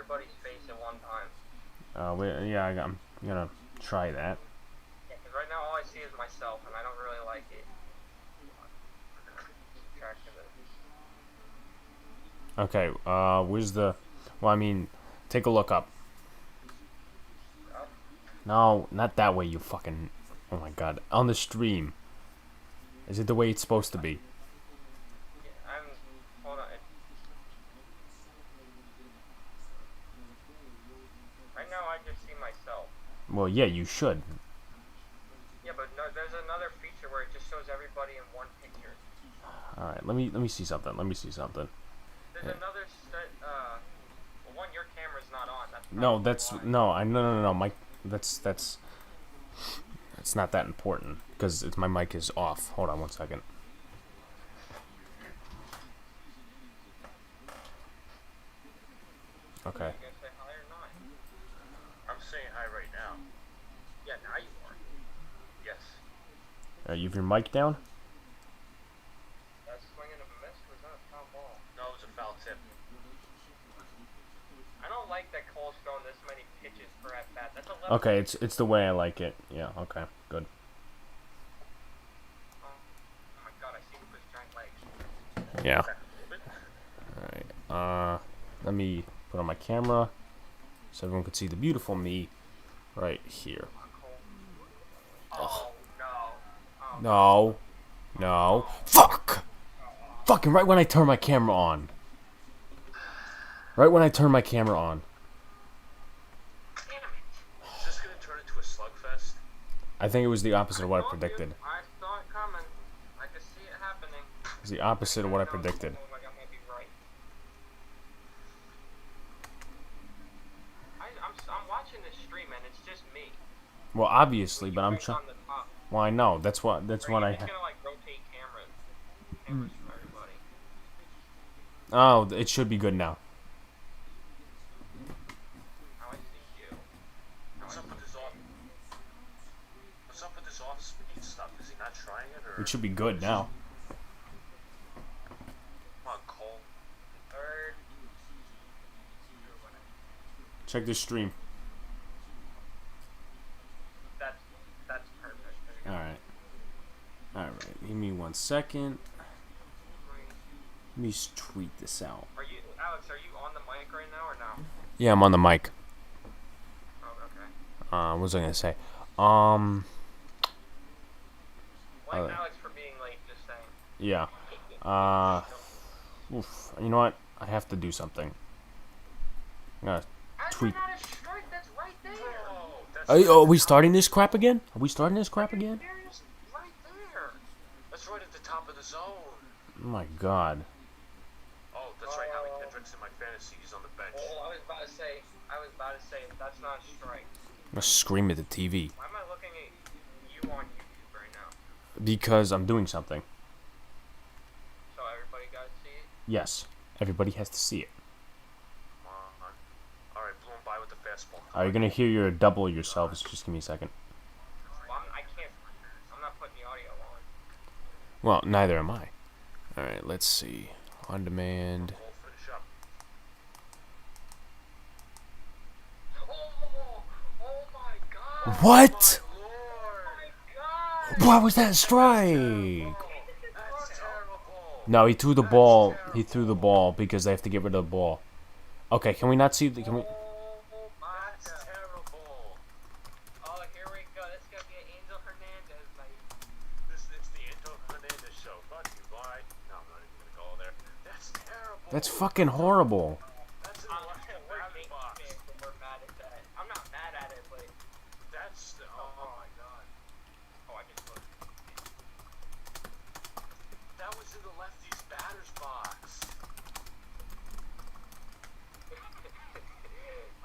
everybody's face at one time. Yeah, I'm gonna try that. Yeah, because right now all I see is myself, and I don't really like it. Keep track of it. Okay, where's the... Well, I mean, take a look up. Up? No, not that way, you fucking... Oh my god. On the stream. Is it the way it's supposed to be? Yeah, hold on. Right now I just see myself. Well, yeah, you should. Yeah, but no, there's another feature where it just shows everybody in one picture. Alright, let me see something. Let me see something. There's another set, well, one, your camera's not on. That's No, probably that's... why. No. My... That's... It's not that important. Because my mic is off. Hold on one second. Okay. Are you gonna say hi or not? I'm saying hi right now. Yeah, now you are. Yes. You have your mic down? That swing and a miss? Was that a foul ball? No, it was a foul tip. I don't like that Cole's throwing this many pitches per at bat. That's a left. Okay, it's the way I like it. Yeah, okay, good. Oh my god, I see Luca's giant legs. Yeah. Alright, let me put on my camera so everyone can see the beautiful me right here. Oh, no. Oh, No. No. Fuck! Fucking right when I turn my camera on. Right when I turn my camera on. damn it. Is this gonna turn into a slugfest? I think it was the opposite of what I predicted. I saw it coming. I could see it happening. It was the opposite of what I predicted. Oh my god, I might be right. I'm watching this stream and it's just me. Well, obviously, but I'm Right trying. on the top. Well, I know. That's what I. It's gonna like rotate cameras. Cameras for everybody. Oh, it should be good now. How I see you. What's up with this off? What's up with this off-speed stuff? Is he not trying it, or? It should be good now. Come on, Cole. Third. Check this stream. That's perfect. There you go. Alright. Alright, give me 1 second. Let me just tweet this out. Are you, Alex? Are you on the mic right now or no? Yeah, I'm on the mic. Oh, okay. What was I gonna say? Blame Alex for being late. Just saying. Yeah. Oof. You know what? I have to do something. I'm gonna tweet. Not a strike. That's right there. Oh, that's Are we starting this crap again? Are we starting this crap again? There's right there. That's right at the top of the zone. Oh my god. Oh, that's right. Howie Kendrick's in my fantasy. He's on the bench. Well, I was about to say that's not a strike. I'm gonna scream at the TV. Why am I looking at you on YouTube right now? Because I'm doing something. So everybody got to see it? Yes. Everybody has to see it. Come on. All right, blew him by with the fastball. Are you gonna hear your double yourselves? Just give me a second. Well, I can't. I'm not putting the audio on. Well, neither am I. Alright, let's see. On demand. Cole, finish up. Oh my god! What? Lord. Oh my god! Why was that a strike? That's terrible. No, he threw the ball. He threw the ball because they have to get rid of the ball. Okay, can we not see the... Can we... Oh my That's god. terrible. Oh, here we go. That's gonna be an Angel Hernandez night. It's the Anto Hernandez show. Brought to you by... No, I'm not even gonna go there. That's terrible. That's fucking horrible. That's an We're electric Yankees box. fans, but we're mad at that. I'm not mad at it, but That's... Oh my god. oh, I just looked. That was in the lefty's batter's box.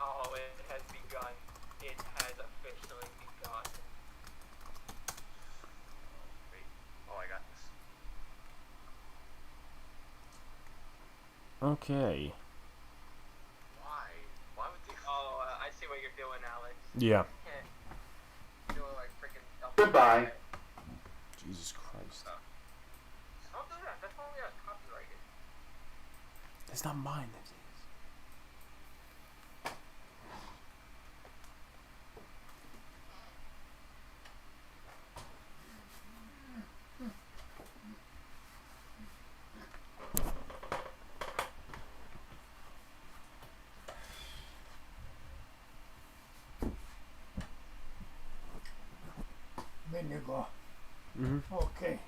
Oh, it has begun. It has officially begun. Wait. Oh, I got this. Okay. Why? Why would they... Oh, I see what you're doing, Alex. Yeah. Doing like freaking. Goodbye. Jesus Christ. Don't do that. That's only copyrighted. That's not mine. That's his. Inigo. Mhm. Okay.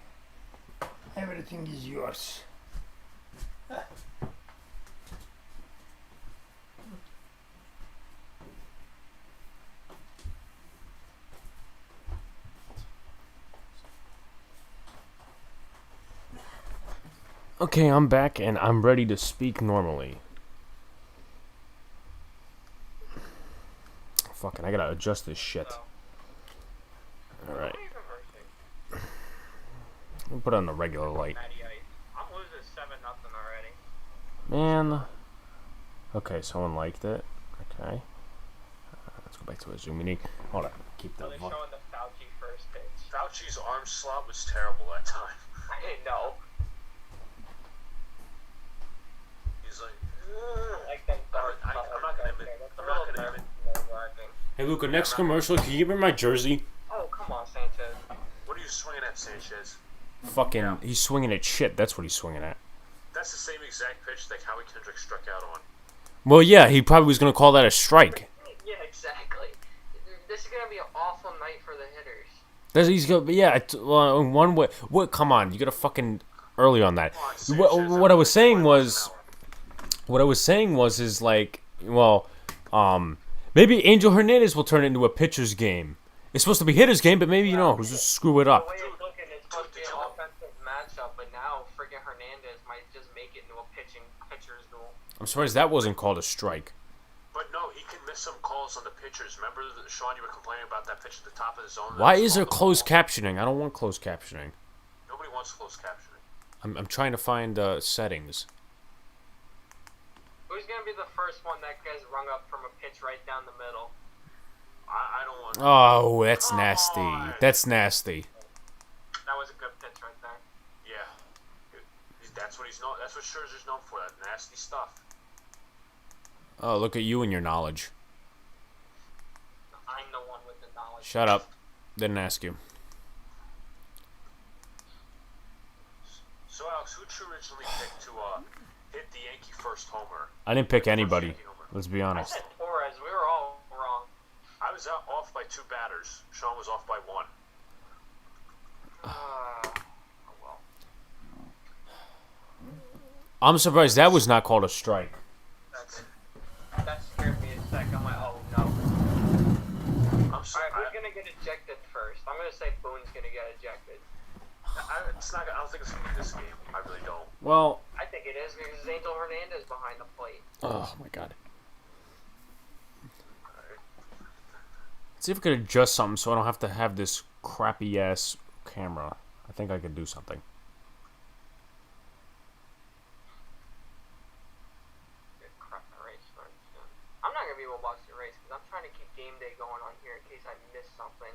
Everything is yours. Okay, I'm back and I'm ready to speak normally. Fucking, I gotta adjust this shit. So, Alright, who are you reversing? I'll put on the regular light. Matty Ice. I'm losing 7-0 already. Man. Okay, someone liked it. Okay. Let's go back to a Zoom meeting. Hold on. Keep So the they're showing the Fauci first pitch. Fauci's arm slot was terrible that time. I didn't know. He's like, Like them I'm not gonna admit. I'm not gonna admit. Hey, Luca, next commercial, can you give me my jersey? Oh, come on, Sanchez. What are you swinging at, Sanchez? Fucking, he's swinging at shit. That's what he's swinging at. That's the same exact pitch that Howie Kendrick struck out on. Well, yeah, he probably was gonna call that a strike. Yeah, exactly. This is gonna be an awful night for the hitters. He's gonna, yeah. One way. What? Come on, you gotta fucking early on that. Come on, Sanchez, What I was saying 20 miles was, an hour. what I was saying was, is like, well, maybe Angel Hernandez will turn it into a pitcher's game. It's supposed to be hitter's game, but maybe he'll just screw it The up. way it's looking, it's supposed to be an offensive matchup, but now freaking Hernandez might just make it into a pitcher's duel. I'm surprised that wasn't called a strike. But no, he can miss some calls on the pitchers. Remember, Sean, you were complaining about that pitch at the top of the zone? Why is there closed captioning? I don't want closed captioning. Nobody wants closed captioning. I'm trying to find settings. Who's gonna be the first one that gets rung up from a pitch right down the middle? I don't want. Oh, that's Come nasty. on. That's nasty. That was a good pitch right there. Yeah, that's what he's known. That's what Scherzer's known for. That nasty stuff. Oh, look at you and your knowledge. I'm the one with the knowledge. Shut up. Didn't ask you. So Alex, who'd you originally pick to hit the Yankee first homer? I didn't pick First anybody. Yankee homer? Let's be I honest. said Torres. We were all wrong. I was off by 2 batters. Sean was off by 1. Oh well. I'm surprised that was not called a strike. That scared me a sec. I'm like, oh no. I'm sorry. Alright, who's gonna get ejected first? I'm gonna say Boone's gonna get ejected. It's not. I don't think it's gonna be this game. I really don't. Well, I think it is because it's Angel Hernandez behind the plate. oh my god. Let's see if I could adjust something so I don't have to have this crappy ass camera. I think I could do something. Good crap, the race starts soon. I'm not gonna be able to watch the race because I'm trying to keep game day going on here in case I miss something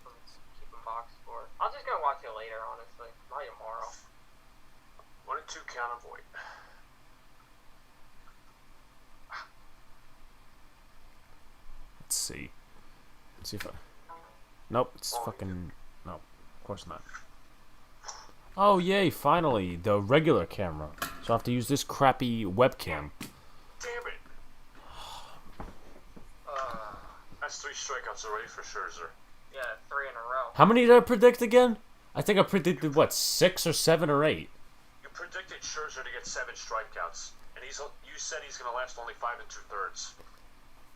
from keeping box score. I'm just gonna watch it later, honestly. Probably tomorrow. 1 and 2 count avoid. Let's see. Let's see if I... Nope, it's fucking... No, of course not. Oh, yay, finally, the regular camera. So I have to use this crappy webcam. Damn it! That's 3 strikeouts already for Scherzer. Yeah, 3 in a row. How many did I predict again? I think I predicted, what, 6 or 7 or 8? You predicted Scherzer to get 7 strikeouts, and you said he's going to last only 5 2/3.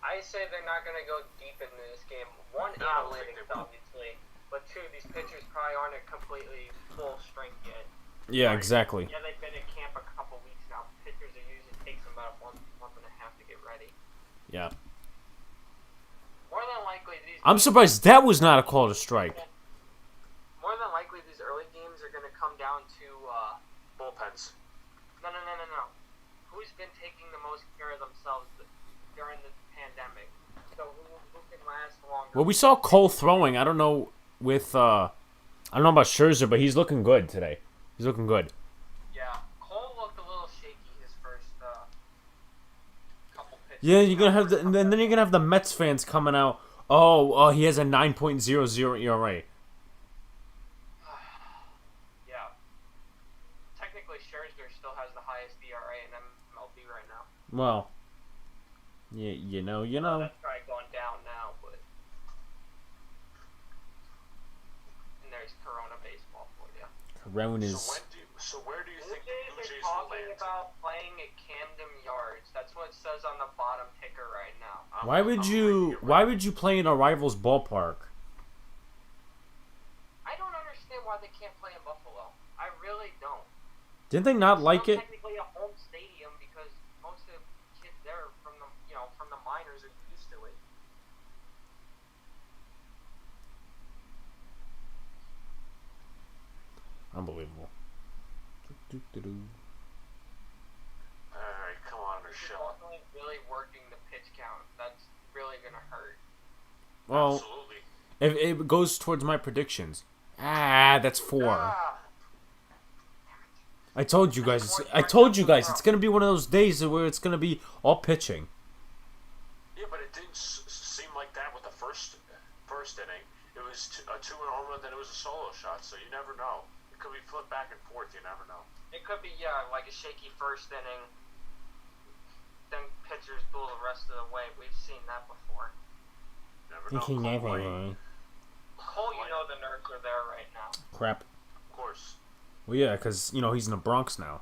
I say they're not gonna go deep into this game. 1, No, I don't think analytics, they will. obviously, but 2, these pitchers probably aren't at completely full strength yet. Yeah, exactly. Yeah, they've been in camp a couple weeks now. Pitchers are usually takes them about a month and a half to get ready. Yeah. More than likely, these. I'm surprised that was not a call to strike. More than likely, these early games are gonna come down to Bullpens. no. Who's been taking the most care of themselves during the pandemic? So who can last longer? Well, we saw Cole throwing. I don't know with I don't know about Scherzer, but he's looking good today. He's looking good. Yeah, Cole looked a little shaky his first couple pitches. Yeah, you're gonna have and then you're gonna have the Mets fans coming out. Oh, he has a 9.00 ERA. Yeah. Technically, Scherzer still has the highest ERA in MLB right now. Well, you know. That's probably going down now, but nice Corona baseball for you. Corona is. So where do you think the Blue Blue Jays Jays are will talking land? about playing at Camden Yards. That's what it says on the bottom ticker right now. Why would you? Why would you play in a rival's ballpark? I don't understand why they can't play in Buffalo. I really don't. Didn't they not like it? It's technically a home stadium because most of the kids there from the from the minors are used to it. Unbelievable. Alright, come on, This is Michelle. ultimately really working the pitch count. That's really gonna hurt. Well, Absolutely. if it goes towards my predictions. That's 4. Ah, I told you guys. It's gonna be one of those days where it's gonna be all pitching. yeah, but it didn't seem like that with the first inning. It was a 2-run home run, then it was a solo shot, so you never know. It could be flipped back and forth, you never know. It could be like a shaky first inning. Then pitchers pull the rest of the way. We've seen that before. Never know. Cole, you know the nerds are there right now. Crap. Of course. Well, yeah, because he's in the Bronx now.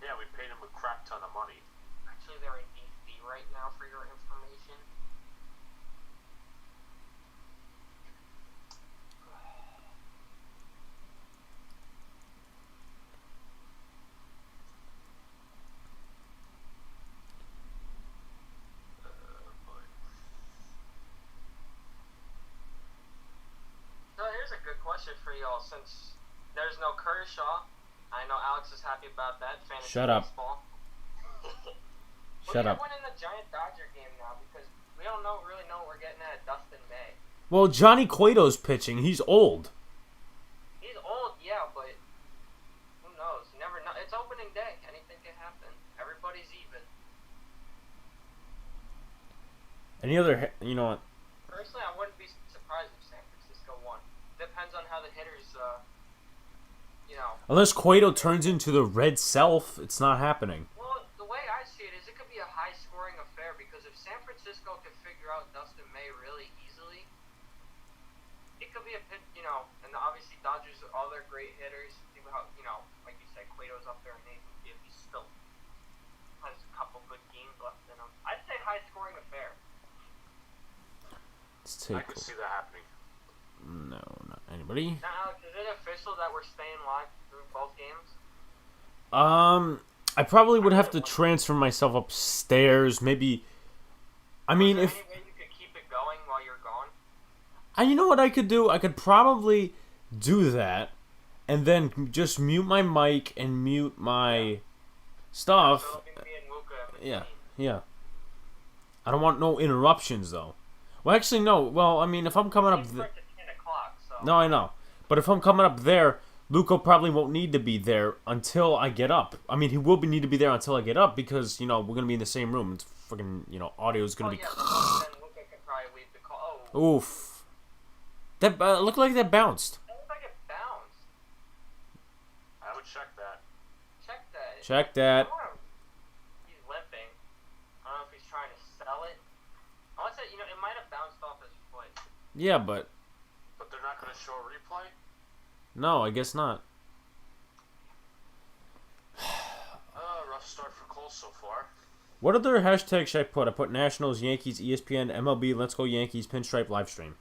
Yeah, we paid him a crap ton of money. Actually, they're in DC right now for your information. So here's a good question for y'all. Since there's no Kershaw, I know Alex is happy about that. Fantasy Shut up. baseball. Shut up. We're winning the Giant Dodger game now because we don't really know what we're getting at Dustin May. Well, Johnny Cueto's pitching. He's old. He's old, yeah, but who knows? You never know. It's opening day. Anything can happen. Everybody's even. Any other? You know what? Personally, I wouldn't be surprised if San Francisco won. Depends on how the hitters, Unless Cueto turns into the red self, it's not happening. Well, the way I see it is it could be a high-scoring affair because if San Francisco could figure out Dustin May really easily, it could be a pit, and obviously Dodgers, all their great hitters, see how, like you said, Cueto's up there in Nathan if he still has a couple good games left in him. I'd say high-scoring affair. Let's I take. could see that happening. No, not anybody. Now, Alex, is it official that we're staying live through both games? I probably would have to transfer myself upstairs. Maybe. I mean, Is if. there any way you could keep it going while you're gone? You know what I could do? I could probably do that, and then just mute my mic and mute my stuff. So it'll be me and Luca in between. Yeah. I don't want no interruptions though. Well, actually, no. Well, I mean, if I'm coming up, It starts at 10 o'clock, so. no, I know. But if I'm coming up there, Luca probably won't need to be there until I get up. I mean, he will need to be there until I get up because we're gonna be in the same room. It's freaking audio's gonna be. Yeah, then Luca can probably leave the call. Oh. Oof. That looked like that bounced. That looked like it bounced. I would check that. Check that. Check that. He's limping. I don't know if he's trying to sell it. I want to say, it might have bounced off his foot. Yeah, but But they're not going to show a replay? no, I guess not. Rough start for Cole so far. What other hashtag should I put? I put Nationals, Yankees, ESPN, MLB, Let's Go Yankees, Pinstripe, livestream.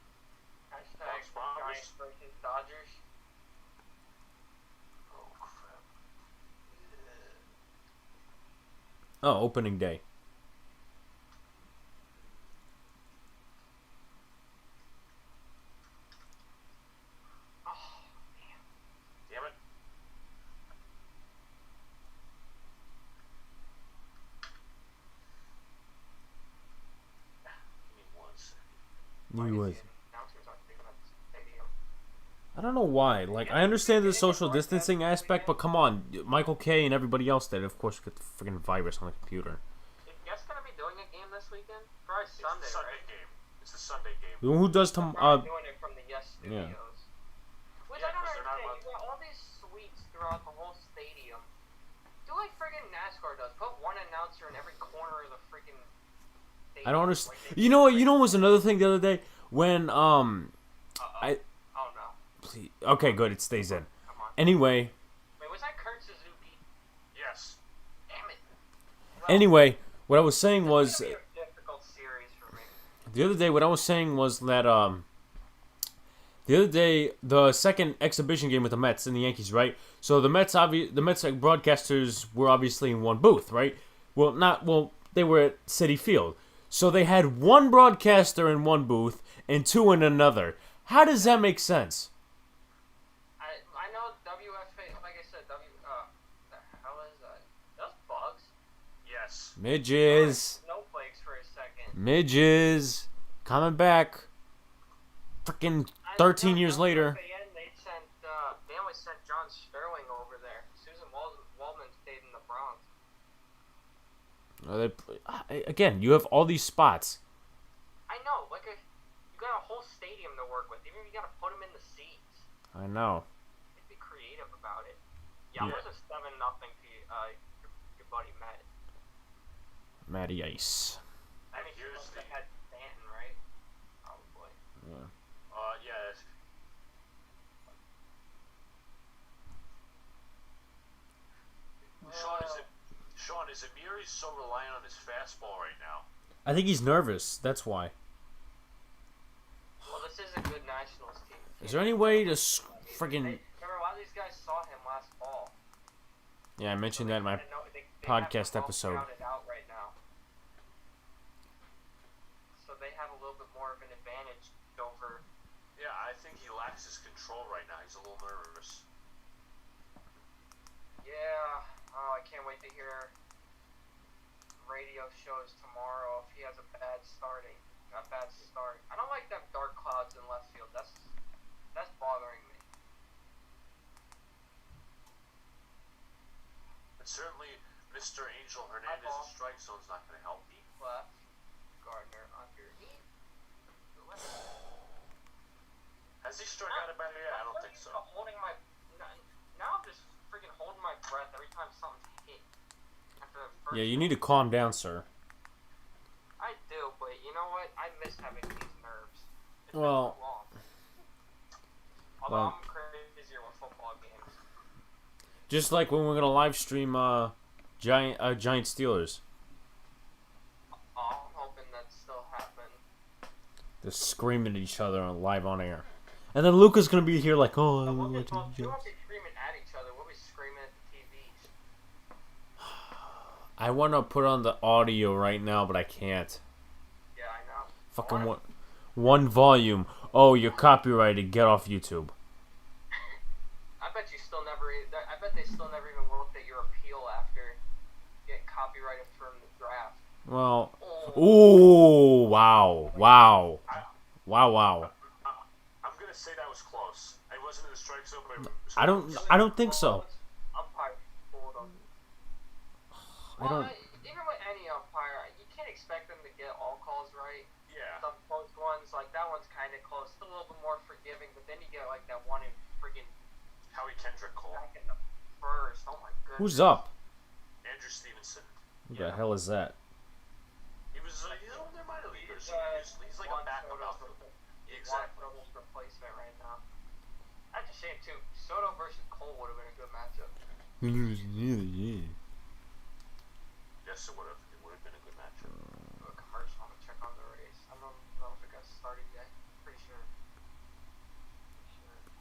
Hashtag Broncos. Giants versus Dodgers. Oh, crap. Oh, opening day. Damn it. Give me 1 second. He was. Announcers aren't big enough to stadium. I don't know why. Like, I understand the social distancing aspect, but come on, Michael K and everybody else did. Of course, get the freaking virus on the computer. Is Guess gonna be doing a game this weekend? Probably Sunday, It's the Sunday right? game. It's the Sunday game. Who does They're tom? probably doing it from the Yes yeah. Studios. Which Yeah, I don't 'cause they're not understand. You got all these suites throughout the whole stadium. Do like friggin' NASCAR does. Put one announcer in every corner of the freaking stadium. I don't understand. Like they You know what? You know what was another thing the other day when Uh-oh. I Oh no. Okay, good. It stays in. Come on. Anyway. Wait, was that Kurt Suzuki? Yes. Damn it. Well, Anyway, what I was saying this was is gonna be a difficult series for me. the other day. What I was saying was that the other day the second exhibition game with the Mets and the Yankees, right? So the Mets broadcasters were obviously in one booth, right? They were at Citi Field. So they had one broadcaster in one booth and two in another. How does that make sense? I know WFA, like I said, the hell is that? Those bugs? Yes. Midges. Snowflakes for a second. Midges. Coming back. Freaking 13 years later. They always sent John Sterling over there. Susan Waldman stayed in the Bronx. Again, you have all these spots. I know, you got a whole stadium to work with. Even if you gotta put them in the seats. I know. Be creative about it. Yeah, it was a 7-0 to your buddy Matt. Matty Ice. I mean, they had Stanton, right? Probably. Yeah. Yeah. Sean, is Amiri so reliant on his fastball right now? I think he's nervous. That's why. Well, this is a good Nationals team. Is there any way to friggin'... Remember, a lot of these guys saw him last fall. Yeah, I mentioned that in my they podcast have him episode. all counted out right now. So they have a little bit more of an advantage over. Yeah, I think he lacks his control right now. He's a little nervous. Yeah. Oh, I can't wait to hear radio shows tomorrow if he has a bad start. I don't like them dark clouds in left field. That's bothering me. And certainly, Mr. Angel Hernandez's strike zone's not going to help me. Left. Gardner underneath. Has he struck out a batter yet? I don't think so. Now I'm just freaking holding my breath every time something's hit. Yeah, you need to calm down, sir. I do, but you know what? I miss having these nerves. It's been Well, so long. Although I'm crazier with football games. just like when we're gonna live stream Giant Steelers. Oh, I'm hoping that still happens. They're screaming at each other live on air. And then Luca's gonna be here like, oh, I'm We watching won't be Giants. screaming at each other. We'll be screaming at the TVs. I want to put on the audio right now, but I can't. Yeah, I know. Fucking one volume. Oh, you're copyrighted. Get off YouTube. I bet you still never. I bet they still never even looked at your appeal after getting copyrighted from the draft. Well, ooh, wow. I'm going to say that was close. It wasn't in the strike zone, but it was I don't think so. Umpire pulled them. Even with any umpire, you can't expect them to get all calls right. Yeah. Some close ones, like that one's kind of close, still a little bit more forgiving, but then you get like that one in friggin' Howie Kendrick call. back in the first. Oh my goodness. Who's up? Andrew Stevenson. Who the hell is that? He's on their minor leaguers. He's like a backup outfielder. Exactly. Soto's replacement right now. That's a shame too. Soto versus Cole would have been a good matchup. Yes, it would have. It would have been a good matchup. Do a commercial. I'm gonna check on the race. I don't know if it got started yet. Pretty sure it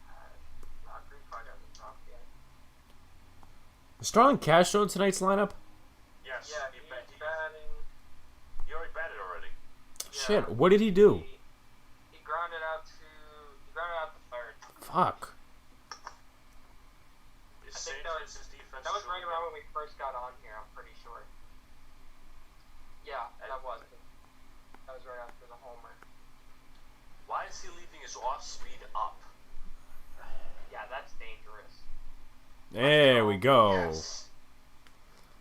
has. Green Flag hasn't dropped yet. Is Starlin Castro in tonight's lineup? Yes. Yeah, He batting. already batted already. Shit, what did he do? He grounded out to third. Fuck. Is I think Sanchez's defense That was showing right around when we first got on here. I'm pretty sure. Yeah, that was. That was right after the homer. Why is he leaving his off speed up? Yeah, that's dangerous. There we go. Yes.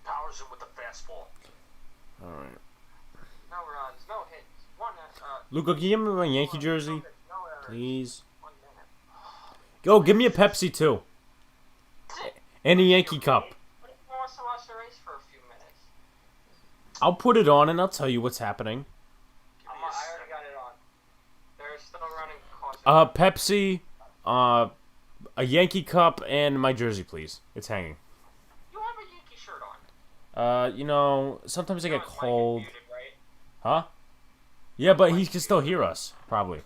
Powers him with the fastball. Alright. No runs, no hits. Luca, can you give me my Yankee jersey? No errors. Please. 1 minute. Yo, give me a Pepsi too. And a Yankee cup. What if he wants to watch the race for a few minutes? I'll put it on and I'll tell you what's happening. Give me I a already got it on. They're still running caution. Pepsi, a Yankee cup and my jersey, please. It's hanging. You have a Yankee shirt on. You know, sometimes I You know get his mic is cold. muted, right? Huh? Yeah, but he can still hear us, probably.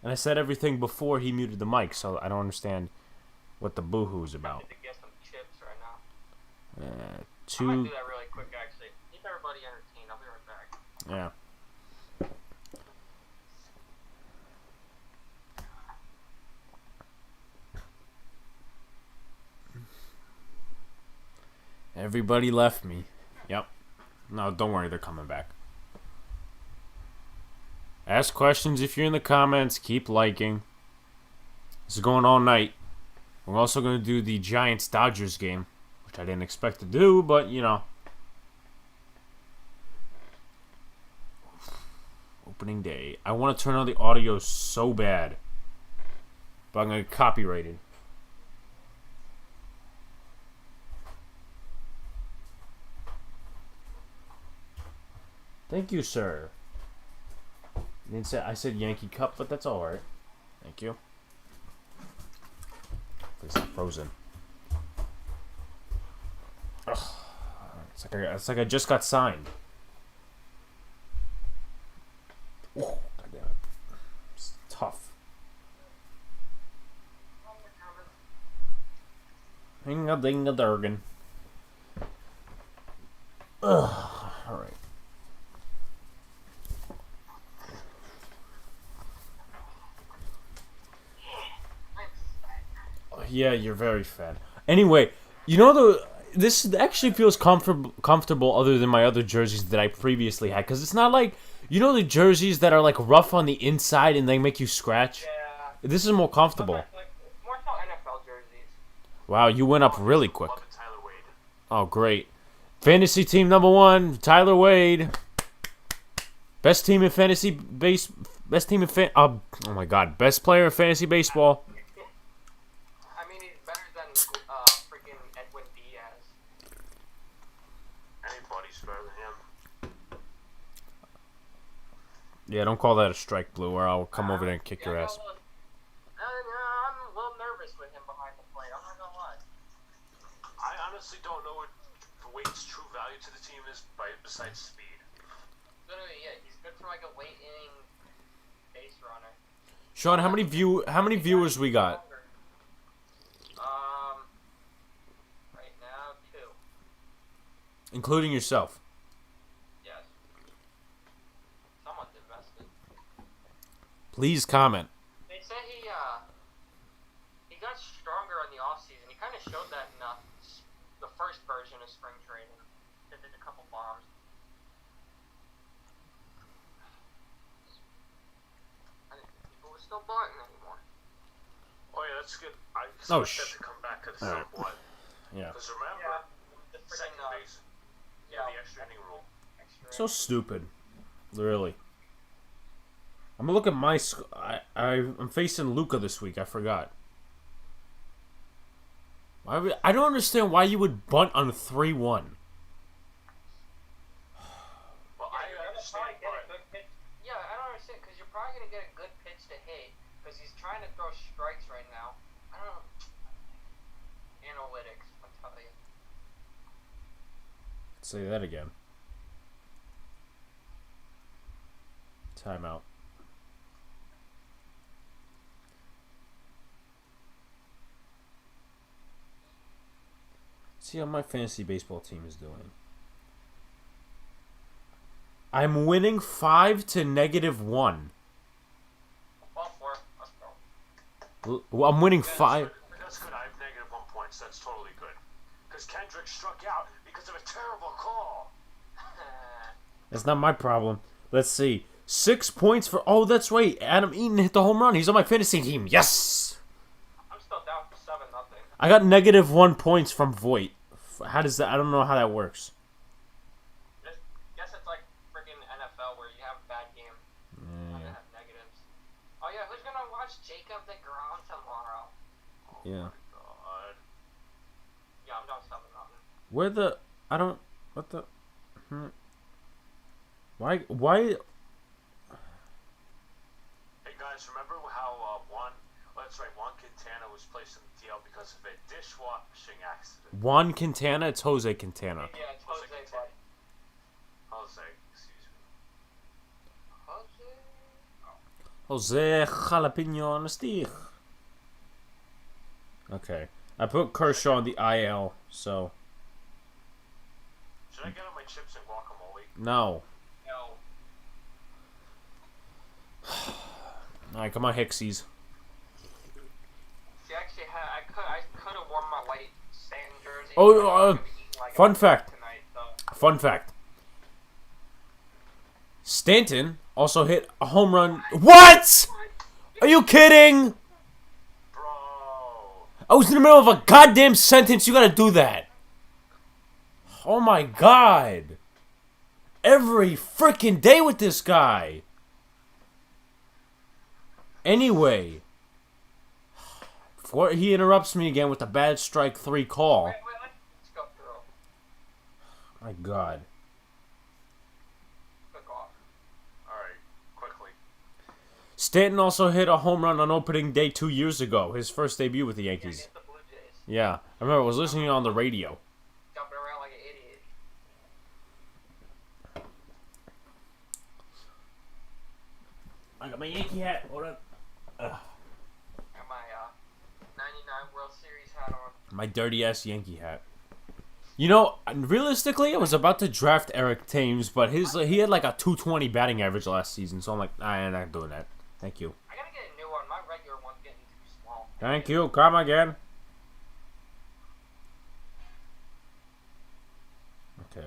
And I said everything before he muted the mic, so I don't understand what the boohoo's about. I'm to get some chips right now. I might Two. do that really quick, actually. Keep everybody entertained. I'll be right back. Yeah. Everybody left me. Yep. No, don't worry, they're coming back. Ask questions if you're in the comments. Keep liking. This is going all night. We're also going to do the Giants-Dodgers game, which I didn't expect to do, but, you know. Opening day. I want to turn on the audio so bad, but I'm going to get copyrighted. Thank you, sir. I said Yankee Cup, but that's all right. Thank you. It's frozen. Ugh. It's like I just got signed. Oh, God damn it. It's tough. Hing-a-ding-a-durgan. Ugh. All right. Yeah, you're very fat. Anyway, you know this actually feels comfortable other than my other jerseys that I previously had, because it's not like, you know, the jerseys that are like rough on the inside and they make you scratch. Yeah. This is more comfortable. More so NFL jerseys. Wow, you went up really quick. Love it, Tyler Wade. Oh, great. Fantasy team number 1, Tyler Wade. Best team in fantasy base. Best team in oh my God, best player in fantasy baseball. I mean, he's better than freaking Edwin Diaz. Anybody's better than him. Yeah, don't call that a strike, Blue, or I'll come over there and kick your ass. I'm a little nervous with him behind the plate. I'm not gonna lie. I honestly don't know what Wade's true value to the team is besides speed. Literally, yeah, he's good for like a late inning base runner. Sean, how many viewers we got? Right now 2. Including yourself. Yes. Someone's invested. Please comment. They say he got stronger in the offseason. He kind of showed that in the first version of spring training. They did a couple bombs. I didn't think people were still barking anymore. Oh yeah, that's good. I Oh, expect that to come back to the Alright. somewhat. Yeah. Because remember, The second freaking, base, the extra inning rule. So stupid. Really. I'm gonna look at my. I'm facing Luca this week. I forgot. I don't understand why you would bunt on 3-1. Well, I I understand, but Yeah, I don't understand, because you're probably going to get a good pitch to hit, because he's trying to throw strikes right now. I don't know. Analytics, I'll tell you. Say that again. Timeout. See how my fantasy baseball team is doing. I'm winning 5 to -1. Well, 4. Let's go. Well, I'm winning 5. that's good. I have -1 points. That's totally good. Because Kendrick struck out because of a terrible call. That's not my problem. Let's see. 6 points for. Oh, that's right. Adam Eaton hit the home run. He's on my fantasy team. Yes. I'm still down 7-0. I got -1 points from Voight. How does that? I don't know how that works. Guess it's like freaking NFL where you have a bad game. Not to have negatives. Oh yeah, who's gonna watch Jacob DeGrom tomorrow? Yeah. God. Yeah, I'm down 7-0. Where the? I don't. What the? Why? Hey guys, remember how that's right. Juan Quintana was placed in the DL because of a dishwashing accident. Juan Quintana, it's Jose Quintana. Yeah, it's Jose, bud. Jose, excuse me. Jose? Jose Jalapeno on a stick. Okay. I put Kershaw on the IL, so... Should I get on my chips and guacamole? No. No. Alright, come on, Hixies. See, actually, I could have worn my white Stanton jersey. Oh, but I'm gonna be eating like fun a fact. tonight, so. Fun fact. Stanton also hit a home run. What? Are you kidding? Bro. I was in the middle of a goddamn sentence. You gotta do that. Oh my god. Every freaking day with this guy. Anyway. Before he interrupts me again with a bad strike 3 call. Wait, let's go through. My god. Click off. Alright, quickly. Stanton also hit a home run on opening day 2 years ago. His first debut with the Yeah, Yankees. against the Blue Jays. Yeah. I remember I was listening on the radio. Jumping around like an idiot. I got my Yankee hat. Hold on. Got my 99 World Series hat on. My dirty ass Yankee hat. You know, realistically, I was about to draft Eric Thames, but he had like a 220 batting average last season, so I'm like, I'm not doing that. Thank you. I gotta get a new one. My regular one's getting too small. Thank you. Come again. Okay.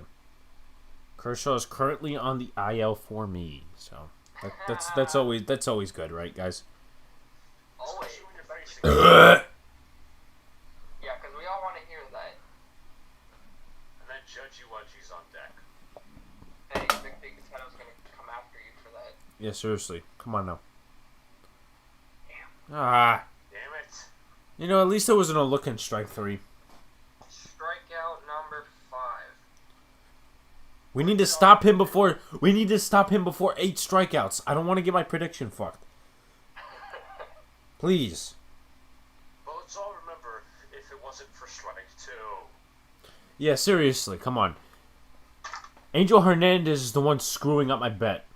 Kershaw is currently on the IL for me, so that's always good, right, guys? Always. Especially when you're facing Yeah, because we all want to hear that. and then Judgy Wudgy's on deck. Hey, Big Potato's gonna come after you for that. Yeah, seriously. Come on now. Damn. Ah. Damn it. You know, at least it wasn't a looking strike 3. Strikeout number 5. We need to stop him before 8 strikeouts. I don't want to get my prediction fucked. Please. But let's all remember, if it wasn't for strike 2. Yeah, seriously, come on. Angel Hernandez is the one screwing up my bet.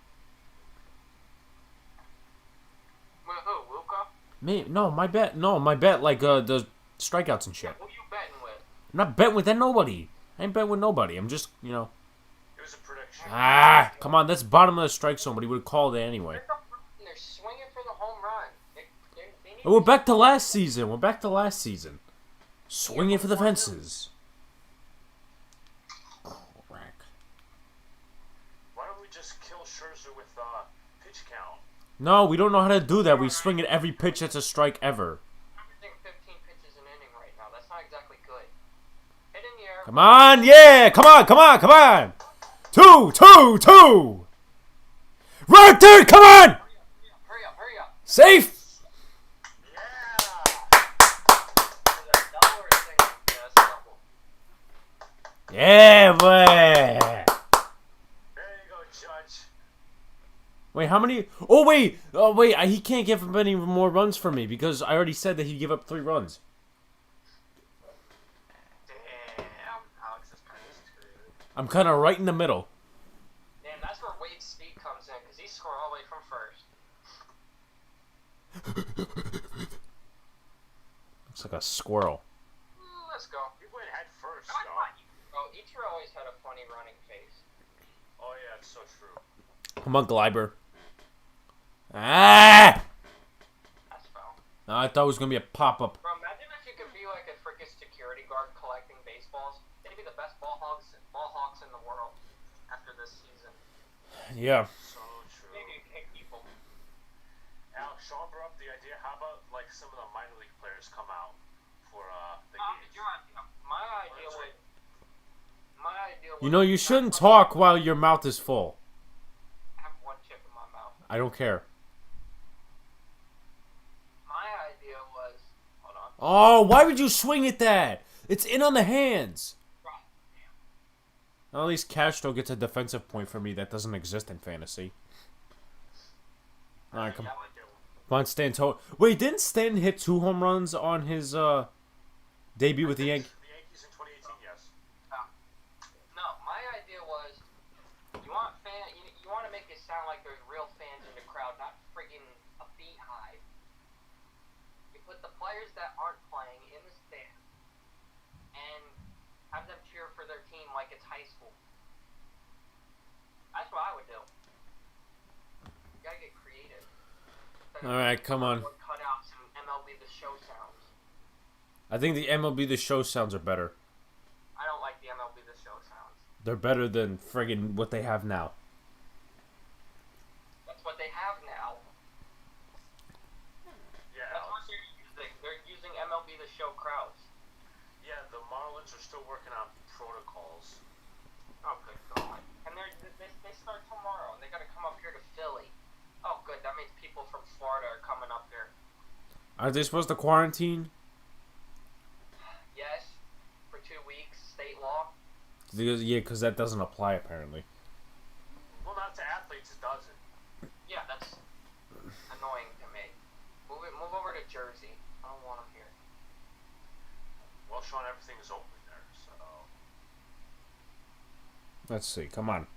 With who? Luca? Me? No, my bet, like, the strikeouts and shit. Who you betting with? I'm not betting with nobody. I ain't betting with nobody. I'm just, you know. It was a prediction. Come on, that's bottom of the strike zone, but he would have called it anyway. They're swinging for the home run. They need We're back to last season. Swinging for the fences. Crack. Why don't we just kill Scherzer with pitch count? No, we don't know how to do that. We swing at every pitch that's a strike ever. averaging 15 pitches an inning right now. That's not exactly good. Hit in the air. Come on, yeah! Come on! 2! Right there, come on! Hurry up. Safe! Yeah! Is that a double or a single? Yeah, that's a double. Yeah, boy! There you go, Judge. Wait, how many? Oh, wait! He can't give up any more runs for me because I already said that he'd give up 3 runs. Damn, Alex is kind of screwed. I'm kind of right in the middle. Damn, that's where Wade's speed comes in, because he scored all the way from first. Looks like a squirrel. Let's go. He went head first, Come though. on. Bro, Ichiro always had a funny running face. Oh, yeah, it's so true. Come on, Gleiber. Ah! That's foul. No, I thought it was going to be a pop-up. Bro, imagine if you could be like a freaking security guard collecting baseballs. They'd be the best ball hawks in the world after this season. Yeah. So true. Maybe you can't keep them. Alex, Sean brought up the idea, how about, like, some of the minor league players come out for, the games? My idea was... You know, you shouldn't talk while your mouth is full. I have one chip in my mouth. I don't care. My idea was... Hold on. Oh, why would you swing at that? It's in on the hands. At least Castro gets a defensive point for me that doesn't exist in fantasy. Alright, come on. Come on, Stanton. Wait, didn't Stanton hit 2 home runs on his debut with the Yankees? The Yankees in 2018, yes. No, my idea was you want to make it sound like there's real fans in the crowd, not friggin' a beehive. You put the players that aren't playing in the stand and have them cheer for their team like it's high school. That's what I would do. You gotta get creative. All right, come on. Cutouts and MLB The Show sounds. I think the MLB The Show sounds are better. I don't like the MLB The Show sounds. They're better than friggin' what they have now. That's what they have now. Yeah, That's what they're using. They're using MLB The Show crowds. yeah, the Marlins are still working on protocols. Oh, good God. And they start tomorrow, and they gotta come up here to Philly. Oh, good. That means people from Florida are coming up here. Are they supposed to quarantine? Yes, for 2 weeks, state law. Yeah, because that doesn't apply apparently. Well, not to athletes, it doesn't. Yeah, that's annoying to me. Move over to Jersey. I don't want them here. Well, Sean, everything is open there, so. Let's see. Come on.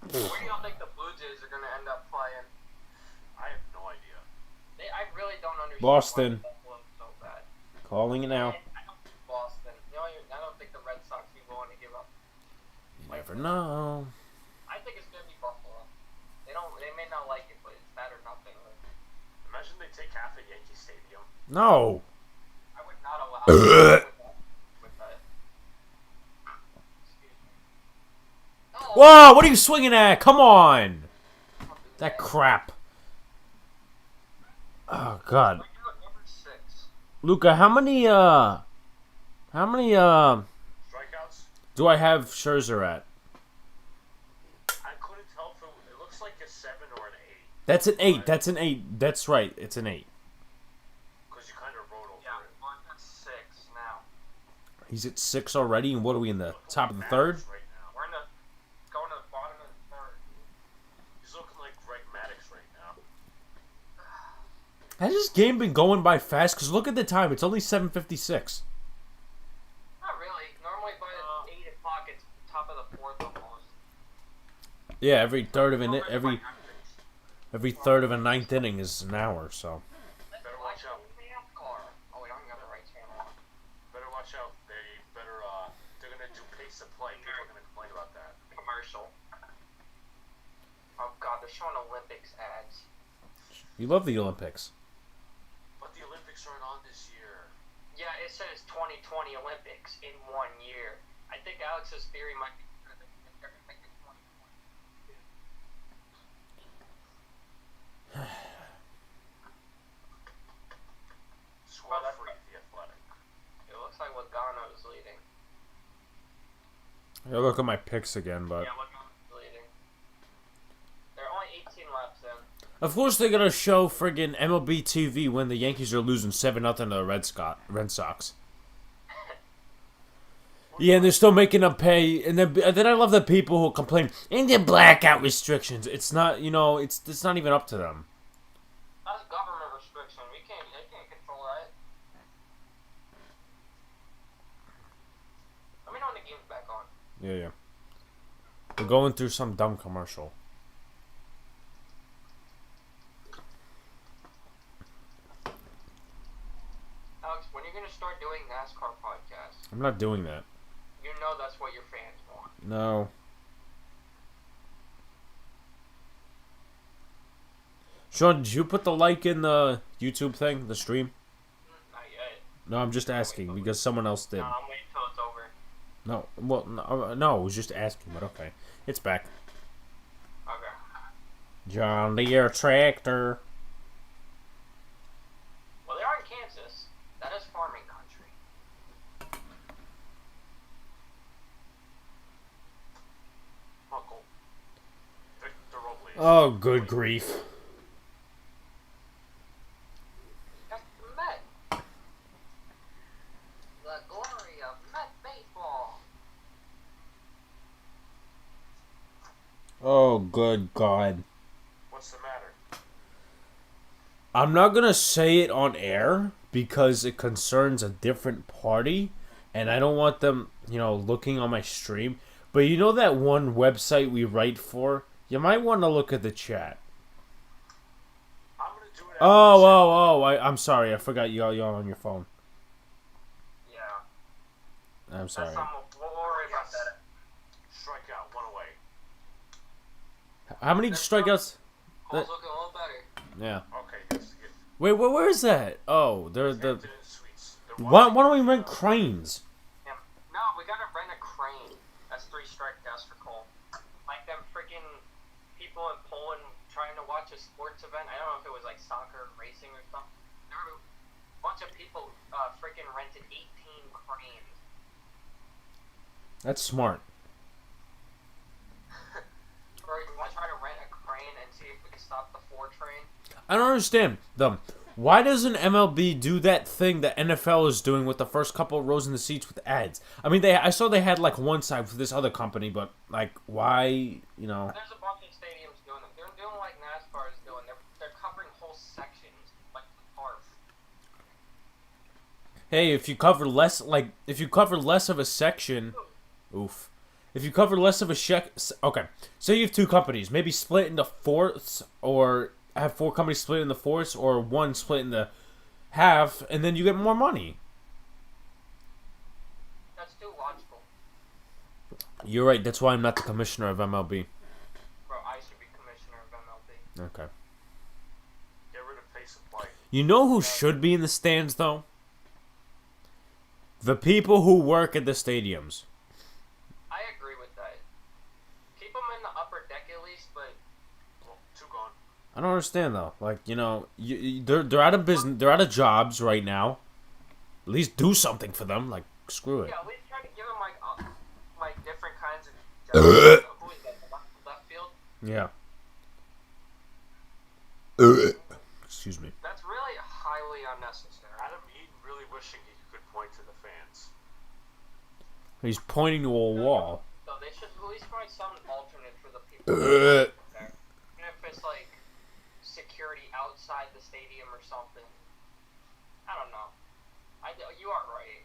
Where do y'all think the Blue Jays are gonna end up playing? I have no idea. I really don't understand. Boston. Why Buffalo's so bad. Calling it now. I don't think Boston. I don't think the Red Sox be willing to give up. You never know. I think it's gonna be Buffalo. They may not like it, but it's that or nothing. Imagine they take half of Yankee Stadium. No. I would not allow with that. Excuse me. Oh, Whoa! What are you swinging at? Come on. That crap. Oh God. Number 6. Luca, how many Strikeouts? do I have Scherzer at? I couldn't tell if it looks like a 7 or an 8. That's an 8. That's an 8. That's right. It's an 8. Because you kind of wrote over Yeah, it. we're at 6 now. He's at 6 already, and what are we in the top of the third? Right now. We're going to the bottom of the third. He's looking like Greg Maddux right now. Has this game been going by fast? Because look at the time. It's only 7:56. Not really. Normally by 8 o'clock, it's top of the fourth almost. Yeah, every third of a ninth inning is an hour. So Better watch out. Oh, wait, I'm going to right channel on. Better watch out. They're gonna do pace of play. People are gonna complain about that. Commercial. Oh, God, they're showing Olympics ads. you love the Olympics. But the Olympics aren't on this year. Yeah, it says 2020 Olympics in 1 year. I think Alex's theory might be that they're going to make it 2022. Score free, the Athletic. It looks like Logano is leading. I look at my picks again, but Yeah, Logano's leading. There are only 18 laps in. of course they're gonna show friggin' MLB TV when the Yankees are losing 7-0 to the Red Sox. Yeah, and they're still making them pay, and then I love the people who complain and the blackout restrictions. It's not, it's not even up to them. That's government restriction. They can't control that. Let me know when the game's back on. Yeah. They're going through some dumb commercial. Alex, when are you going to start doing NASCAR podcasts? I'm not doing that. You know that's what your fans want. No. Sean, did you put the like in the YouTube thing, the stream? Not yet. No, I'm just asking because someone else did. No, I'm waiting till it's over. No, well, no, I was just asking, but okay. It's back. Okay. John Deere tractor. Well, they are in Kansas. That is farming country. Uncle. Victor Robles. Oh, good grief. That's the Met. The glory of Met baseball. Oh, good God. What's the matter? I'm not gonna say it on air because it concerns a different party, and I don't want them, looking on my stream. But you know that one website we write for? You might want to look at the chat. I'm gonna do it. I'm sorry. I forgot y'all on your phone. Yeah. I'm sorry. We'll worry about that. Strikeout, one away. How many strikeouts? Cole's looking a little better. Yeah. Okay, that's good. Wait, where is that? Oh, they're the. Hampton and Suites. They're Why don't we rent cranes? Yeah. No, we gotta rent a crane. That's 3 strikeouts for Cole. Like them freaking people in Poland trying to watch a sports event. I don't know if it was like soccer, racing, or something. There were a bunch of people freaking rented 18 cranes. That's smart. Or you want to try to rent a crane and see if we can stop the 4 train? I don't understand them. Why doesn't MLB do that thing that NFL is doing with the first couple of rows in the seats with ads? I mean, I saw they had like one side for this other company, but like, why, There's a bunch of stadiums doing them. They're doing like NASCAR is doing. They're covering whole sections, like the park. Hey, if you cover less of a section, oof. If you cover less of a okay. Say you have 2 companies, maybe split into fourths, or have 4 companies split in the fourths, or one split in the half, and then you get more money. That's too logical. You're right. That's why I'm not the commissioner of MLB. Bro, I should be commissioner of MLB. Okay. Get rid of pace of play. You know who should be in the stands, though? The people who work at the stadiums. I agree with that. Keep them in the upper deck at least, but Well, 2 gone. I don't understand though. Like, they're out of business. They're out of jobs right now. At least do something for them. Like, screw it. yeah, at least try to give them like different kinds of jobs. Who is that? Left field? Yeah. Excuse me. That's really highly unnecessary. Adam Eaton really wishing he could point to the fans. He's pointing to a wall. So they should at least find some alternate for the people. There. Even if it's like security outside the stadium or something. I don't know. You are right.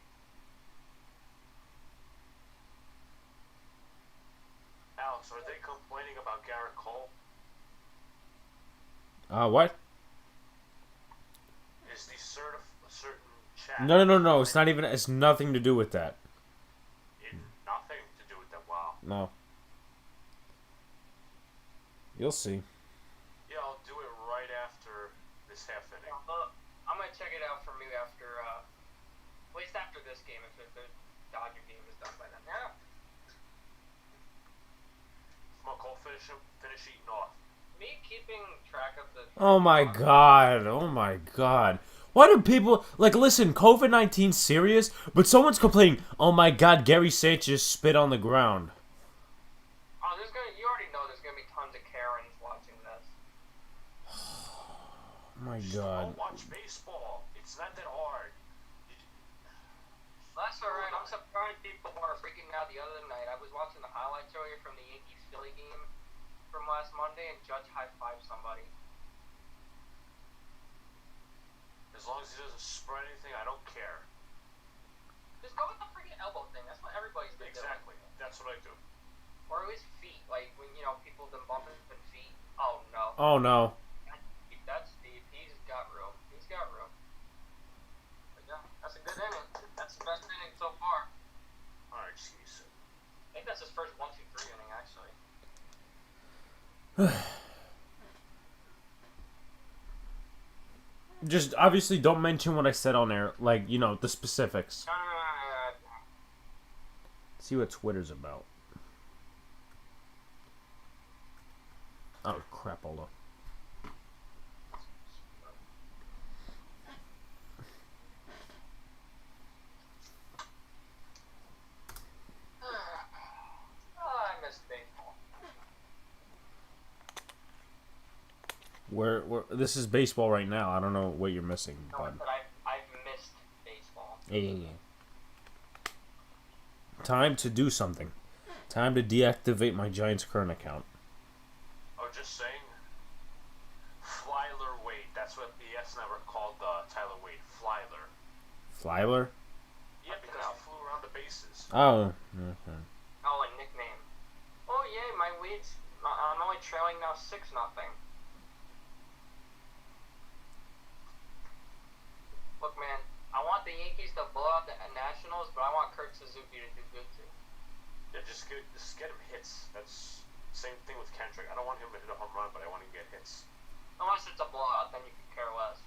Alex, are they complaining about Garrett Cole? What? Is the certain chat? No. It's not even. It's nothing to do with that. Nothing to do with that. Wow. No. You'll see. Yeah, I'll do it right after this half inning. I'm gonna check it out from you after, at least after this game, if the Dodger game is done by then. Yeah. Come on, Cole, finish eating off. Me keeping track of the. Oh my god. Oh my god. Why do people listen? COVID-19 serious, but someone's complaining. Oh my god, Gary Sanchez spit on the ground. Oh, you already know there's gonna be tons of Karens watching this. Oh my god. Don't watch baseball. It's not that hard. That's alright. I'm surprised people were freaking out the other night. I was watching the highlights earlier from the Yankees Philly game from last Monday, and Judge high-fived somebody. As long as he doesn't spread anything, I don't care. Just go with the freaking elbow thing. That's what everybody's been Exactly. doing. That's what I do. Or at least feet. Like, when, people have been bumping feet. Oh, no. Oh no. That's deep. He's got room. He's got room. But yeah, that's a good inning. That's the best inning so far. Alright, just give me a second. I think that's his first 1-2-3 inning, actually. Just obviously don't mention what I said on there, the specifics. No. See what Twitter's about. Oh crap, hold on. I miss baseball. Where this is baseball right now. I don't know what you're missing, No, bud. but I've missed baseball. Yeah. Time to do something. Time to deactivate my Giants current account. Oh, just saying. Flyler Wade. That's what the Fox Network called Tyler Wade Flyler. Flyler? Yeah, because he flew around the bases. Oh. Okay. Oh, a nickname. Oh yay, my lead's. I'm only trailing now 6-0. Look, man, I want the Yankees to blow out the Nationals, but I want Kurt Suzuki to do good too. Yeah, just get him hits. That's same thing with Kendrick. I don't want him to hit a home run, but I want him to get hits. Unless it's a blowout, then you could care less.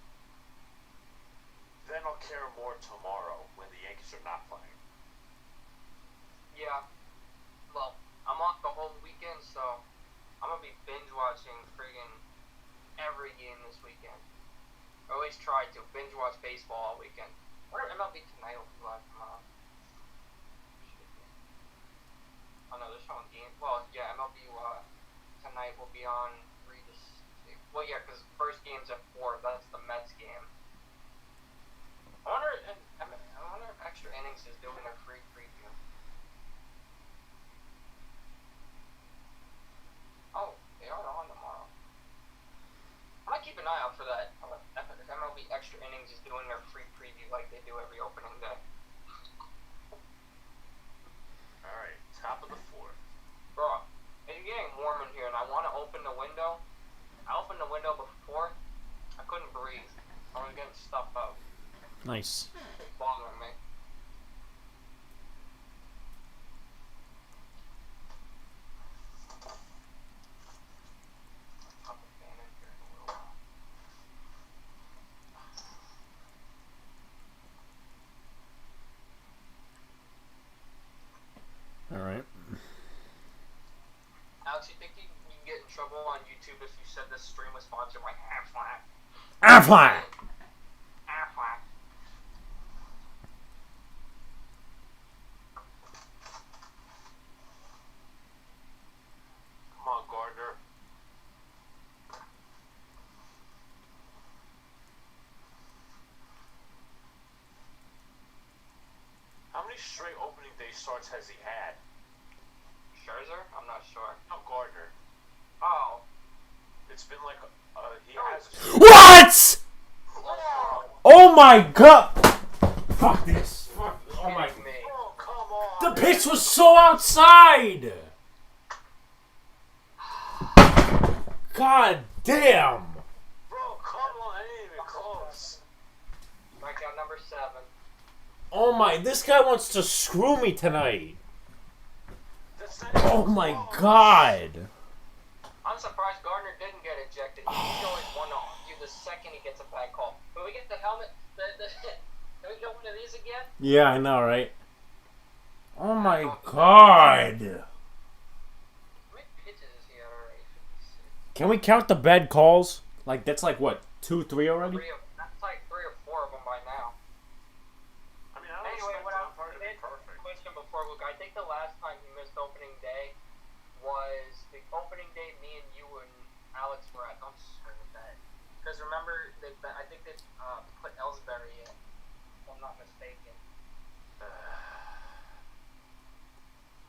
Then I'll care more tomorrow when the Yankees are not playing. Yeah. Well, I'm off the whole weekend, so I'm gonna be binge watching friggin' every game this weekend. Or at least try to binge watch baseball all weekend. Or MLB Tonight will be live tomorrow. Oh no, they're showing game. Well, yeah, MLB Tonight will be on 3 to 6. Well, yeah, because first game's at 4. That's the Mets game. I wonder if Extra Innings is doing a free preview. Oh, they are on tomorrow. I might keep an eye out for that. If MLB Extra Innings is doing their free preview like they do every opening day. Alright, top of the 4th. Bro, it's getting warm in here and I want to open the window. I opened the window before. I couldn't breathe. I was getting stuff out. Nice. It's bothering me. I'll put the fan in here in a little while. Alright. Alex, you think you can get in trouble on YouTube if you said this stream was sponsored by Aflac? Aflac! Aflac. Come on, Gardner. How many straight opening day starts has he had? Scherzer? I'm not sure. No, Gardner. Oh. It's been like he Oh. has. What?! Oh. Oh my god! Fuck this. Fuck. Oh my. Kidding me. Oh, come on. The pitch was so outside! God damn! Bro, come on. It ain't even close. Strikeout number 7. Oh my, this guy wants to screw me tonight. That's not even Oh my close. god. I'm surprised Gardner didn't get ejected. He's always one to argue the second he gets a bad call. Can we get the helmet? Can we get one of these again? Yeah, I know, right? Oh my god. How many pitches is he at already? 56. Can we count the bad calls? Like, that's like what, 2, 3 already? That's like 3 or 4 of them by now. I mean, I don't Anyway, expect what the I umpire to be did perfect. question before, Luke, I think the last time he missed opening day was the opening day me and you and Alex were at. Don't swear with that. Because remember, I think they put Ellsbury in, if I'm not mistaken.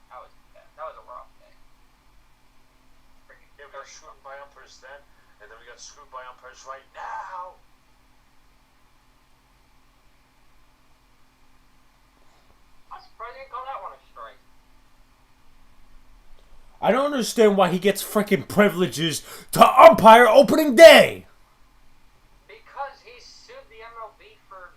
That was a rough day. Freaking Yeah, we got screwed by umpires then, and then we got screwed by umpires right now. I'm surprised they didn't call that one a strike. I don't understand why he gets freaking privileges to umpire opening day. Because he sued the MLB for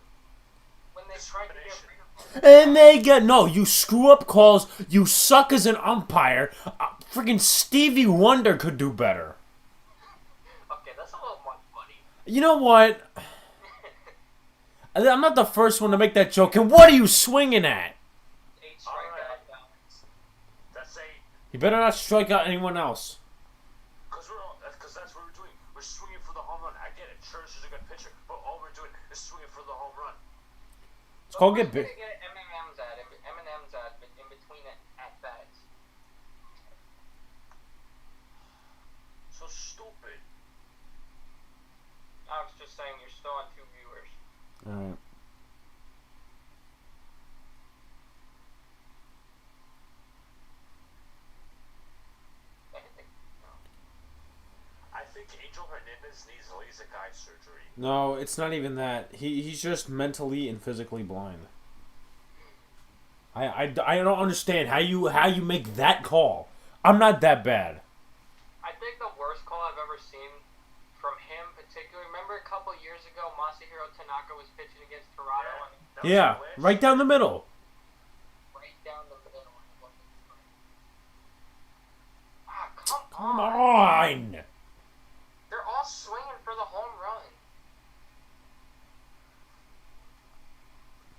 when they tried to get rid of him. And they get, no, you screw up calls, you suck as an umpire. Freaking Stevie Wonder could do better. Okay, that's a little more funny. You know what? I'm not the first one to make that joke. And what are you swinging at? 8 strikeout. That's 8. You better not strike out anyone else. Because that's what we're doing. We're swinging for the home run. I get it. Scherzer's a good pitcher, but all we're doing is swinging for the home run. It's called get big. big. M&M's at in between at bats. So stupid. I was just saying you're still on 2 viewers. Alright. I think Angel Hernandez needs laser eye surgery. No, it's not even that. He's just mentally and physically blind. I don't understand how you make that call. I'm not that bad. I think the worst call I've ever seen from him, particularly. Remember a couple years ago, Masahiro Tanaka was pitching against Toronto, Yeah, right down the middle. right down the middle. Ah, come Come on! on. They're all swinging for the home run.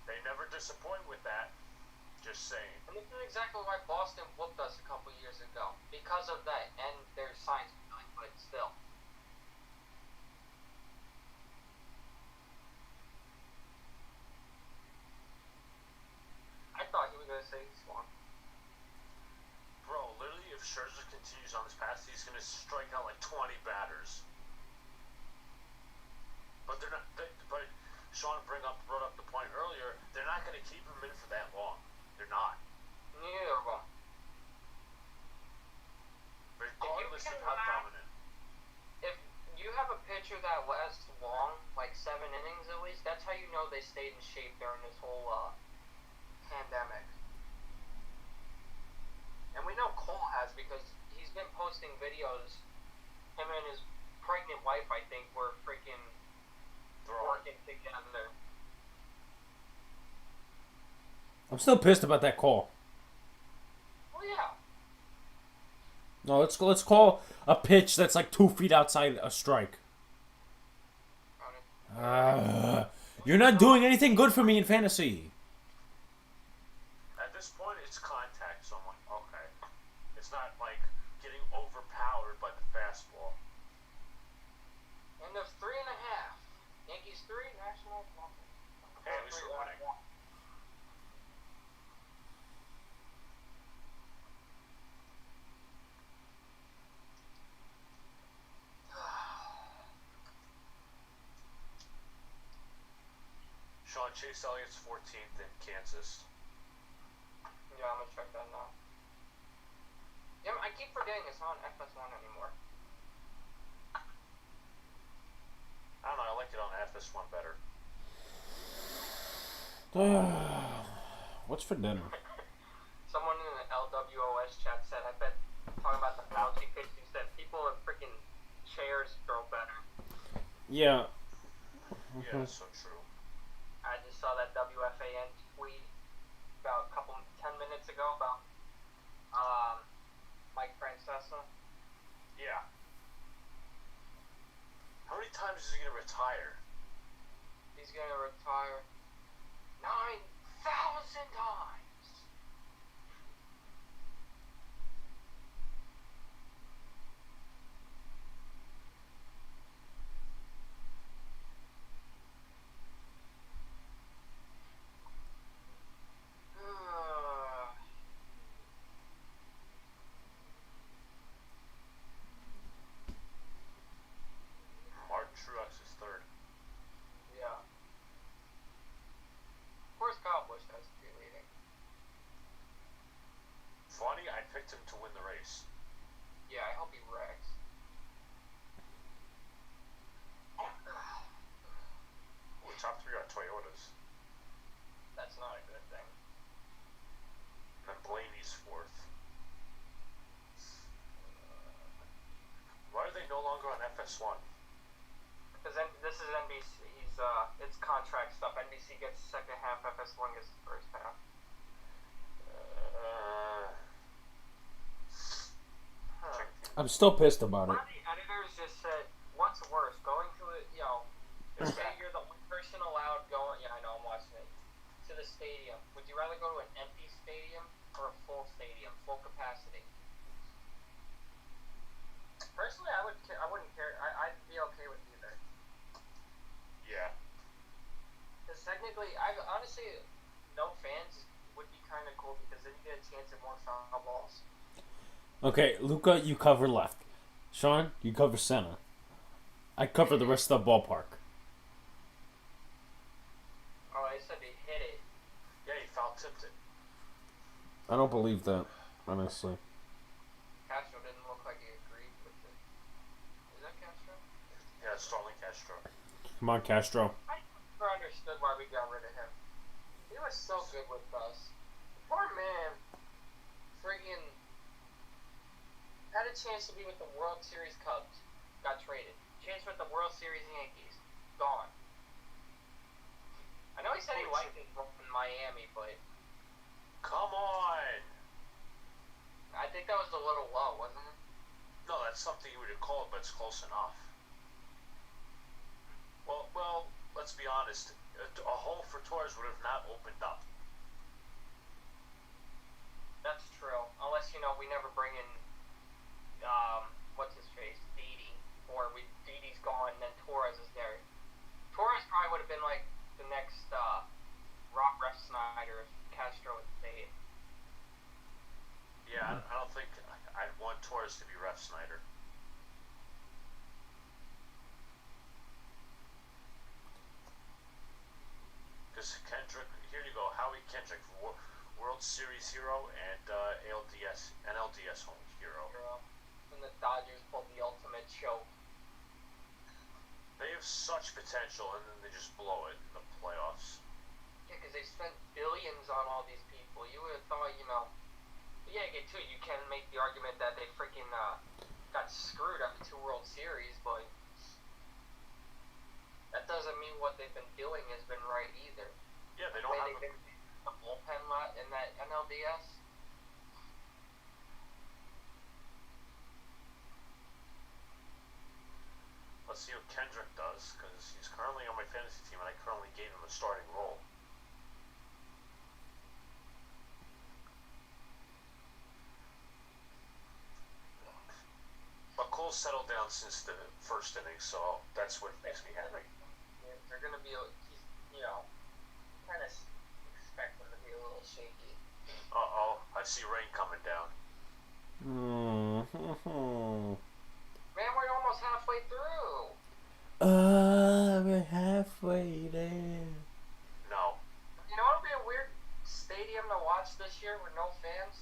They never disappoint with that. Just saying. And this is exactly why Boston whooped us a couple years ago. Because of that, and their science feeling, but still. I thought he was going to say he's swung. Bro, literally, if Scherzer continues on this path, he's going to strike out like 20 batters. But they're not. But Sean brought up the point earlier. They're not going to keep him in for that long. They're not. Neither of them. Regardless of how dominant. If you have a pitcher that lasts long, like 7 innings at least, that's how you know they stayed in shape during this whole pandemic. And we know Cole has because he's been posting videos. Him and his pregnant wife, I think, were freaking working together. I'm still pissed about that call. Well, yeah. No, let's call a pitch that's like 2 feet outside a strike. You're not doing anything good for me in fantasy. At this point, it's contact. So I'm like, okay. It's not like getting overpowered by the fastball. And there's 3.5. Yankees 3, Nationals 1. Hey, at least we're winning. Sean, Chase Elliott's 14th in Kansas. Yeah, I'm gonna check that now. Yeah, I keep forgetting it's not FS1 anymore. I don't know. I like it on FS1 better. What's for dinner? Someone in the LWOS chat said, I bet, talking about the Fauci pitching, said people in freaking chairs throw better. Yeah. Yeah, that's so true. I just saw that WFAN tweet about 10 minutes ago about Mike Francesa. Yeah. How many times is he going to retire? He's gonna retire 9,000 times. Martin Truex is third. Yeah. Of course, Kyle Busch has to be leading. Funny, I picked him to win the race. Yeah, I hope he wrecks. Ooh, top 3 are Toyotas. That's not a good thing. And Blaney's 4th. Why are they no longer on FS1? Because this is NBC. It's contract stuff. NBC gets second half. FS1 gets the first half. I'm still pissed about One it. of the editors just said, "What's worse, going to it? Say you're the one person allowed going. Yeah, I know. I'm watching it. To the stadium. Would you rather go to an empty stadium or a full stadium, full capacity?" Personally, I wouldn't care. I'd be okay with either. Yeah. Because technically, honestly, no fans would be kind of cool because then you get a chance at more foul balls. Okay, Luca, you cover left. Sean, you cover center. I cover the rest of the ballpark. Oh, I said he hit it. Yeah, he foul tipped it. I don't believe that, honestly. Castro didn't look like he agreed with it. Is that Castro? Yeah, Starling Castro. Come on, Castro. I never understood why we got rid of him. He was so good with us. Poor man, friggin' had a chance to be with the World Series Cubs. Got traded. Chance with the World Series Yankees. Gone. I know he said he liked it in Miami, but Come on! I think that was a little low, wasn't it? No, that's something you would call it, but it's close enough. Well, let's be honest. A hole for Torres would have not opened up. That's true. Unless, we never bring in, what's his face, Didi. Or Didi's gone, and then Torres is there. Torres probably would have been like the next, Rock Ref Snyder if Castro had stayed. Yeah, I don't think I'd want Torres to be Ref Snyder. Because Kendrick, here you go, Howie Kendrick, World Series hero and NLDS home hero. When the Dodgers pulled the ultimate choke. They have such potential, and then they just blow it in the playoffs. Yeah, because they spent billions on all these people. You would have thought, yeah, too, you can make the argument that they freaking got screwed after 2 World Series, but that doesn't mean what they've been doing has been right either. Yeah, they don't have a bullpen lot in that NLDS. Let's see what Kendrick does, because he's currently on my fantasy team, and I currently gave him a starting role. But Cole's settled down since the first inning, so that's what makes me happy. Yeah, they're going to be, kind of expect them to be a little shaky. Uh-oh, I see rain coming down. Man, we're almost halfway through. We're halfway there. No. You know what would be a weird stadium to watch this year with no fans?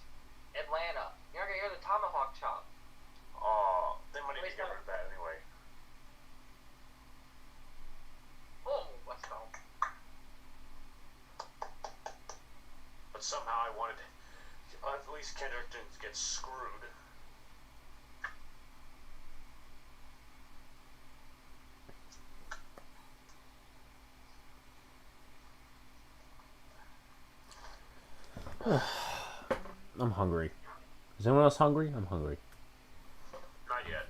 Atlanta. You're not going to hear the tomahawk chop. Oh, they might even get rid of that anyway. Oh, let's go. But somehow I wanted at least Kendrick didn't get screwed. I'm hungry. Is anyone else hungry? I'm hungry. Not yet.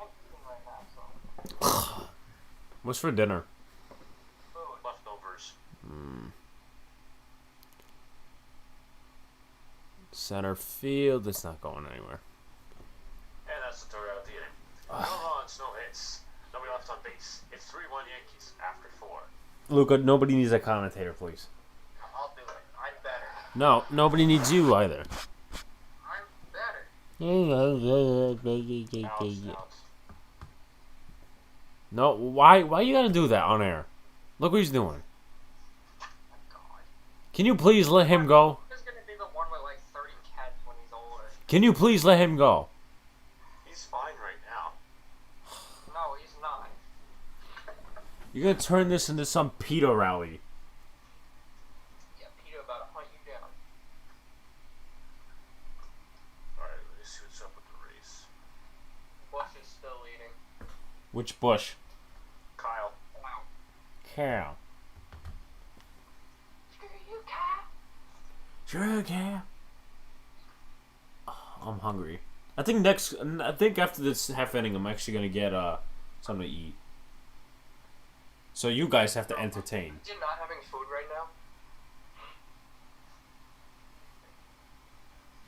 I'm eating right now, so. What's for dinner? Food. Leftovers. Center field. It's not going anywhere. And that's the story out of the inning. No runs, no hits. Nobody left on base. It's 3-1 Yankees after 4. Luca, nobody needs a commentator, please. I'll do it. I'm better. No, nobody needs you either. I'm better. Outs. No, why you gotta do that on air? Look what he's doing. Oh, God. Can you please let him go? He's going to be the one with like 30 cats when he's older. Can you please let him go? He's fine right now. No, he's not. You're gonna turn this into some pedo rally. Yeah, Peter about to hunt you down. Alright, let's see what's up with the race. Bush is still leading. Which Bush? Kyle. Wow. Cal. Screw you, Cat. Sure, Cal. I'm hungry. I think after this half inning, I'm actually gonna get something to eat. So you guys have to entertain. You're not having food right now?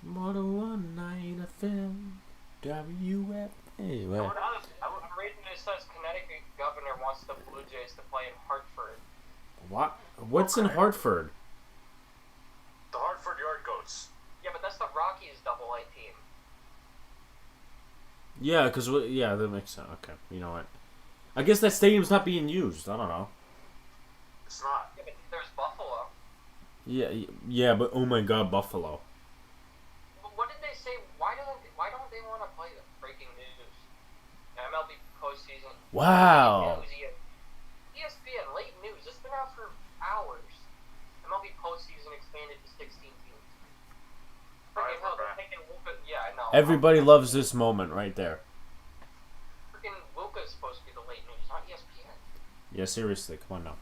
More than one night of film. WFA. I'm reading this says Connecticut governor wants the Blue Jays to play in Hartford. What? What's in Hartford? The Hartford Yard Goats. Yeah, but that's the Rockies AA team. Yeah, that makes sense. Okay, you know what? I guess that stadium's not being used. I don't know. It's not. Yeah, but there's Buffalo. Yeah, but oh my God, Buffalo. But what did they say? Why don't they want to play the breaking news? MLB postseason Wow. ESPN, late news. It's been out for hours. MLB postseason expanded to 16 teams. Freaking hell, they're taking Luca. Yeah, I know. Everybody loves this moment right there. Freaking Luca's supposed to be the late news, not ESPN. Yeah, seriously, come on now.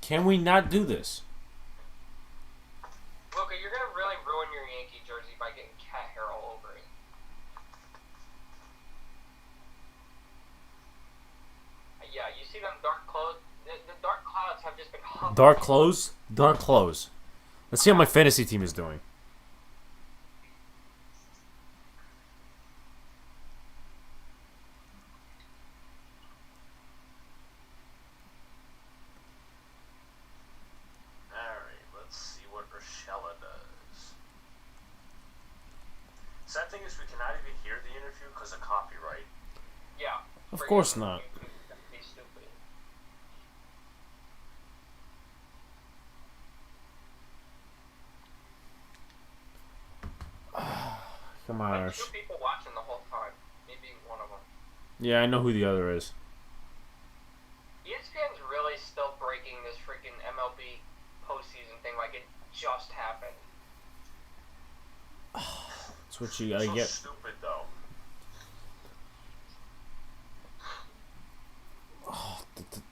Can we not do this? Luca, you're gonna really ruin your Yankee jersey by getting cat hair all over it. Yeah, you see them dark clothes? The dark clouds have just been hovering. Dark clothes? Dark clothes. Let's see how my fantasy team is doing. Alright, let's see what Urshela does. Sad thing is we cannot even hear the interview because of copyright. Yeah. Of course not. Be stupid. Come on, Like Ursh. 2 people watching the whole time. Maybe one of them. Yeah, I know who the other is. ESPN's really still breaking this freaking MLB postseason thing like it just happened. That's what you gotta So get. stupid though. I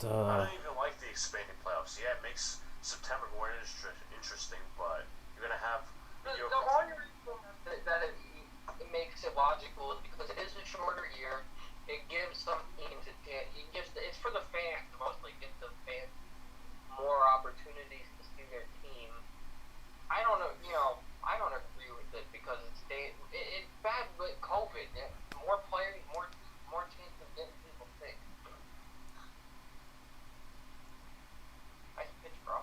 don't even like the expanding playoffs. Yeah, it makes September more interesting, but you're gonna have The only reason that it makes it logical is because it is a shorter year. It gives some teams, it's for the fans mostly, gives the fans more opportunities to see their team. I don't know, I don't agree with it because it's bad with COVID. More players, more chance of getting people sick. Nice pitch, bro.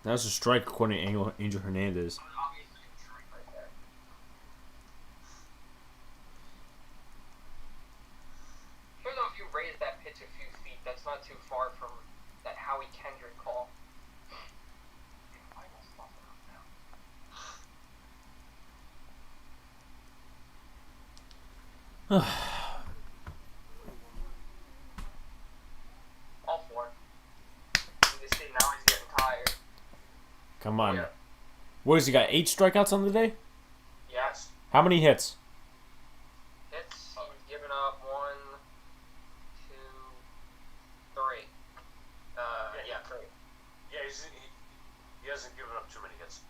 That's a strike according to Angel Hernandez. Obviously, a strike right there. Sure though, if you raise that pitch a few feet, that's not too far from that Howie Kendrick call. I will stop it up now. All for it. You see, now he's getting tired. Come on. Yeah. What has he got? 8 strikeouts on the day? Yes. How many hits? Hits, he's given up 1, 2, 3. Yeah, 3. Yeah, he hasn't given up too many hits.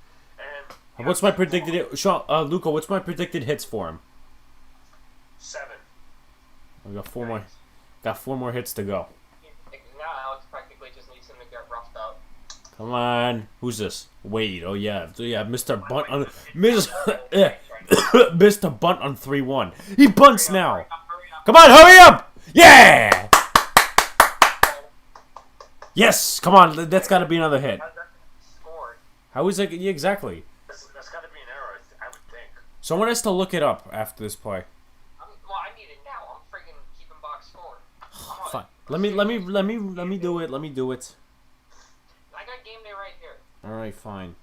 And What's my predicted Luca, what's my predicted hits for him? 7. We got 4 more. Got 4 more hits to go. Now Alex practically just needs him to get roughed up. Come on. Who's this? Wade. Oh yeah. Yeah, Mr. Bunt on Mr. Bunt on 3-1. He bunts now. Hurry up. Come on, hurry up! Yeah! Yes, come on. That's got to be another hit. How's that scored? How is that? Yeah, exactly. That's got to be an error, I would think. Someone has to look it up after this play. Well, I need it now. I'm freaking keeping box score. Fine. Let me do it. Let me do it. I got game day right here. All right, fine.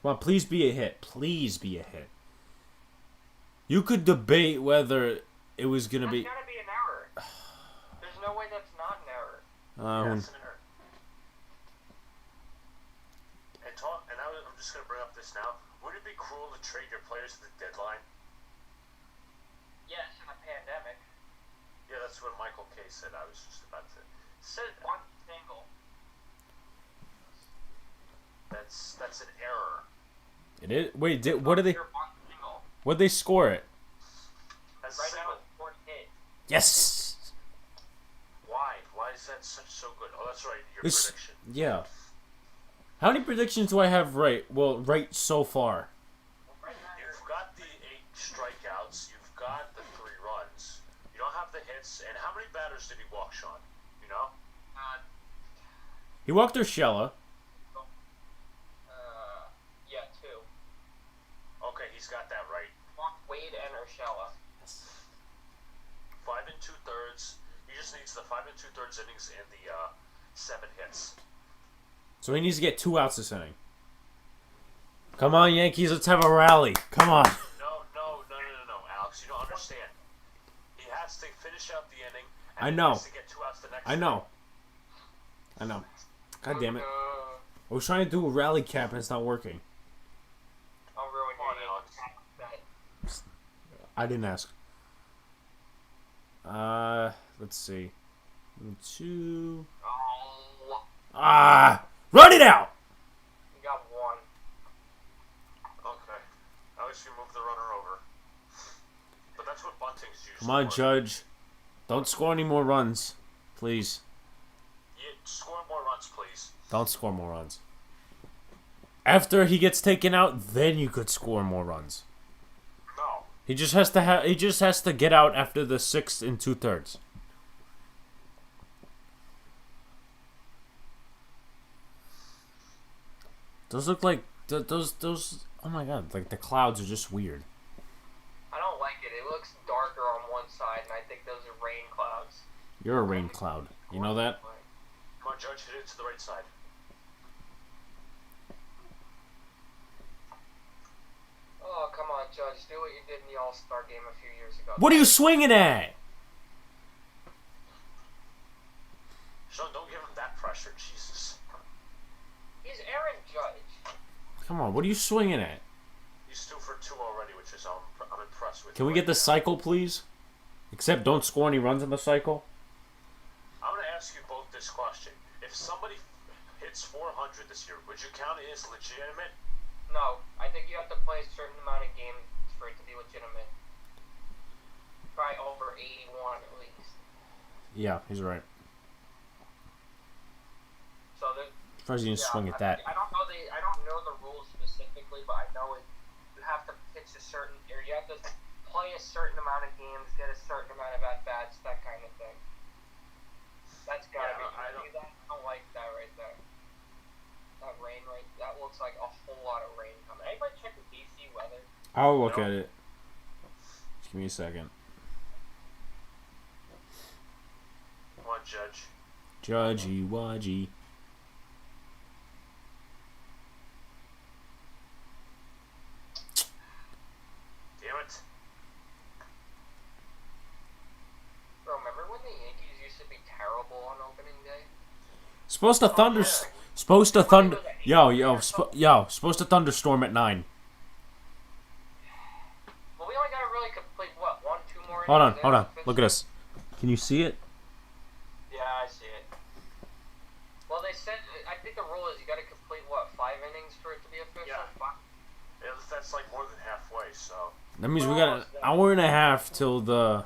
Come on, please be a hit. Please be a hit. You could debate whether it was gonna That's be. gotta be an error. There's no way that's not an error. Yeah, it's an error. And I'm just going to bring up this now. Would it be cruel to trade your players at the deadline? Yes, in a pandemic. Yeah, that's what Michael K said. I was just about to say that. One single. That's an error. It is. Wait, what did they? You're one single. What did they score it? That's Right single. now it's 4 hit. Yes. Why? Why is that so good? Oh, that's right. Your It's- prediction. Yeah. How many predictions do I have right? Well, right so far. Right now You've got the 8 strikeouts. You've got the 3 runs. You don't have the hits. And how many batters did he walk, Sean? You know? He walked Urshela. Yeah, 2. Okay, he's got that right. Wade and Urshela. 5 2/3. He just needs the 5 2/3 innings and the 7 hits. So he needs to get 2 outs this inning. Come on, Yankees, let's have a rally. Come on. No, Alex, you don't understand. And I he know. has to get 2 outs the next I know. I know. God damn it. Oh, I was trying to do a rally cap and it's not working. I'll ruin Come on, your Alex. bet. I didn't ask. Let's see. 2. Oh, Run it out! you got 1. Okay. At least you move the runner over. But that's what bunting's used Come on, for. Judge. Don't score any more runs. Please. You score more runs, please. Don't score more runs. After he gets taken out, then you could score more runs. No. He just has to he just has to get out after the 6 2/3. Those look like those. Oh my god! Like the clouds are just weird. I don't like it. It looks darker on one side, and I think those are rain clouds. You're a rain cloud. You know that? Come on, Judge, hit it to the right side. Oh, come on, Judge. Do what you did in the All-Star game a few years ago. What are you swinging at? Sean, don't give him that pressure, Jesus. He's Aaron Judge. Come on, what are you swinging at? He's 2 for 2 already, which is I'm impressed with. Can we get the cycle, please? Except don't score any runs in the cycle. I'm going to ask you both this question. If somebody hits 400 this year, would you count it as legitimate? No, I think you have to play a certain amount of games for it to be legitimate. Probably over 81 at least. Yeah, he's right. So there's. First, you didn't swing at that. I don't know the rules specifically, but I know you have to pitch a certain, or you have to play a certain amount of games, get a certain amount of at bats, that kind of thing. That's gotta be. I don't like that right there. That rain that looks like a whole lot of rain coming. Anybody check the DC weather? I'll look at it. Just give me a second. Come on, Judge. Judgy Wadgy. Damn it. Bro, remember when the Yankees used to be terrible on opening day? Supposed to thunder. Supposed to thunder. Supposed to thunderstorm at 9. Well, we only gotta really complete, what, 1-2 more Hold on, innings hold there? on. Look at this. Can you see it? Yeah, I see it. Well, they said, I think the rule is you gotta complete, what, 5 innings for it to be official? Yeah. 5? That's like more than halfway, so. That means we got an hour and a half till the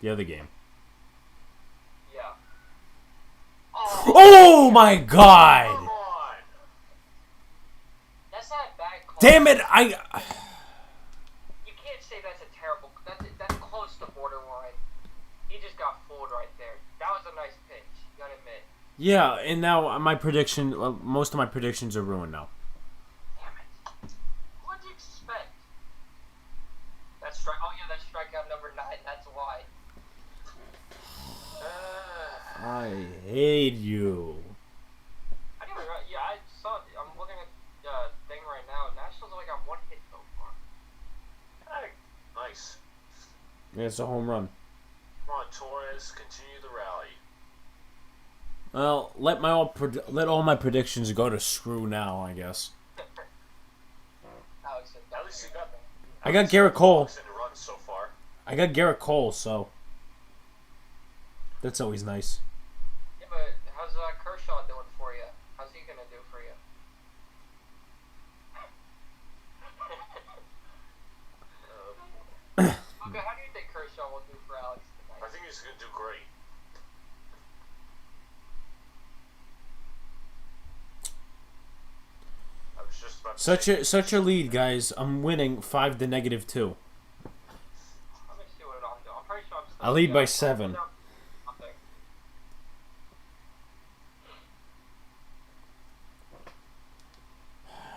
other game. Yeah. Oh my Come god! on! That's not a bad call. Damn it! You can't say that's a terrible. That's close to borderline. He just got fooled right there. That was a nice pitch. You gotta admit. Yeah, and now my prediction. Most of my predictions are ruined now. Damn it. What'd you expect? That's strike. Oh yeah, that's strikeout number 9. That's why. I hate you. I didn't even. Yeah, I saw. I'm looking at thing right now. Nationals only got 1 hit so far. Hey, nice. Yeah, it's a home run. Come on, Torres, continue the rally. Well, let all my predictions go to screw now. I guess. Alex, At least you got. I got Garrett Cole. In the runs so far. I got Garrett Cole, so that's always nice. Yeah, but how's Kershaw doing for you? How's he gonna do for you? Luca, how do you think Kershaw will do for Alex tonight? I think he's going to do great. I was just about to say, Such a lead, guys. I'm winning 5 to -2. Let me see what I'm doing. I'm pretty sure I'm still I lead by down. 7. Nothing.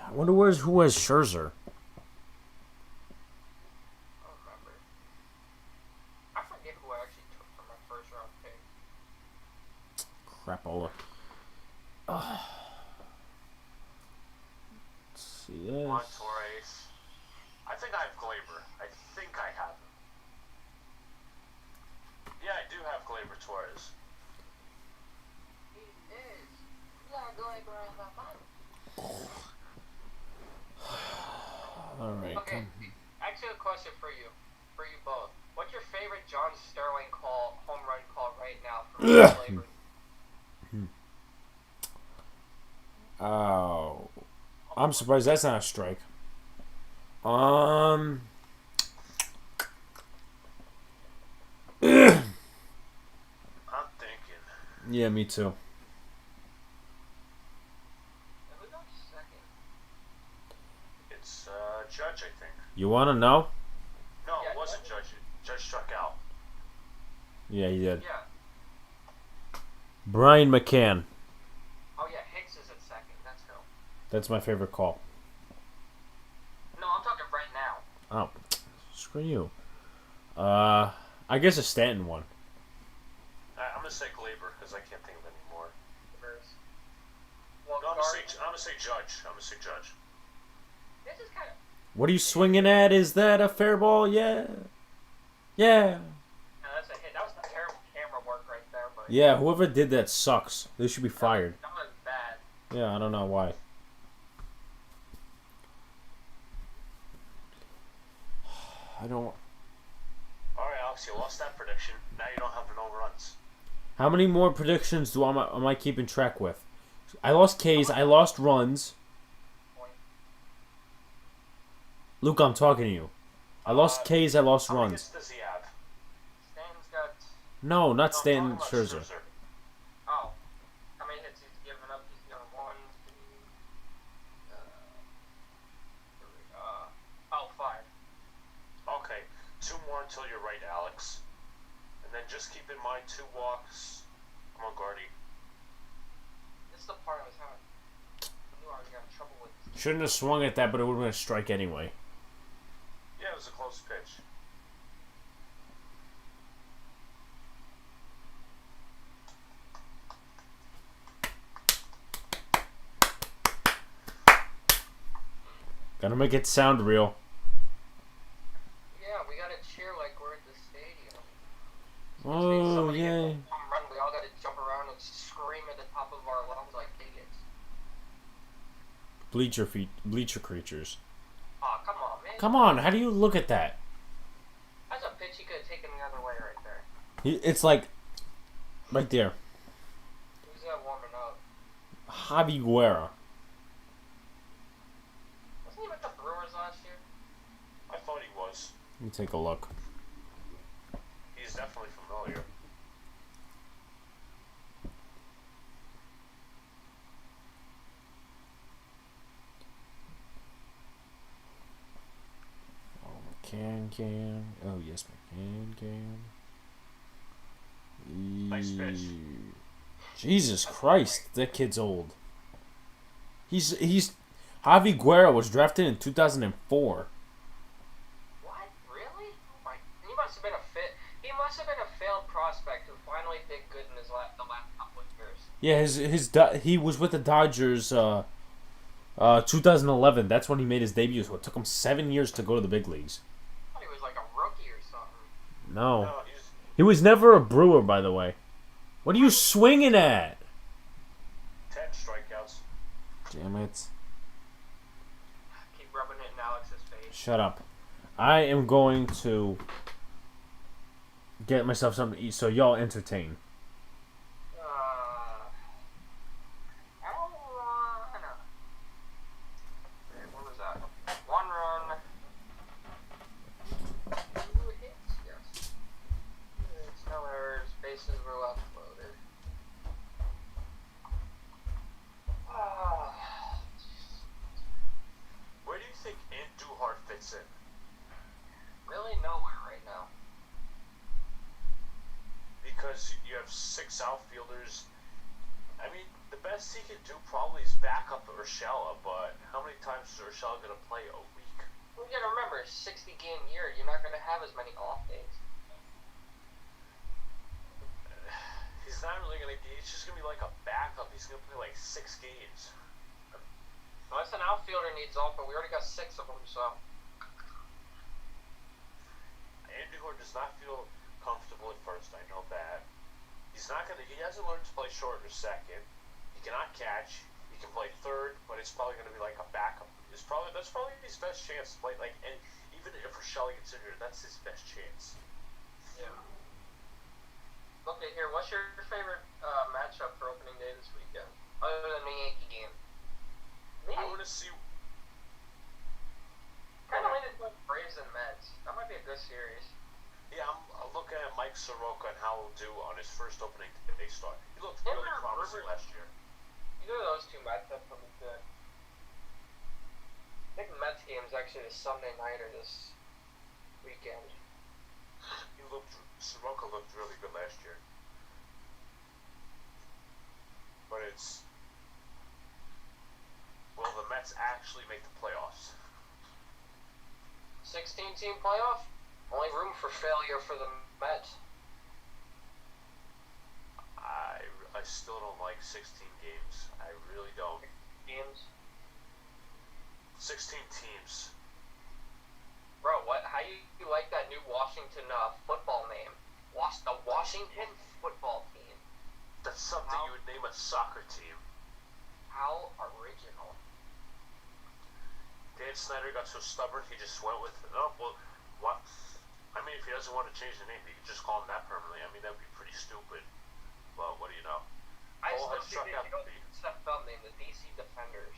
I wonder who has Scherzer. I don't remember. I forget who I actually took for my first round pick. Crapola. Let's see this. come on, Torres. I think I have Glaber. I think I have him. Yeah, I do have Glaber Torres. He is. Yeah, Glaber in the Bronx. Alright, Okay, come. actually a question for you both. What's your favorite John Sterling home run call right now from Glaber? Oh. I'm surprised that's not a strike. I'm thinking. Yeah, me too. Who goes second? It's Judge, I think. You want to know? No, Yeah, it wasn't Judge. Judge struck out. Yeah, he did. Yeah. Brian McCann. Oh yeah, Hicks is at second. That's who. That's my favorite call. No, I'm talking right now. Oh, screw you. I guess a Stanton one. I'm gonna say Glaber because I can't think of any more. Well, No, I'm gonna say Judge. I'm gonna say Judge. This is kind of. What are you swinging at? Is that a fair ball? Yeah. Yeah. No, that's a hit. That was terrible camera work right there, but. Yeah, whoever did that sucks. They should be fired. That was bad. Yeah, I don't know why. I don't. All right, Alex, you lost that prediction. Now you don't have no runs. How many more predictions am I keeping track with? I lost K's. I lost runs. Luca, I'm talking to you. I lost K's. I lost How many runs. hits does he have? Stanton's got. No, not No, I'm Stanton. talking about Scherzer. Oh. How many hits he's given up? He's given one, two, five. Okay, 2 more until you're right, Alex. And then just keep in mind 2 walks. Come on, Guardy. This is the part I was having. I knew I was having trouble with. Shouldn't have swung at that, but it would have been a strike anyway. Yeah, it was a close pitch. Gotta make it sound real. Yeah, we gotta cheer like we're at the stadium. Oh, Somebody gets a yay. home run, we all gotta jump around and scream at the top of our lungs like idiots. Bleacher creatures. Aw, come on, man. Come on, how do you look at that? That's a pitch he could have taken the other way right there. It's like right there. Who's that warming up? Javi Guerra. Wasn't he with the Brewers last year? I thought he was. Let me take a look. He's definitely familiar. Can. Oh, yes, can. Nice pitch. Jesus Christ, that kid's old. He's Javi Guerra was drafted in 2004. What? Really? Oh my! He must have been a fit. He must have been a failed prospect who finally did good in the last couple of years. Yeah, he was with the Dodgers 2011. That's when he made his debut. So it took him 7 years to go to the big leagues. I thought he was like a rookie or something. No. No, He was never a Brewer, by the way. What are you swinging at? 10 strikeouts. Damn it. Keep rubbing it in Alex's face. Shut up. I am going to get myself something to eat so y'all entertain. I don't wanna. Okay, what was that? 1 run. 2 hits? Yes. 2 hits, no errors, bases were left loaded. Where do you think Andujar fits in? Really nowhere right now. Because you have 6 outfielders. I mean, the best he can do probably is back up Urshela, but how many times is Urshela going to play a week? You gotta remember, 60-game year, you're not gonna have as many off days. He's not really going to. He's just going to be like a backup. He's going to play like 6 games. Unless an outfielder needs off, but we already got 6 of them, so. Andujar does not feel comfortable at first, I know hasn't learned to play short or second. He cannot catch. He can play third, but it's probably going to be like a backup. That's probably his best chance to play. Like, and even if Rochelle gets injured, that's his best chance. Yeah. Okay, here. What's your favorite matchup for opening day this weekend, other than the Yankee game? Me, I want to see. kind of leaning towards Braves and Mets. That might be a good series. Yeah, I'm looking at Mike Soroka and how he'll do on his first opening day start. He looked Him really or promising Herbert? last year. Either of those two matchups will be good. I think the Mets game is actually the Sunday nighter this weekend. Soroka looked really good last year. But will the Mets actually make the playoffs? 16-team playoff? Only room for failure for the Mets. I still don't like 16 games. I really don't. Games. 16 teams. Bro, how you like that new Washington football name? The Washington football team. That's something you would name a soccer team. How original. Dan Snyder got so stubborn, he just went with it. Oh, well, what? I mean, if he doesn't want to change the name, he could just call him that permanently. I mean, that would be pretty stupid. Well, what do you know? I Cole still has struck think out they the don't beat. step up name the DC Defenders.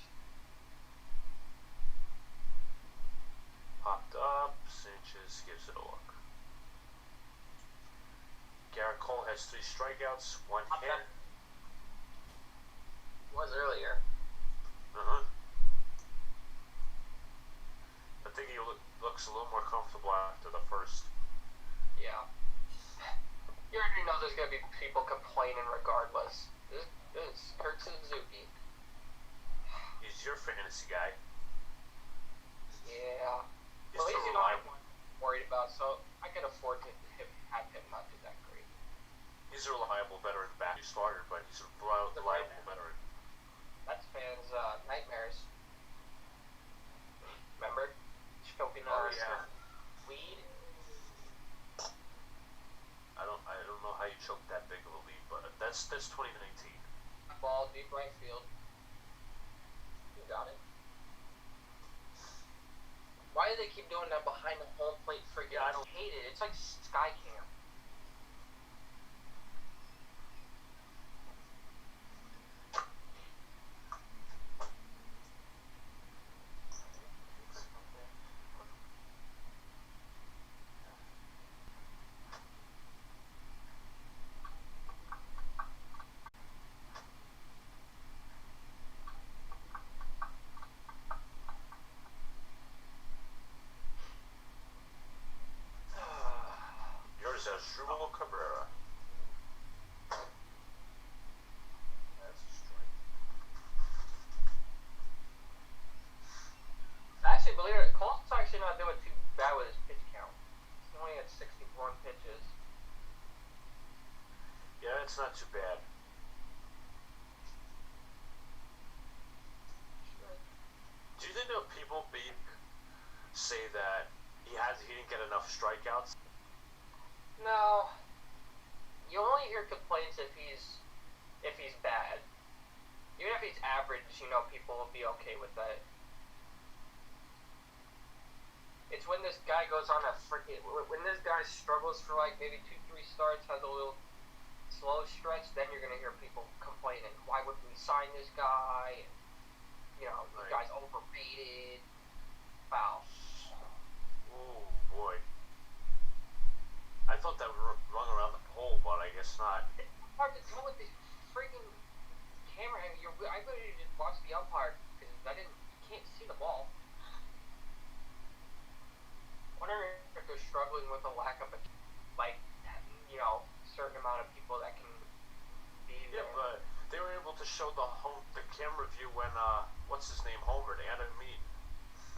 Popped up. Sanchez gives it a look. Garrett Cole has 3 strikeouts, 1 hit. Was earlier. I think he looks a little more comfortable after the first. Yeah. You already know there's gonna be people complaining regardless. This is Kurt Suzuki. He's your fantasy guy. Yeah. He's Well, still he's the only reliable. one I'm worried about, so I can afford to have him not do that great. He's a reliable veteran back. He started, but he's a reliable veteran. That's fans' nightmares. Remember? Choking Oh, on yeah. weed. I don't know how you choked that big of a lead, but that's 2019. Ball deep right field. You got it. Why do they keep doing that behind the home plate friggin'? I don't hate it. It's like Sky Cam. Yours is Asdrubal Cabrera. That's a strike. Actually, believe it, Cole's actually not doing too bad with his pitch count. He's only at 61 pitches. Yeah, it's not too bad. Do you think that people say that he didn't get enough strikeouts? No. You only hear complaints if he's bad. Even if he's average, people will be okay with that. It's when this guy goes on when this guy struggles for like maybe 2-3 starts, has a little slow stretch, then you're gonna hear people complaining. Why would we sign this guy? This guy's overrated. Foul. Oh boy. I thought that would run around the pole, but I guess not. It's hard to tell with this freaking camera. I literally just watched the umpire because you can't see the ball. I wonder if they're struggling with a lack of certain amount of people that can be there. Yeah, but they were able to show the camera view when what's his name homered and me.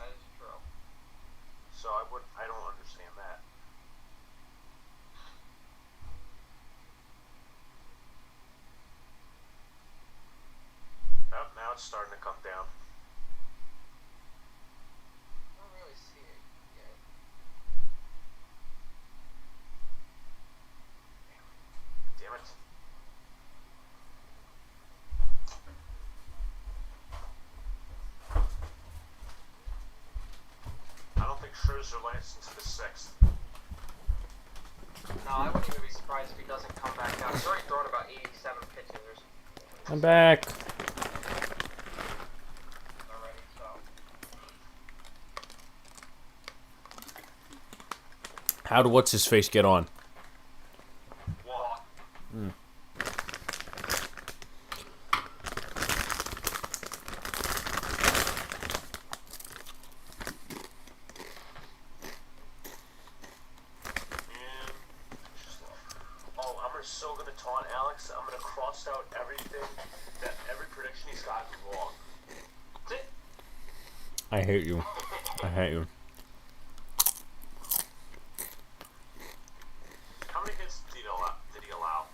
That is true. So I don't understand that. Oh, now it's starting to come down. I don't really see it yet. Damn it. Scherzer lands into the 6th. No, I wouldn't even be surprised if he doesn't come back out. He's already thrown about 87 pitches or something I'm back. already, so. How did what's his face get on? Walk. So gonna taunt Alex. I'm gonna cross out everything that every prediction he's gotten wrong. That's it. I hate you. I hate you. How many hits did he allow?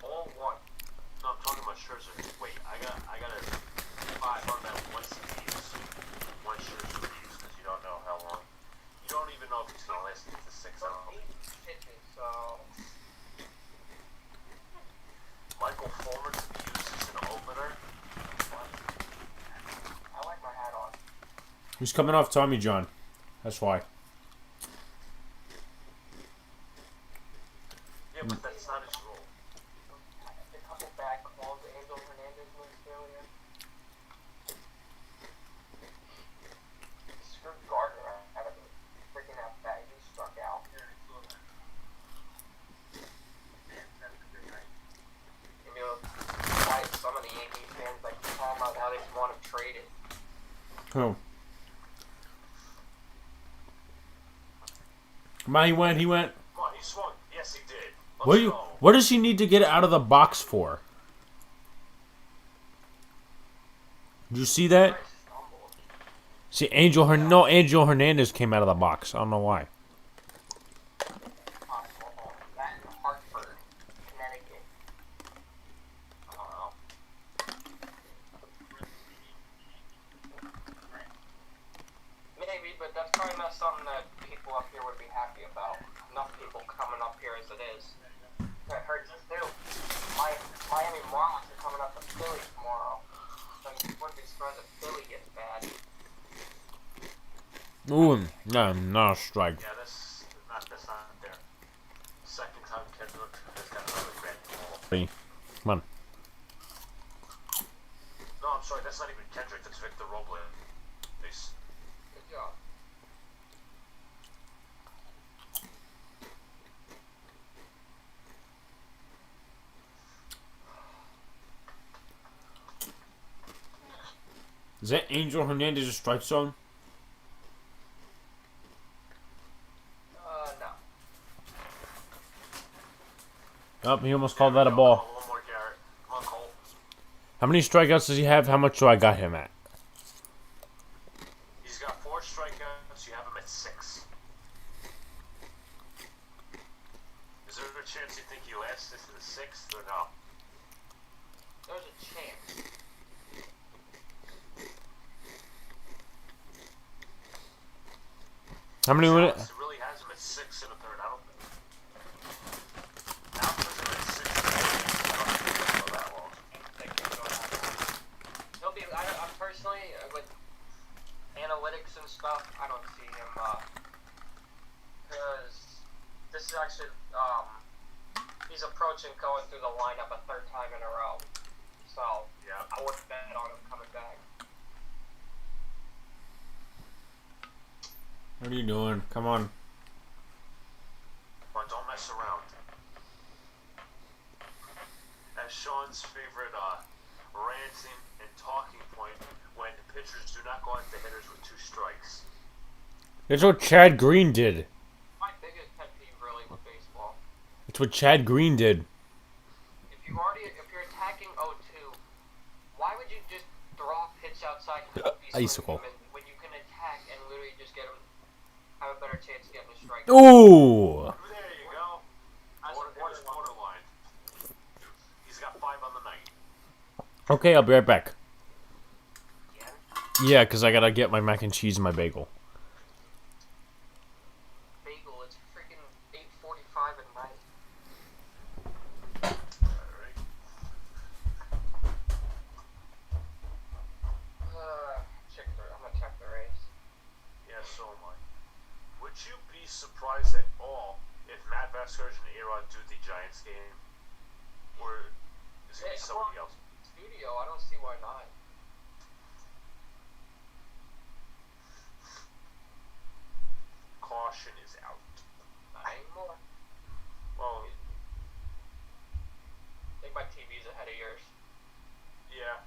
All one. No, I'm talking about Scherzer. Wait, I got a 5 on that one CDs. One Scherzer reviews because you don't know how long. You don't even know if he's gonna last into the 6th. Pitches, so. Michael Fulmer to be used as an opener. I like my hat on. He's coming off Tommy John. That's why. Yeah, but that's not his role. A couple bad calls to Angel Hernandez missed earlier. Screwed Gardner out of it. Freaking out that he struck out. Maybe why some of the Yankees fans like to talk about how they want him traded. Who? Come on, he went. Come on, he swung. Yes, he did. What does he need to get out of the box for? Did you see that? See, Angel Hernandez came out of the box. I don't know why. That in Hartford, Connecticut. I don't know. Maybe, but that's probably not something that people up here would be happy about. Enough people coming up here as it is. I heard this too. Miami Marlins are coming up to Philly tomorrow. So you wouldn't be surprised if Philly gets bad. Ooh, no strike. Yeah, that's not there. Second time Kendrick has got another grand ball. Come on. No, I'm sorry, that's not even Kendrick, that's Victor Robles. Good job. Is that Angel Hernandez's strike zone? No. Oh, he almost called that a ball. One more, Garrett. Come on, Cole. How many strikeouts does he have? How much do I got him at? He's got 4 strikeouts, you have him at 6. Is there a chance you think he lasts into the 6th or no? There's a chance. How many Alex minutes? really has him at 6 in the 3rd. I don't think. Alex has him at 6 in the 3rd. I don't think he'll go that long. He'll be. I'm personally with analytics and stuff. I don't see him because this is actually he's approaching going through the lineup a 3rd time in a row. So Yeah. I wouldn't bet on him coming back. What are you doing? Come on. But don't mess around. As Sean's favorite ranting and talking point, when pitchers do not go at the hitters with 2 strikes. That's what Chad Green did. My biggest pet peeve really with baseball. That's what Chad Green did. If you're attacking 0-2, why would you just throw a pitch outside and be Icicle. when you can attack and literally just get him, have a better chance of getting a strike? Ooh. There you go. Borderline. He's got 5 on the night. Okay, I'll be right back. Again? Yeah, because I gotta get my mac and cheese and my bagel. Bagel, it's freaking 8:45 at night. Alright. I'm gonna check the race. Yeah, so am I. would you be surprised at all if Matt Vasquez and A-Rod do the Giants game? Or is it somebody else? Studio, I don't see why not. Caution is out. Not anymore. Well, I think my TV's ahead of yours. yeah.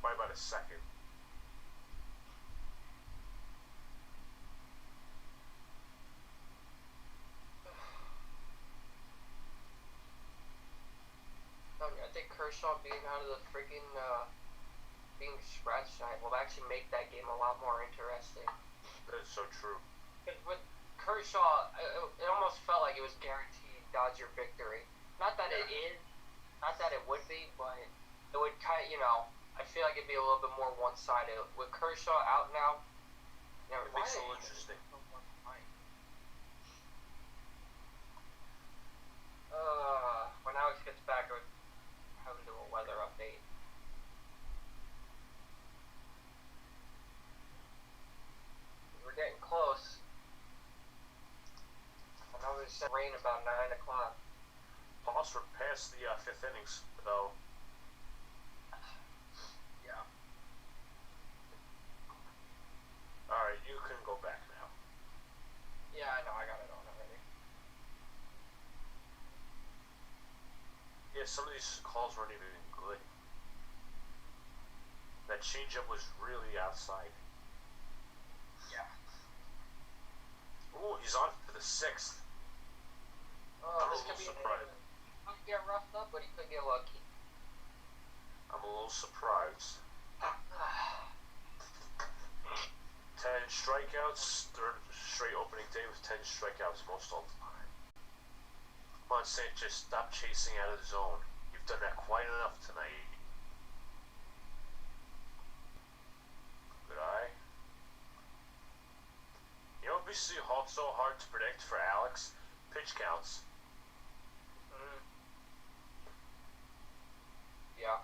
By about a second. I think Kershaw being out of the freaking being scratched tonight will actually make that game a lot more interesting. That is so true. Because with Kershaw, it almost felt like it was guaranteed Dodger victory. Not that it is, not that it would be, but it would kind of, I feel like it'd be a little bit more one-sided. With Kershaw out now, It makes it a little interesting. When Alex gets back, I would have him do a weather update. We're getting close. I know there's rain about 9 o'clock. Plus, we're past the 5th innings, though. Yeah. Alright, you can go back now. Yeah, I know. I got it on already. Yeah, some of these calls weren't even good. That changeup was really outside. Yeah. Ooh, he's on for the 6th. I'm This a could little be surprised. He could get roughed up, but he could get lucky. I'm a little surprised. 10 strikeouts, third straight opening day with 10 strikeouts most all the time. Come on, Sanchez, stop chasing out of the zone. You've done that quite enough tonight. Good eye. You know what so hard to predict for Alex? Pitch counts. Yeah.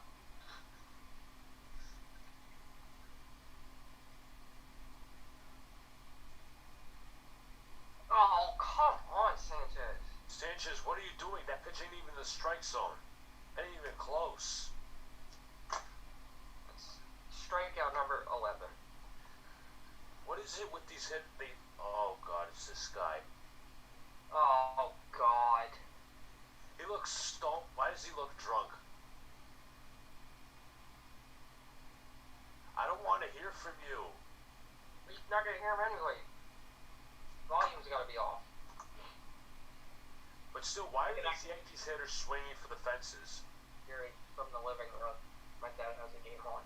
Oh, come on, Sanchez. Sanchez, what are you doing? That pitch ain't even in the strike zone. Ain't even close. Strikeout number 11. What is it with these oh god, it's this guy. Oh, God. He looks stoned. Why does he look drunk? I don't want to hear from you. You're not going to hear him anyway. Volume's got to be off. But still, why are these Yankees hitters swinging for the fences? Hearing from the living room. My dad has a game on.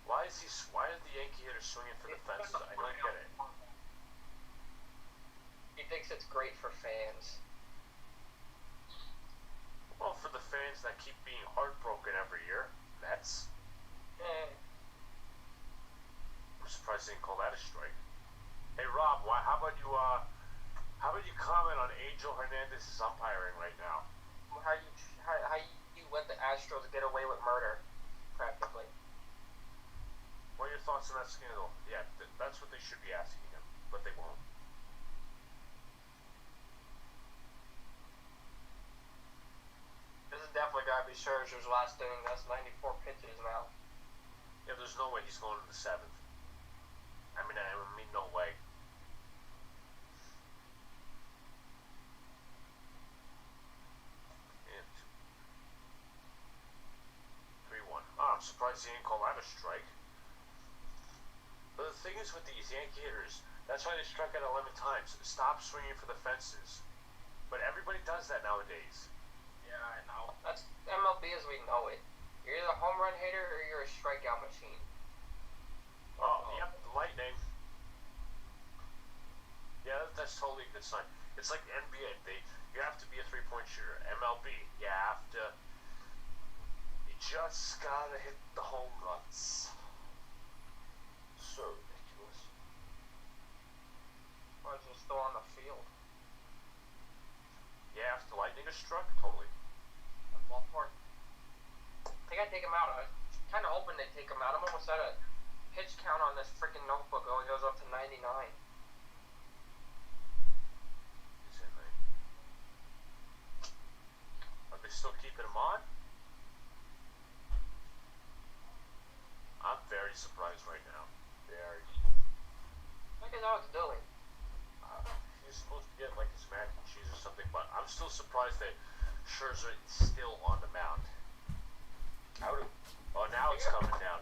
Why are the Yankee hitters swinging for the fences? I don't get it. He thinks it's great for fans. Well, for the fans that keep being heartbroken every year, Mets. I'm surprised they didn't call that a strike. Hey Rob, how about you comment on Angel Hernandez's umpiring right now? How you let the Astros get away with murder, practically. What are your thoughts on that scandal? Yeah, that's what they should be asking him, but they won't. This is definitely got to be Scherzer's last inning. That's 94 pitches now. Yeah, there's no way he's going to the 7th. I mean, no way. And 3-1. Oh, I'm surprised he didn't call that a strike. But the thing is with these Yankee hitters, that's why they struck out 11 times. Stop swinging for the fences. But everybody does that nowadays. Yeah, I know. That's MLB as we know it. You're either a home run hitter or you're a strikeout machine. Oh, yep, the Lightning. Yeah, that's totally a good sign. It's like the NBA. You have to be a three-point shooter. MLB, you just gotta hit the home runs. So ridiculous. Why is he still on the field? Yeah, after the Lightning is struck, totally. Baltimore. They gotta take him out. I was kind of hoping they'd take him out. I'm almost at a pitch count on this freaking notebook only goes up to 99. He's in there. Are they still keeping him on? I'm very surprised right now. Very. Look at how it's doing. He's supposed to get like his mac and cheese or something, but I'm still surprised that Scherzer is still on the mound. Oh, now it's coming down.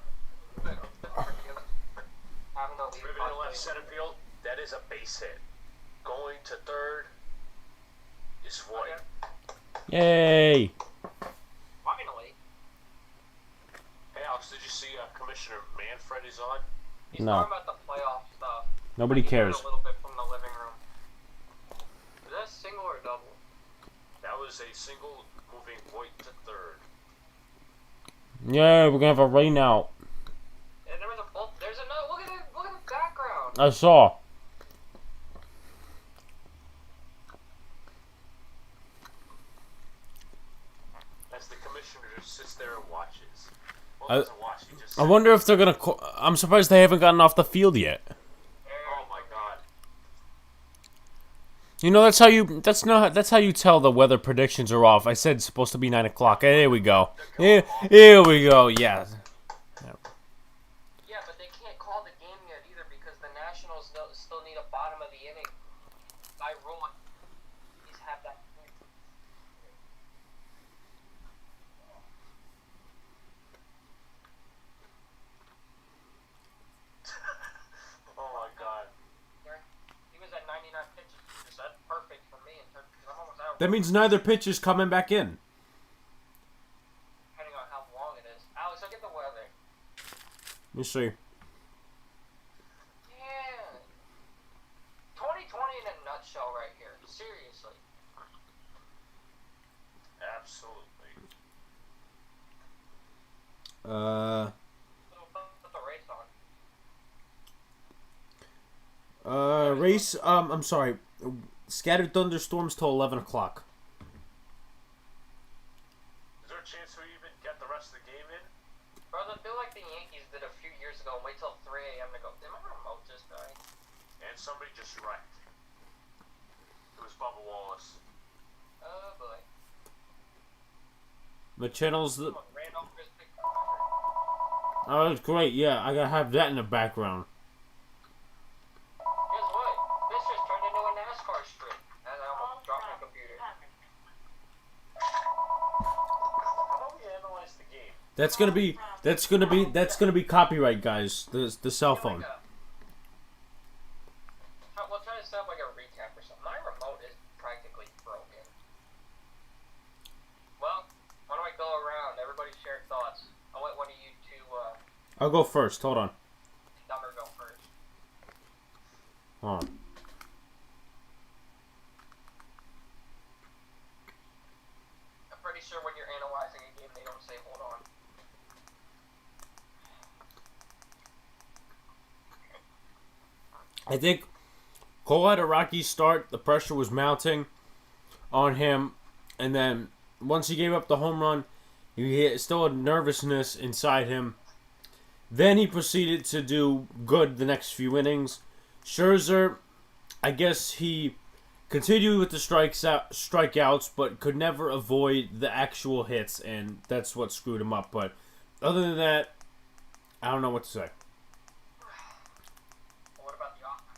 Driven to left center field. That is a base hit. Going to third is Voigt. Yay! Finally. Hey Alex, did you see Commissioner Manfred is on? He's No. talking about the playoff stuff. Nobody I can hear it cares. a little bit from the living room. Is that single or double? That was a single moving Voigt to third. Yeah, we're gonna have a rain out. And there was a bolt. There's another. Look at the background. I saw. As the commissioner just sits there and watches. Well, I- doesn't watch, he just I wonder if they're gonna. I'm surprised they haven't gotten off the field yet. Oh my god. You know, that's how you. That's how you tell the weather predictions are off. I said it's supposed to be 9 o'clock. Hey, here we go. Here we go. Yeah. Yeah, but they can't call the game yet either because the Nationals still need a bottom of the inning. By rule, he's have that. Oh my god. He was at 99 pitches. That's perfect for me in terms of I'm almost out. That means neither pitcher's coming back in. Depending on how long it is. Alex, look at the weather. Let me see. Yeah. 2020 in a nutshell right here. Seriously. Absolutely. Put the race on. Race. I'm sorry. Scattered thunderstorms till 11 o'clock. Is there a chance we even get the rest of the game in? Bro, I feel like the Yankees did a few years ago and wait till 3 a.m. to go. Did my remote just die? And somebody just wrecked. It was Bubba Wallace. Oh boy. The channels. Someone ran over his big Oh, that's great. Yeah, I gotta have that in the background. Guess what? This just turned into a NASCAR strip. And I almost dropped my computer. How about we analyze the game? That's gonna be copyright, guys. The cell phone. We'll try to set up like a recap or something. My remote is practically broken. Well, why don't I go around? Everybody share thoughts. I'll let one of you two, I'll go first. Hold on. Dumber go first. Hold on. I'm pretty sure when you're analyzing a game, they don't say hold on. I think Cole had a rocky start. The pressure was mounting on him, and then once he gave up the home run, he still had nervousness inside him. Then he proceeded to do good the next few innings. Scherzer, I guess he continued with the strikeouts, but could never avoid the actual hits, and that's what screwed him up. But other than that, I don't know what to say. What about the offense?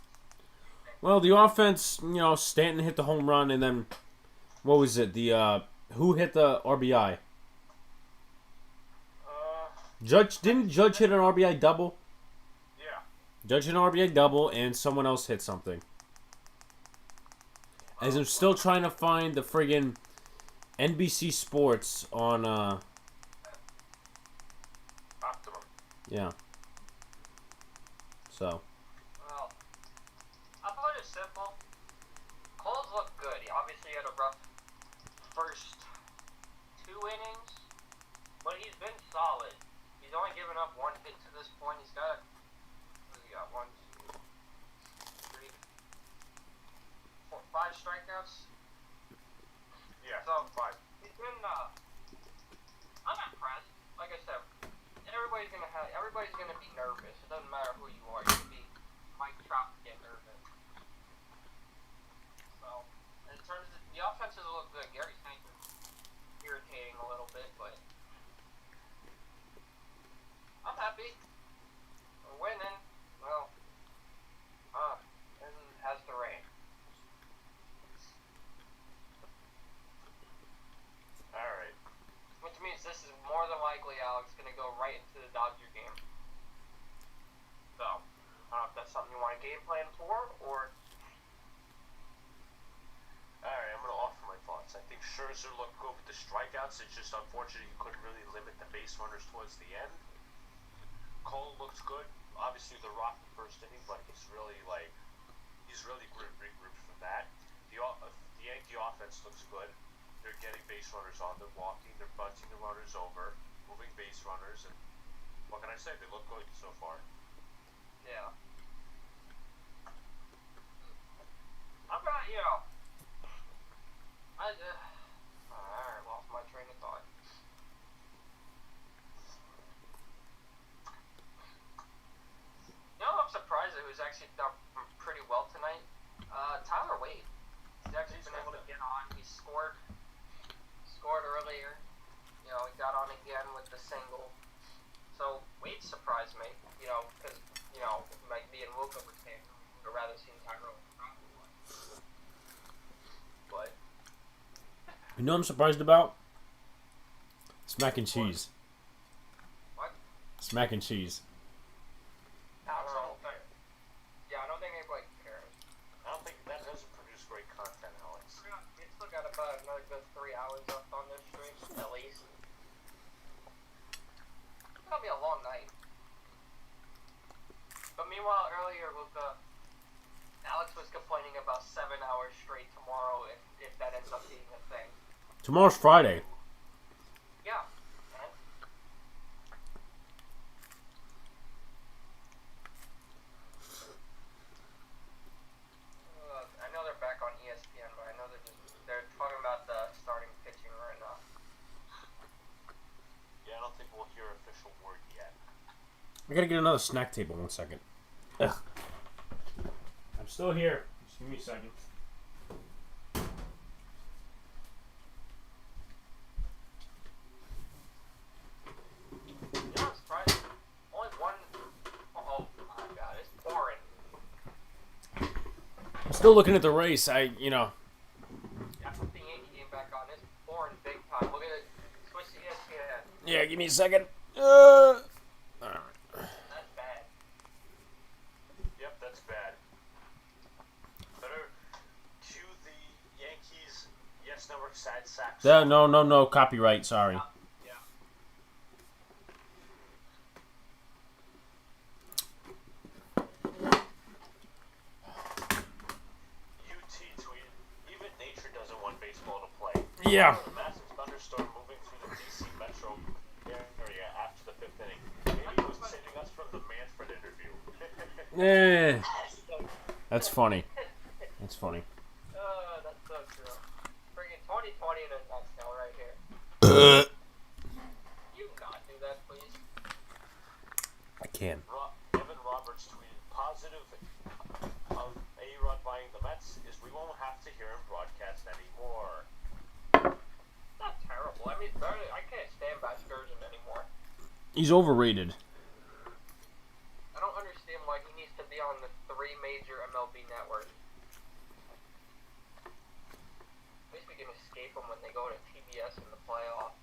Well, the offense, Stanton hit the home run, and then what was it? Who hit the RBI? Didn't Judge hit an RBI double? Yeah. Judge hit an RBI double, and someone else hit something. As I'm still trying to find the friggin' NBC Sports on, Optimum. yeah. So. Well, I thought it was simple. Cole's looked good. He obviously had a rough first 2 innings, but he's been solid. He's only given up 1 hit to this point. He's got, what has he got? 1, 2, 3, 4, 5 strikeouts. Yeah. So, 5. he's been, I'm impressed. Like I said, everybody's gonna be nervous. It doesn't matter who you are. You can be Mike Trout and get nervous. So, in terms of the offenses look good. Gary Sankers irritating a little bit, but I'm happy. We're winning. Well, and has the rain. Alright. Which means this is more than likely Alex gonna go right into the Dodger game. So, I don't know if that's something you want to game plan for, or... Alright, I'm gonna offer my thoughts. I think Scherzer looked good with the strikeouts. It's just unfortunate he couldn't really limit the base runners towards the end. Cole looks good. Obviously the rocky first inning, but he's really regrouped from that. The Yankee offense looks good. They're getting base runners on. They're walking. They're bunting the runners over, moving base runners, and what can I say? They look good so far. Yeah. I'm not, you know... Alright, lost my train of thought. You know, I'm surprised that who's actually done pretty well tonight. Tyler Wade. He's actually been able to get on. He scored earlier. You know, he got on again with the single. So Wade surprised me. You know, because like me and Luca were saying, I'd rather seen Tyler Wade. But You know what I'm surprised about? It's mac and cheese. what? It's mac and cheese. I don't think anybody cares. I don't think that doesn't produce great content, Alex. We still got about another good 3 hours left on this stream, at least. It's gonna be a long night. But meanwhile, earlier, Alex was complaining about 7 hours straight tomorrow if that ends up being a thing. Tomorrow's Friday. Yeah. And I know they're back on ESPN, but I know they're talking about the starting pitching right now. Yeah, I don't think we'll hear official word yet. I gotta get another snack table. 1 second. Ugh. I'm still here. Just give me a second. You know what's surprising? Only one... Oh my god, it's boring. I'm still looking at the race. Yeah, put the Yankee game back on. It's boring big time. Look at it. Switch to ESPN. Yeah, give me a second. That's bad. Yep, that's bad. Better cue the Yankees Yes Network sad sack. No. Copyright. Sorry. Yeah. UT tweeted, even nature doesn't want baseball to play. Yeah. A massive thunderstorm moving through the DC metro area after the 5th inning. Maybe he was saving us from the Manfred interview. That's funny. That's funny. That's so true. Bringing 2020 in a nutshell right here. You not do that, please. I can. Evan Roberts tweeted, positive of A-Rod buying the Mets is we won't have to hear him broadcast anymore. Not terrible. I mean, I can't stand Bas Sturgeon anymore. He's overrated. I don't understand why he needs to be on the 3 major MLB networks. At least we can escape him when they go to TBS in the playoffs.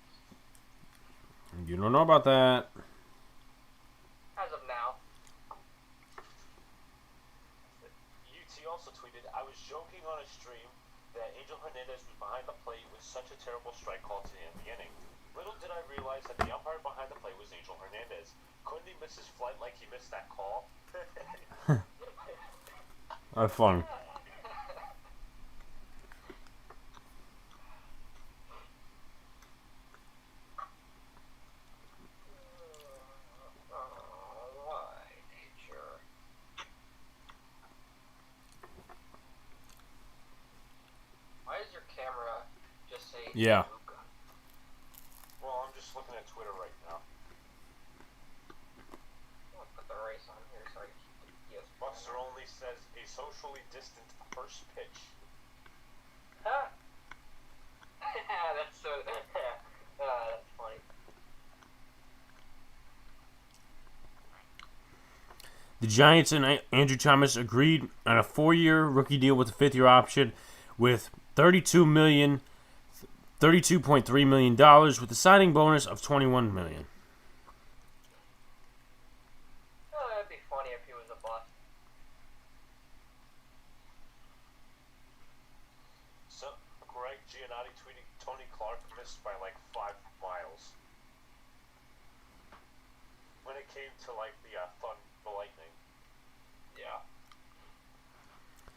You don't know about that. As of now. UT also tweeted, I was joking on a stream that Angel Hernandez was behind the plate with such a terrible strike call to the end of the inning. Little did I realize that the umpire behind the plate was Angel Hernandez. Couldn't he miss his flight like he missed that call? That's fun. Why is your camera just say Yeah. Luca? Well, I'm just looking at Twitter right now. socially distant first pitch. Huh? That's so. That's funny. The Giants and Andrew Thomas agreed on a 4-year rookie deal with a 5th-year option with $32.3 million with a signing bonus of $21 million. Oh, that'd be funny if he was a bust. So, Greg Giannotti tweeting Tony Clark missed by like 5 miles. When it came to like the lightning. Yeah.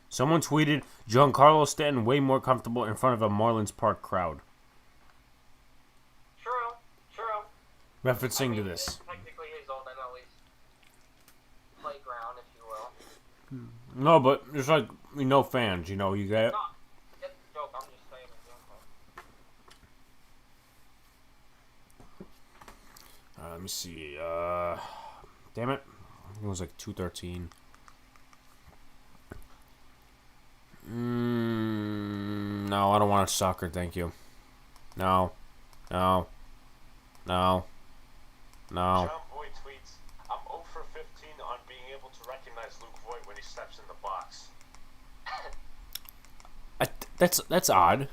Someone tweeted Giancarlo Stanton way more comfortable in front of a Marlins Park crowd. True. Referencing to this. It's technically his old NLE's playground, if you will. No, but it's like, fans, you get it? No, get the joke. I'm just saying it. Let me see. Damn it. It was like 2:13. No, I don't want soccer, thank you. No. John Boy tweets, I'm 0 for 15 on being able to recognize Luke Voigt when he steps in the box. That's odd.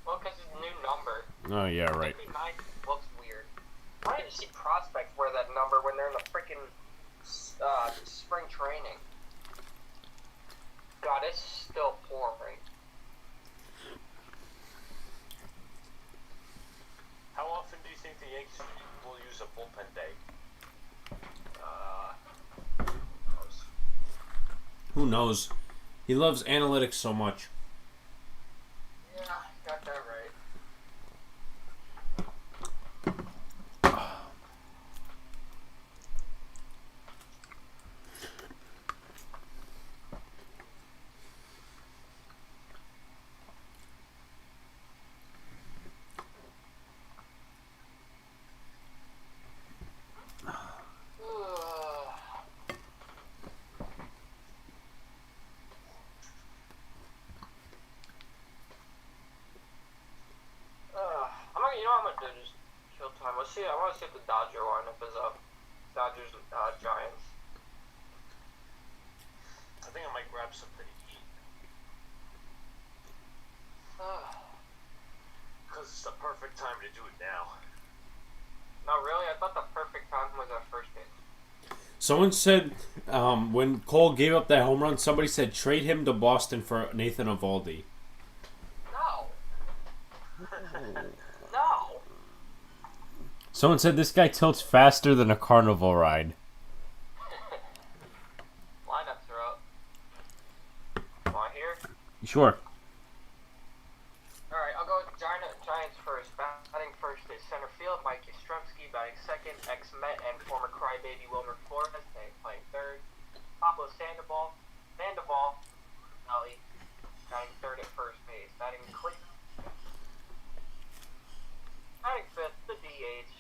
Well, because his new number. Oh, yeah, right. 59 looks weird. Why did you see prospects wear that number when they're in the freaking spring training? God, it's still pouring. How often do you think the Yankees will use a bullpen day? Who knows? He loves analytics so much. Yeah, got that right. I'm gonna do just kill time. Let's see. I want to see if the Dodger lineup is up. Dodgers, Giants. I think I might grab something to eat. Because it's the perfect time to do it now. No, really? I thought the perfect time was our first pitch. Someone said when Cole gave up that home run, somebody said trade him to Boston for Nathan Eovaldi. No. No. Someone said this guy tilts faster than a carnival ride. Lineups are up. Want here? Sure. Alright, I'll go with Giants first. Batting first is center field, Mike Yastrzemski. Batting second, ex-Met and former crybaby Wilmer Flores. Playing third. Pablo Sandoval. Ellie. Batting third at first base. Batting fifth, the DH.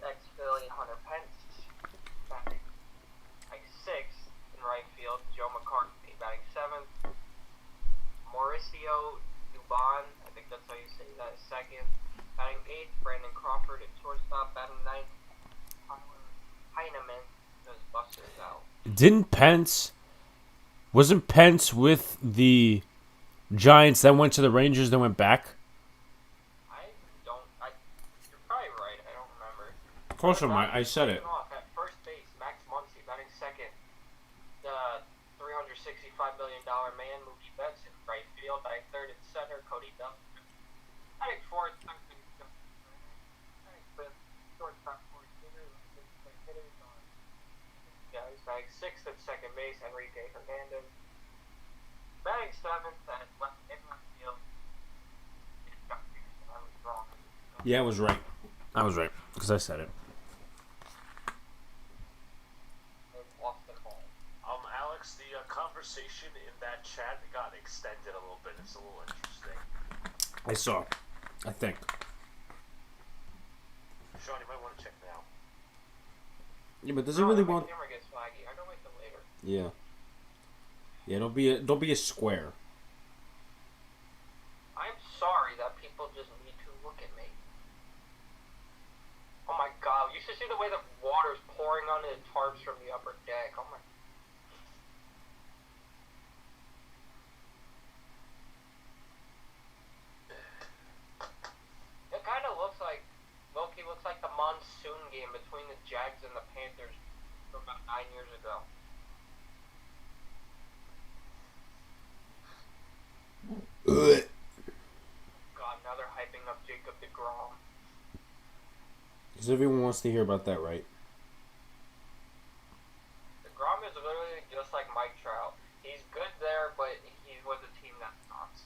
Ex-Philly Hunter Pence. Batting sixth in right field, Joe McCarthy. Batting seventh, Mauricio Dubon. I think that's how you say that. Second. Batting eighth, Brandon Crawford at shortstop. Batting ninth, Heineman. Those busters out. Wasn't Pence with the Giants, then went to the Rangers, then went back? You're probably right. I don't remember. Close to my, I said it. Off at first base, Max Muncy. Batting second, the $365 million man, Mookie Betts. In right field. Batting third at center, Cody Duff. Batting fourth, batting fifth, shortstop, hitters on. Yeah, he's batting sixth at second base, Enrique Hernandez. Batting seventh at left field. I was wrong. Yeah, I was right. Because I said it. Alex, the conversation in that chat got extended a little bit. It's a little interesting. I saw. I think. Sean, you might want to check now. Yeah, but does he really My want... camera gets laggy. I don't wait till later. Yeah. Yeah, don't be a square. I'm sorry that people just need to look at me. Oh my god, you should see the way the water's pouring onto the tarps from the upper deck. Oh my. It kind of looks like, Loki looks like the monsoon game between the Jags and the Panthers from about 9 years ago. God, now they're hyping up Jacob DeGrom. Because everyone wants to hear about that, right? DeGrom is literally just like Mike Trout. He's good there, but he's with a team that sucks.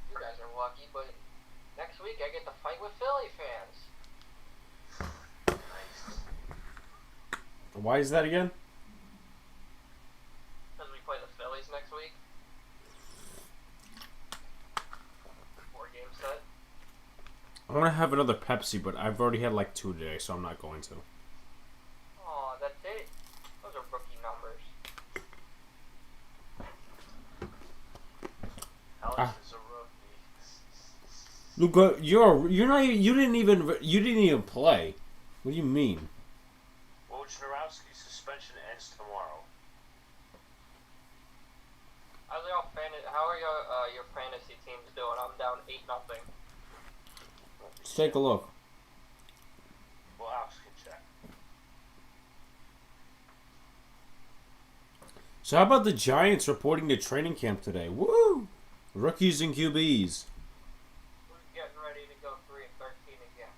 You guys are lucky, but next week I get to fight with Philly fans. Why is that again? Because we play the Phillies next week. 4-game set. I want to have another Pepsi, but I've already had like 2 today, so I'm not going to. Aw, that's it. Those are rookie numbers. Alex is a rookie. Luca, you didn't even play. What do you mean? Wojnarowski's suspension ends tomorrow. How are your fantasy teams doing? I'm down 8-0. Let's take a look. Well, Alex can check. So how about the Giants reporting to training camp today? Woo! Rookies and QBs. We're getting ready to go 3-13 again.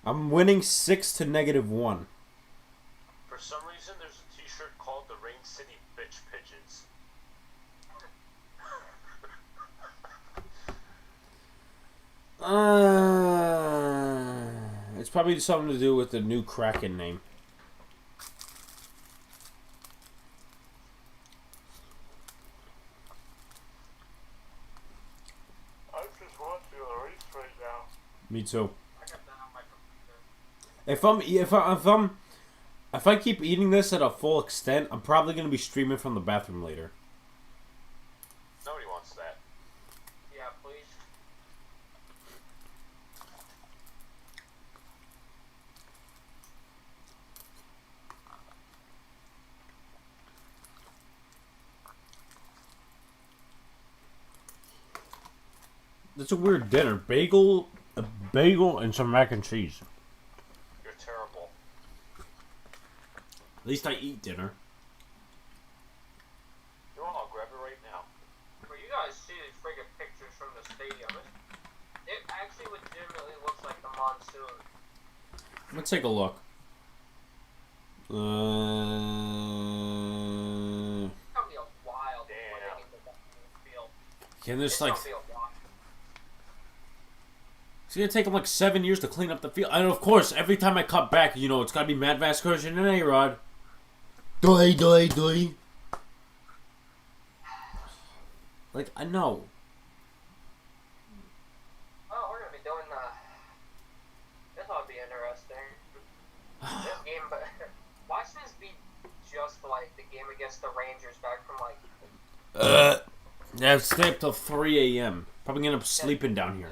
I'm winning 6 to -1. For some reason, there's a T-shirt called the Rain City Bitch Pigeons. It's probably something to do with the new Kraken name. I'm just watching the race right now. Me too. I got that on my computer. If I keep eating this at a full extent, I'm probably gonna be streaming from the bathroom later. Nobody wants that. Yeah, please. That's a weird dinner. A bagel, and some mac and cheese. You're terrible. At least I eat dinner. You want? I'll grab it right now. Well, you guys see these friggin' pictures from the stadium. It actually legitimately looks like the monsoon. Let's take a look. It's gonna be a while before they get to that field. Can this It's like? gonna be a while. It's gonna take them like 7 years to clean up the field. And of course, every time I cut back, it's gotta be Matt Vasgersian and A-Rod. Doi. Like, I know. Oh, we're gonna be doing this ought to be interesting. This game, but watch this be just like the game against the Rangers back from like. Yeah, stay up till 3 a.m. Probably gonna end up sleeping down here.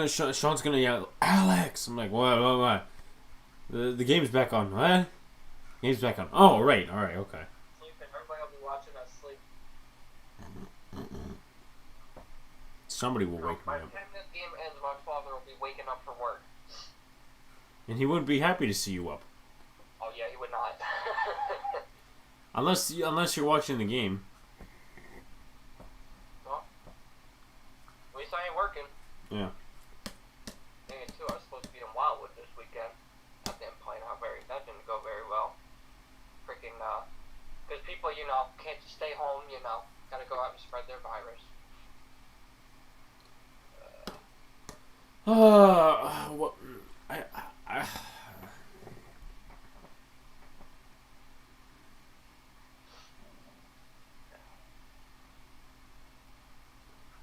Sean's gonna yell, Alex! I'm like, what? The game's back on. What? Game's back on. Oh, right. Alright, okay. Sleeping. Everybody will be watching us sleep. Somebody will wake me By up. the time this game ends, my father will be waking up for work. And he wouldn't be happy to see you up. Oh yeah, he would not. Unless you're watching the game. Well, at least I ain't working. Yeah. Thing is, too, I was supposed to be in Wildwood this weekend. That didn't go very well. Freaking, because people, can't just stay home, gotta go out and spread their virus. What? I,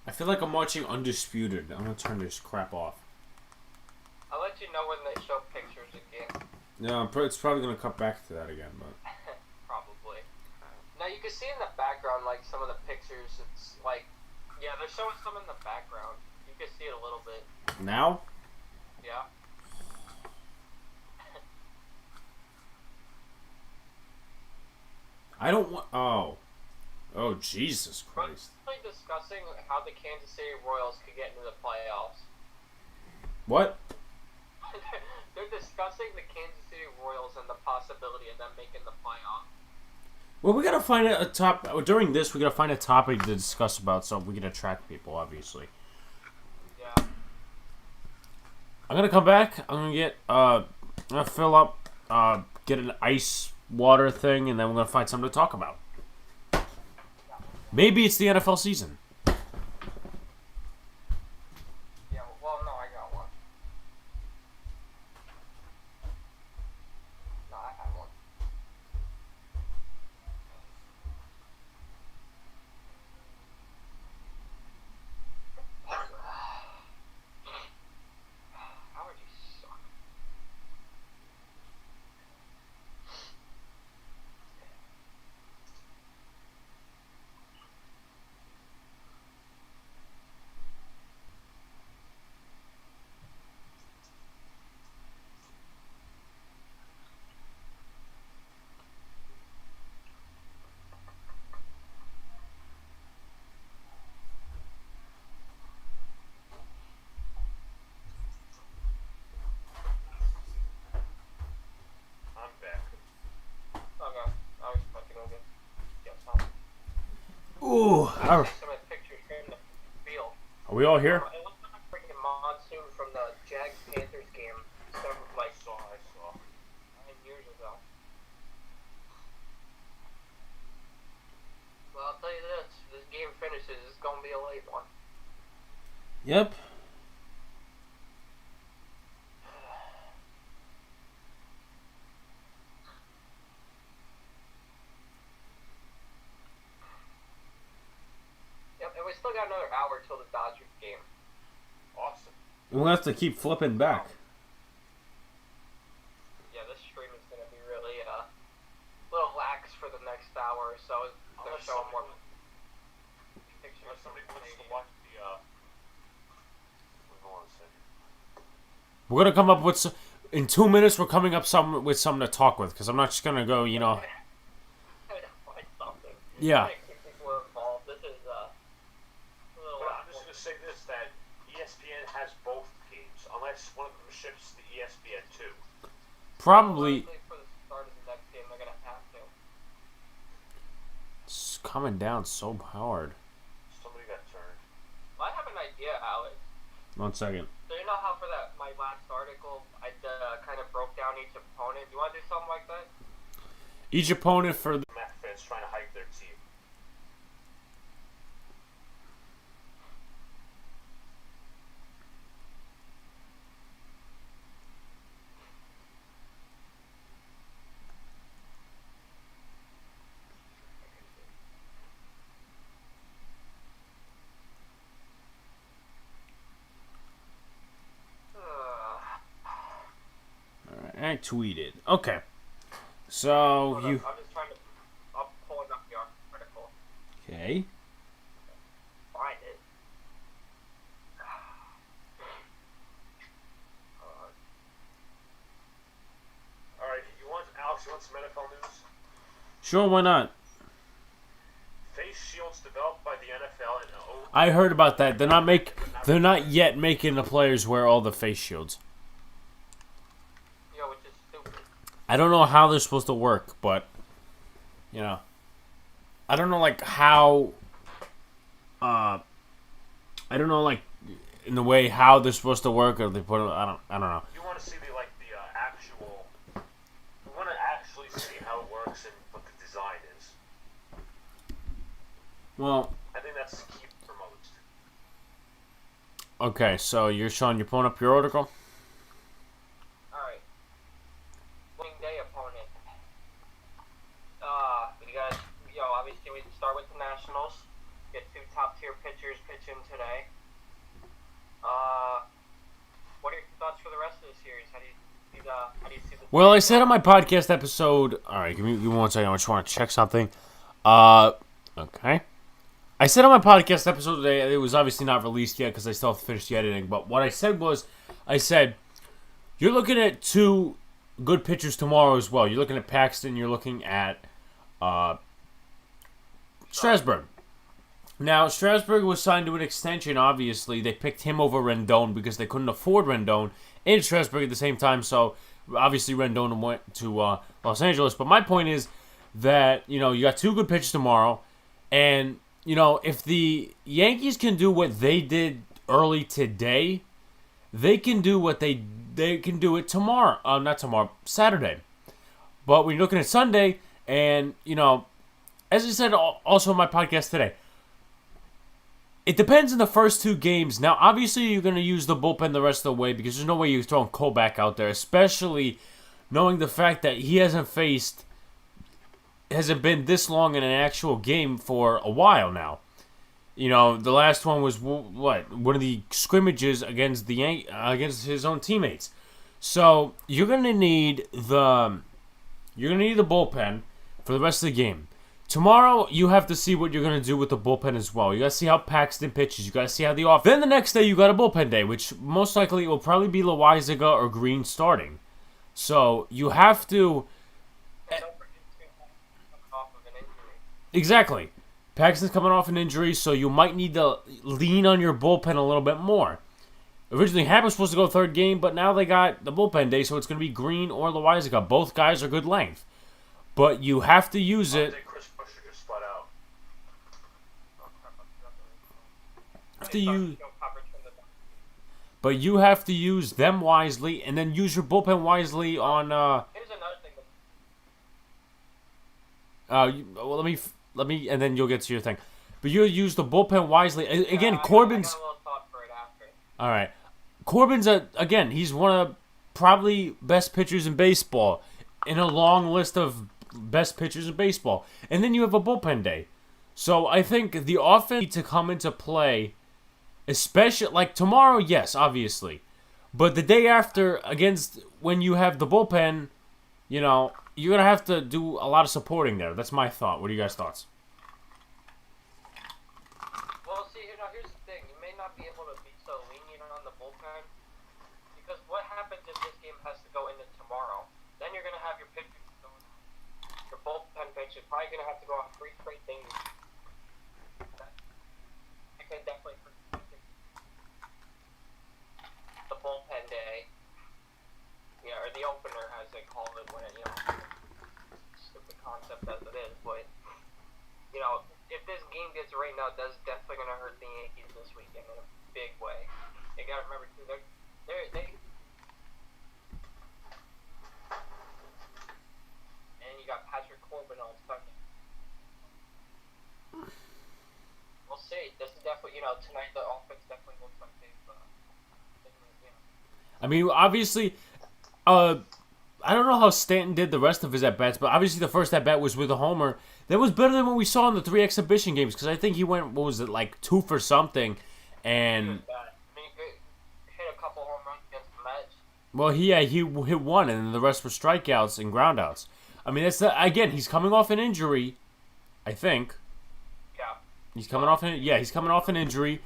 I feel like I'm watching Undisputed. I'm gonna turn this crap off. I'll let you know when they show pictures again. No, it's probably gonna cut back to that again, but Probably. Now you can see in the background, like some of the pictures. It's like, yeah, they're showing some in the background. You can see it a little bit. now Yeah. I don't want. Oh, Jesus Christ! We're really discussing how the Kansas City Royals could get into the playoffs. What? They're discussing the Kansas City Royals and the possibility of them making the playoffs. Well, we gotta find a top during this. We gotta find a topic to discuss about, so we can attract people. Obviously, Yeah. I'm gonna come back. I'm gonna get I'm gonna fill up, get an ice water thing, and then we're gonna find something to talk about. Maybe it's the NFL season. Yeah. Well, no, I got one. No, I have one. Allergies suck. I'm back. Okay. I was about to go get some. Ooh, I see some of the pictures here in the field. are we all here? It looks like a freaking monsoon from the Jags Panthers game. Several, like, I saw. 9 years ago. Well, I'll tell you this: if this game finishes, it's gonna be a late one. Yep. Yep, and we still got another hour till the Dodgers game. Awesome. We'll have to keep flipping back. Yeah, this stream is gonna be really little lax for the next hour or so. They're Unless showing more somebody, pictures. unless somebody wants to watch the hold on a second. We're gonna come up with in 2 minutes. We're coming up with something to talk with, because I'm not just gonna go. Find something. Yeah. Trying to keep people involved. This is a little. But I'm just gonna say this: that ESPN has both games, unless one of them ships to ESPN 2. Probably. For the start of the next game, they're gonna have to. It's coming down so hard. Somebody got turned. Well, I have an idea, Alex. 1 second. So you know how for my last article, I kind of broke down each opponent. Do you want to do something like that? Each opponent for the. Met fans trying to hype their team. Alright, I tweeted. Okay. So Hold you. up, I'm just trying to. I'm pulling up the article. Okay. Find it. Alright, Alex, you want some NFL news? Sure, why not? Face shields developed by the NFL and I heard about that. They're not yet making the players wear all the face shields. Yo, which is stupid. I don't know how they're supposed to work, but I don't know like how I don't know like in the way how they're supposed to work, or they put them, I don't know. You want to see the actual. You want to actually see how it works and what the design is. Well, I think that's the key for most. Okay, so you're pulling up your article? Alright. Opening day opponent. We got, obviously we start with the Nationals. Get 2 top-tier pitchers pitching today. What are your thoughts for the rest of the series? How do you see the... Well, I said on my podcast episode... Alright, give me 1 second. I just want to check something. Okay. I said on my podcast episode today, it was obviously not released yet because I still have to finish the editing, but what I said was, you're looking at 2 good pitchers tomorrow as well. You're looking at Paxton, you're looking at Strasburg. Now, Strasburg was signed to an extension, obviously. They picked him over Rendon because they couldn't afford Rendon and Strasburg at the same time, so obviously Rendon went to Los Angeles. But my point is that, you got 2 good pitchers tomorrow, and, if the Yankees can do what they did early today, they can do what they can do it tomorrow. Not tomorrow, Saturday. But when you're looking at Sunday, and, as I said also in my podcast today, it depends on the first 2 games. Now, obviously, you're going to use the bullpen the rest of the way because there's no way you're throwing Cole back out there, especially knowing the fact that he hasn't been this long in an actual game for a while now. The last one was one of the scrimmages against against his own teammates. So you're gonna need the bullpen for the rest of the game. Tomorrow you have to see what you're gonna do with the bullpen as well. You gotta see how Paxton pitches. You gotta see how the off. Then the next day you got a bullpen day, which most likely will probably be Loizaga or Green starting. So you have to. Exactly. Paxton's coming off an injury, so you might need to lean on your bullpen a little bit more. Originally, Happ was supposed to go 3rd game, but now they got the bullpen day, so it's going to be Green or Loizaga. Both guys are good length. But you have to use it. But you have to use them wisely, and then use your bullpen wisely on... Here's another thing. Let me, and then you'll get to your thing. But you'll use the bullpen wisely. Again, Corbin's... I got a little thought for it after. All right. Corbin's, again, he's one of probably best pitchers in baseball. In a long list of best pitchers in baseball. And then you have a bullpen day. So I think the offense needs to come into play, especially, like tomorrow, yes, obviously. But the day after, when you have the bullpen, you're going to have to do a lot of supporting there. That's my thought. What are you guys' thoughts? Well, see, here's the thing. You may not be able to be so lenient on the bullpen because what happens if this game has to go into tomorrow? Then you're going to have your pitchers going. Your bullpen pitchers probably going to have to go on 3 straight things. I could definitely the bullpen day. Yeah, or the opener, as they call it, when it, stupid concept as it is, but, if this game gets rained out, that's definitely going to hurt the Yankees this weekend in a big way. You got to remember, too, they and you got Patrick Corbin on second. We'll see. This is definitely, tonight the offense definitely looks like they've, I mean, obviously... I don't know how Stanton did the rest of his at-bats, but obviously the first at-bat was with a homer. That was better than what we saw in the 3 exhibition games, because I think he went, 2 for something, and... He hit a couple home runs against the Mets. Well, he hit 1, and then the rest were strikeouts and groundouts. I mean, again, he's coming off an injury, I think. Yeah. He's coming off an injury.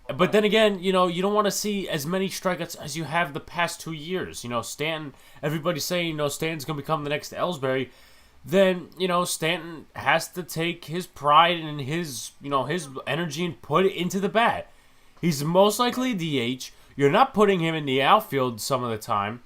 But then again, you don't want to see as many strikeouts as you have the past 2 years. Stanton, everybody's saying, Stanton's going to become the next Ellsbury. Then, Stanton has to take his pride and his energy and put it into the bat. He's most likely a DH. You're not putting him in the outfield some of the time.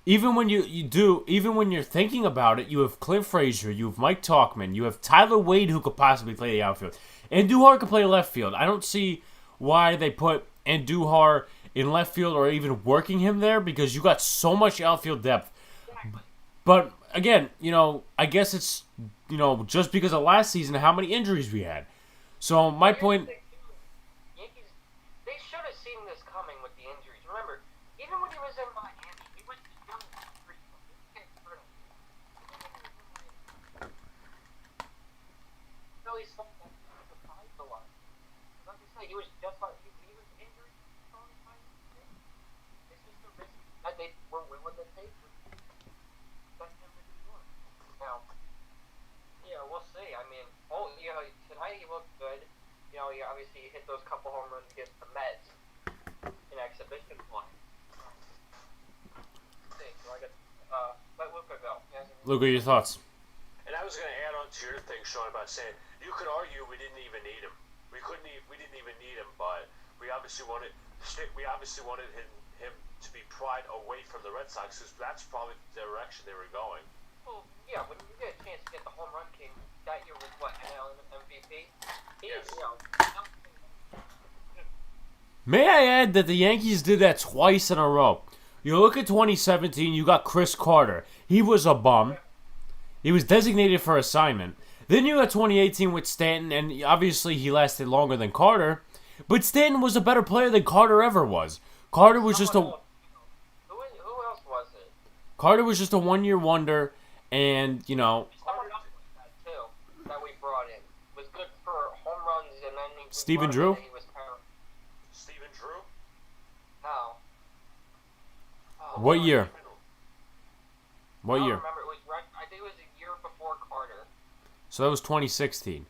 Even when even when you're thinking about it, you have Clint Frazier, you have Mike Tauchman, you have Tyler Wade who could possibly play the outfield. And Duhar could play left field. I don't see why they put Andujar in left field or even working him there because you got so much outfield depth. But again, I guess it's just because of last season how many injuries we had. So my point. Yankees They should have seen this coming with the injuries. Remember, even when he was in Miami, he was young. No, he's something that surprised a lot. Like I say, he was just like he was injured. This is the risk that they were willing to take. Now, yeah, we'll see. I mean, tonight he looked good. He obviously hit those couple home runs against the Mets in exhibition play. See, so I got let Luca go. Luca, your thoughts? And I was going to add on to your thing, Sean, about saying you could argue we didn't even need him. We didn't even need him, but we obviously wanted him to be pried away from the Red Sox, because that's probably the direction they were going. Well, yeah, when you get a chance to get the home run king that year with what, NL MVP? Yes. May I add that the Yankees did that twice in a row. You look at 2017, you got Chris Carter. He was a bum. He was designated for assignment. Then you got 2018 with Stanton, and obviously he lasted longer than Carter. But Stanton was a better player than Carter ever was. Carter was just a... Who else was it? Carter was just a one-year wonder, and, Someone else was that, too, that we brought in. Was good for home runs, and then... Stephen Drew? He was terrible. Stephen Drew? No. What year? What I don't year? remember. It was right, I think it was a year before Carter. So that was 2016.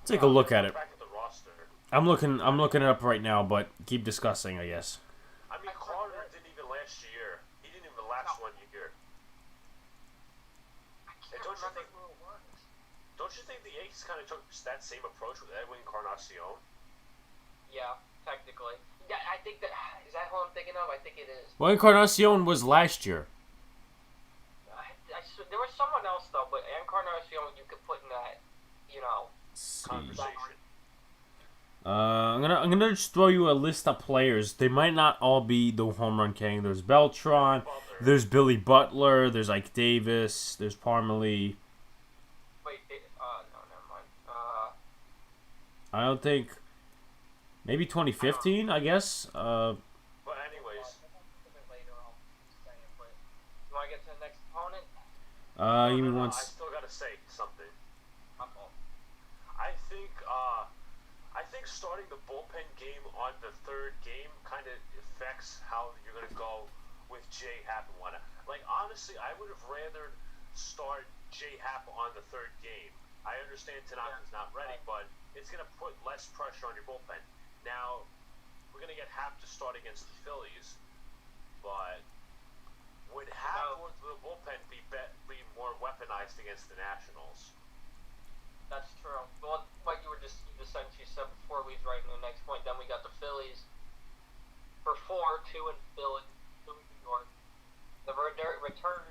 Take a look at it. Back at the roster. I'm looking it up right now, but keep discussing, I guess. I mean, Carter didn't even last year. He didn't even last 1 year. And don't you think the Yankees kind of took that same approach with Edwin Encarnacion? Yeah, technically. Yeah, I think that... Is that who I'm thinking of? I think it is. Well, Encarnacion was last year. There was someone else, though, but Encarnacion you could put in that, Conversation. I'm gonna just throw you a list of players. They might not all be the home run king. There's Beltran, there's Billy Butler, there's Ike Davis, there's Parmalee. Wait, no, never mind. I don't think. Maybe 2015, I guess. But anyways. Later, I'll say it, but you want to get to the next opponent? Give me one. I still gotta say something. Uh-oh. I think starting the bullpen game on the third game kind of affects how you're gonna go with Jay Happ and whatnot. Like, honestly, I would have rather start Jay Happ on the third game. I understand Tanaka's not ready, but it's gonna put less pressure on your bullpen. Now, we're going to get Happ to start against the Phillies, but would Happ or the bullpen be more weaponized against the Nationals? That's true. Well, like you essentially said before, leads right into the next point. Then we got the Phillies for 4, 2 in Philly, 2 in New York. The return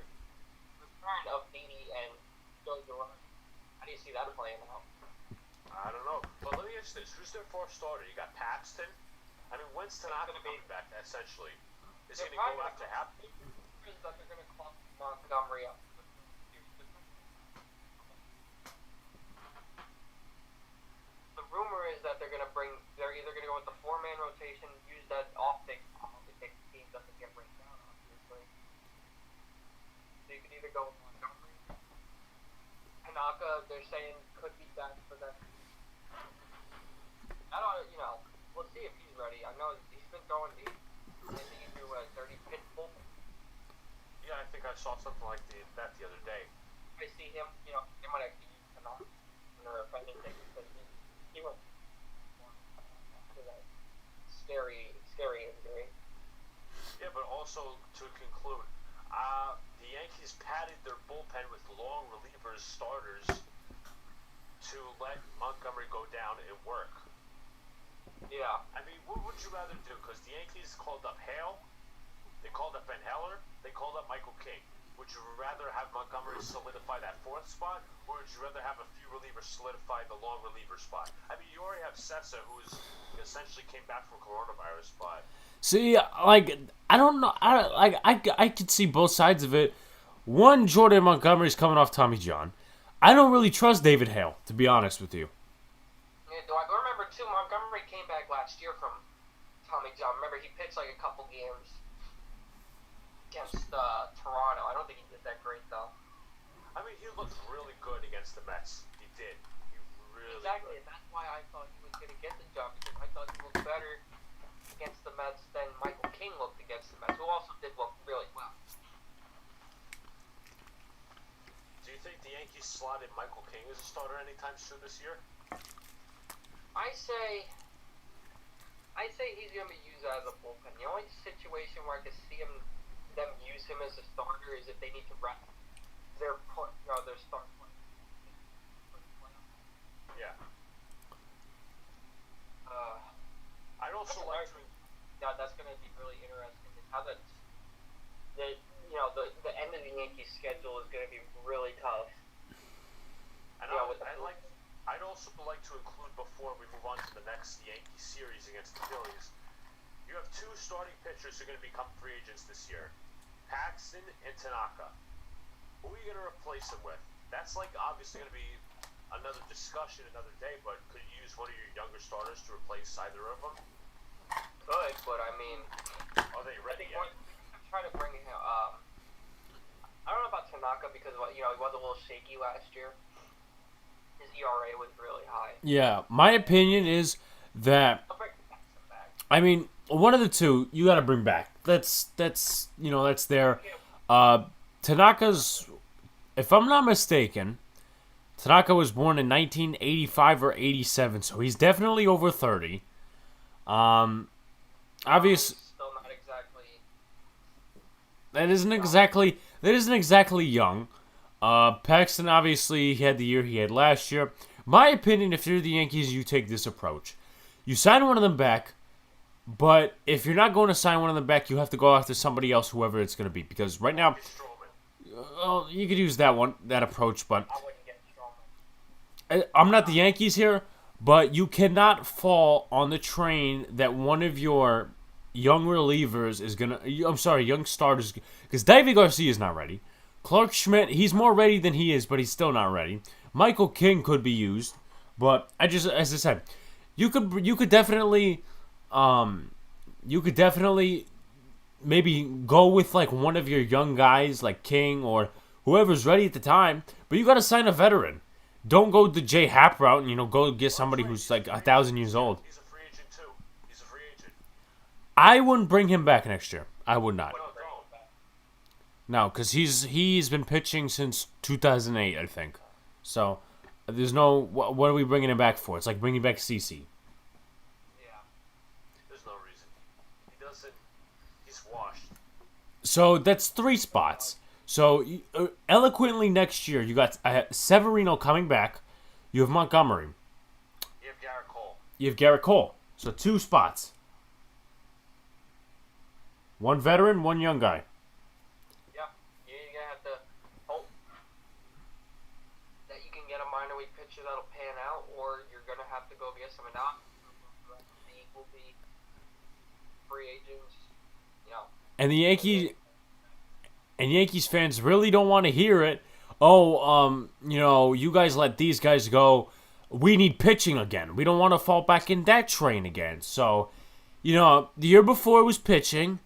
of Didi and Joey Duran. How do you see that playing out? I don't know. But let me ask this. Who's their fourth starter? You got Paxton? I mean, when's Tanaka coming back, essentially? Is he going to go after Happ? They're going to call Montgomery up. The rumor is that they're either going to go with the 4-man rotation, use that off-pick if the team doesn't get rained down, obviously. So you could either go with Montgomery. Tanaka, they're saying, could be back for that. I don't, we'll see if he's ready. I know he's been throwing deep. I think he threw a 30 pitch bull. Yeah, I think I saw something like that the other day. I see him, they might actually use Tanaka in their offending thing because he went after that scary injury. Yeah, but also to conclude, the Yankees padded their bullpen with long relievers, starters, to let Montgomery go down and work. Yeah. I mean, what would you rather do? Because the Yankees called up Hale, they called up Ben Heller, they called up Michael King. Would you rather have Montgomery solidify that fourth spot, or would you rather have a few relievers solidify the long reliever spot? I mean, you already have Sessa, who's essentially came back from coronavirus, but... See, like, I don't know. I could see both sides of it. One, Jordan Montgomery's coming off Tommy John. I don't really trust David Hale, to be honest with you. Yeah, do I remember, too, Montgomery Montgomery came back last year from Tommy John. Remember, he pitched like a couple games against Toronto. I don't think he did that great though. I mean, he looked really good against the Mets. He did. He really Exactly, good. and that's why I thought he was going to get the job, because I thought he looked better against the Mets than Michael King looked against the Mets, who also did look really well. Do you think the Yankees slotted Michael King as a starter anytime soon this year? I say he's going to be used as a bullpen. The only situation where I could see them use him as a starter is if they need to rest their star player. Yeah. I'd also like to. Yeah, that's going to be really interesting. How the end of the Yankees schedule is going to be really tough. And I'd also like to include, before we move on to the next Yankee series against the Phillies, you have two starting pitchers who are going to become free agents this year, Paxton and Tanaka. Who are you going to replace them with? That's obviously going to be another discussion another day, but could you use one of your younger starters to replace either of them? Could, but I mean, Are they ready yet? I'm trying to bring him. I don't know about Tanaka because he was a little shaky last year. His ERA was really high. Yeah, my opinion is that, I'll bring Paxton back. I mean, one of the two you got to bring back. That's there. Tanaka's, if I'm not mistaken, Tanaka was born in 1985 or 87, so he's definitely over 30. Obvious. Still not exactly. That isn't exactly young. Paxton, obviously, he had the year he had last year. My opinion, if you're the Yankees, you take this approach. You sign one of them back, but if you're not going to sign one of them back, you have to go after somebody else, whoever it's going to be. Because right now, you could use that approach, but I wouldn't get Stroman. I'm not the Yankees here, but you cannot fall on the train that one of your young relievers is going to... I'm sorry, young starters... Because David Garcia is not ready. Clark Schmidt, he's more ready than he is, but he's still not ready. Michael King could be used, but as I said, you could definitely maybe go with one of your young guys like King or whoever's ready at the time, but you got to sign a veteran. Don't go the J Happ route and go get somebody who's 1,000 years old. He's a free agent too. He's a free agent. I wouldn't bring him back next year. I would not. No, don't. No, because he's been pitching since 2008, I think. So there's no what are we bringing him back for? It's like bringing back CC. Yeah. There's no reason. He doesn't. He's washed. So that's 3 spots. So eloquently next year you got Severino coming back. You have Montgomery. You have Garrett Cole. You have Garrett Cole. So 2 spots. 1 veteran, 1 young guy. Yeah, you're gonna have to hope that you can get a minor league pitcher that'll pan out, or you're gonna have to go get some not. The league will be free agents. And the Yankees fans really don't want to hear it. Oh, you guys let these guys go. We need pitching again. We don't want to fall back in that train again. So, the year before was pitching.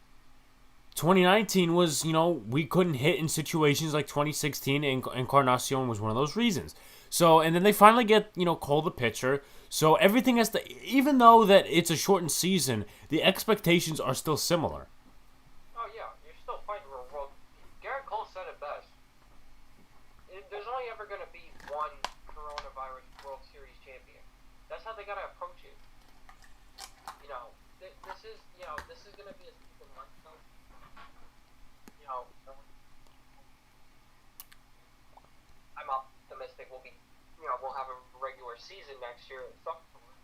2019 was, we couldn't hit in situations like 2016, and Encarnacion was one of those reasons. So, and then they finally get, Cole the pitcher. So everything has to, even though that it's a shortened season, the expectations are still similar. Oh yeah, you're still fighting for a world. Garrett Cole said it best. There's only ever going to be one coronavirus World Series champion. That's how they got to approach it. This is going to be a season like so. I'm optimistic we'll have a regular season next year at some point.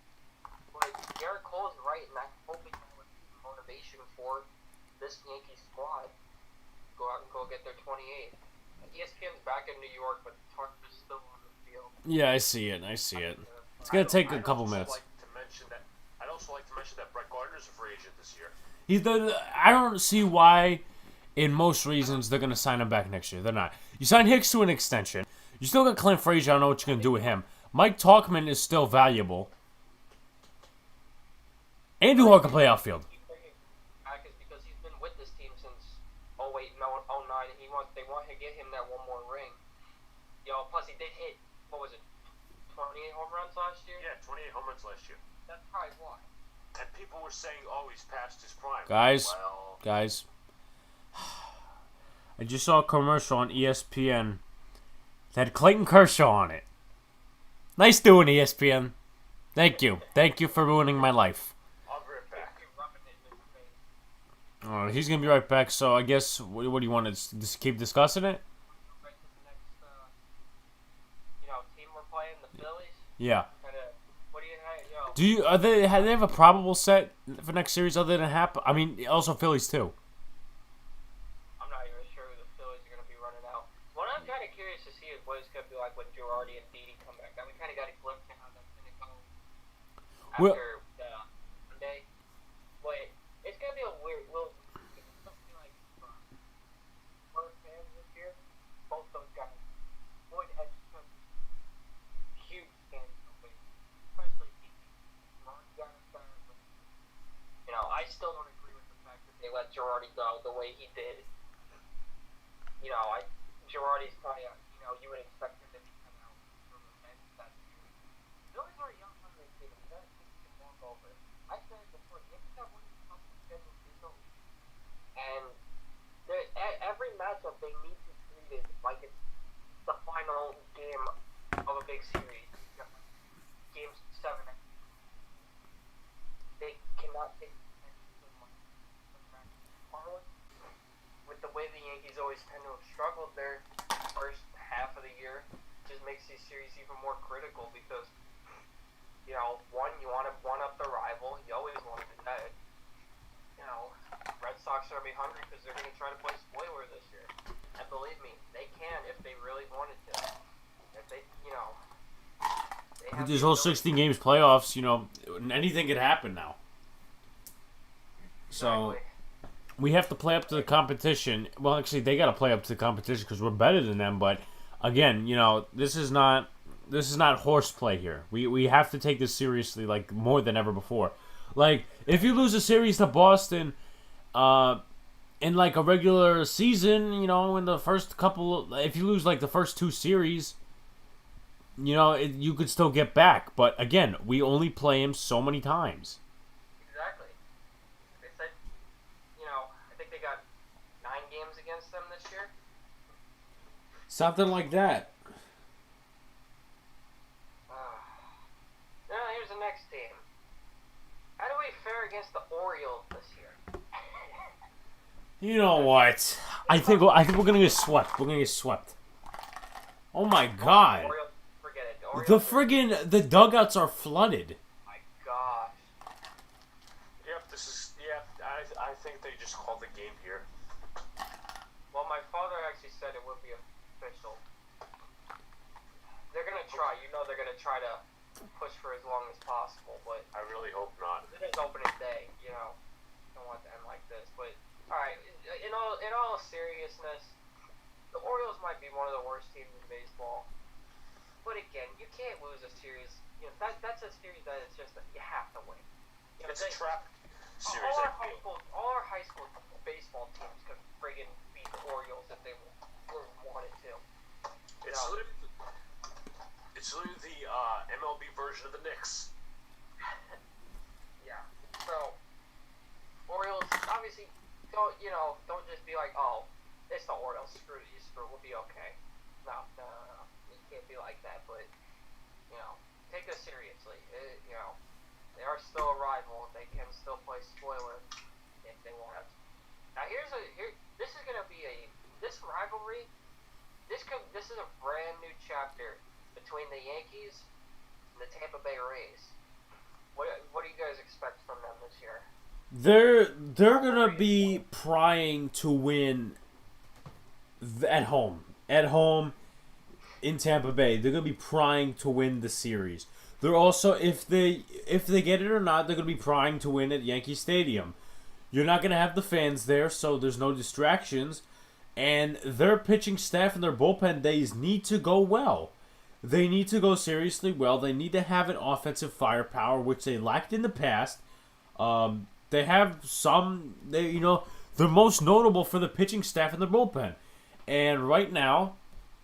But Garrett Cole is right, and I'm hoping that will be motivation for this Yankees squad. Go out and go get their 28. ESPN's back in New York, but Tucker's still on the field. Yeah, I see it. It's going to take a couple minutes. I'd also like to mention that Brett Gardner's a free agent this year. I don't see why, in most reasons, they're going to sign him back next year. They're not. You sign Hicks to an extension. You still got Clint Frazier. I don't know what you're going to do with him. Mike Talkman is still valuable. Andrew Hawk can play outfield. Back is because he's been with this team since 08 and 09. They want to get him that one more ring. Plus he did hit, what was it, 28 home runs last year? Yeah, 28 home runs last year. That's probably why. And people were saying, oh, he's past his prime. Guys, Well, guys. I just saw a commercial on ESPN that had Clayton Kershaw on it. Nice doing, ESPN. Thank you. Thank you for ruining my life. I'll be right back. He's going to be right back, so I guess, what do you want to just keep discussing it? Right to the next, team we're playing, the Phillies. Yeah. What do you have, Do you they have a probable set for next series other than Hap? I mean, also Phillies too. I'm not even sure who the Phillies are going to be running out. What I'm kind of curious to see is what it's going to be like when Girardi and Didi come back. We kind of got a glimpse of how that's going to go after Monday. But it's going to be a weird little. It's going to be like for fans this year. Both those guys would have some huge fans, especially Didi. I still don't agree with the fact that they let Girardi go the way he did. Girardi's probably, you would expect him to be coming out from the bench that series. Phillies are a young hungry team. You gotta think you can walk over. I said it before, the Yankees got one of the toughest schedules in the league. And every matchup, they need to treat it like it's the final game of a big series. Game 7. They cannot take with the way the Yankees always tend to have struggled their first half of the year, just makes these series even more critical because, one, you want to one up the rival. You always want to do that. Red Sox are going to be hungry because they're going to try to play spoiler this year. And believe me, they can if they really wanted to. If they, they have With these whole 16 games playoffs, anything could happen now. So we have to play up to the competition. Well, actually, they got to play up to the competition because we're better than them. But again, this is not horseplay here. We have to take this seriously, like more than ever before. Like if you lose a series to Boston, in like a regular season, in the first couple, if you lose like the first 2 series, you could still get back. But again, we only play him so many times. Exactly. They said, I think they got 9 games against them this year. Something like that. Now here's the next team. How do we fare against the Orioles this year? You know what? I think we're gonna get swept. We're gonna get swept. Oh my god. Orioles, forget it. The friggin' the dugouts are flooded. My gosh. Yep, I think they just called the game here. Well, my father actually said it would be official. They're gonna try. They're gonna try to push for as long as possible, but I really hope not. it is opening day. Don't want it to end like this. But all right, in all seriousness, the Orioles might be one of the worst teams in baseball. But again, you can't lose a series. That's a series that is just you have to win. It's a trap series. All our high school baseball teams could friggin' beat the Orioles if they wanted to. It's literally the MLB version of the Knicks. Yeah. So Orioles obviously don't just be like, oh, it's the Orioles. Screw you, we'll be okay. No. You can't be like that. But take this seriously. They are still a rival. They can still play spoiler if they want. Now this is gonna be this rivalry. This is a brand new chapter between the Yankees and the Tampa Bay Rays. What do you guys expect from them this year? They're gonna be prying to win at home. At home in Tampa Bay, they're gonna be prying to win the series. They're also, if they get it or not, they're gonna be prying to win at Yankee Stadium. You're not gonna have the fans there, so there's no distractions, and their pitching staff and their bullpen days need to go well. They need to go seriously well. They need to have an offensive firepower, which they lacked in the past. They have some. They're most notable for the pitching staff and the bullpen. And right now,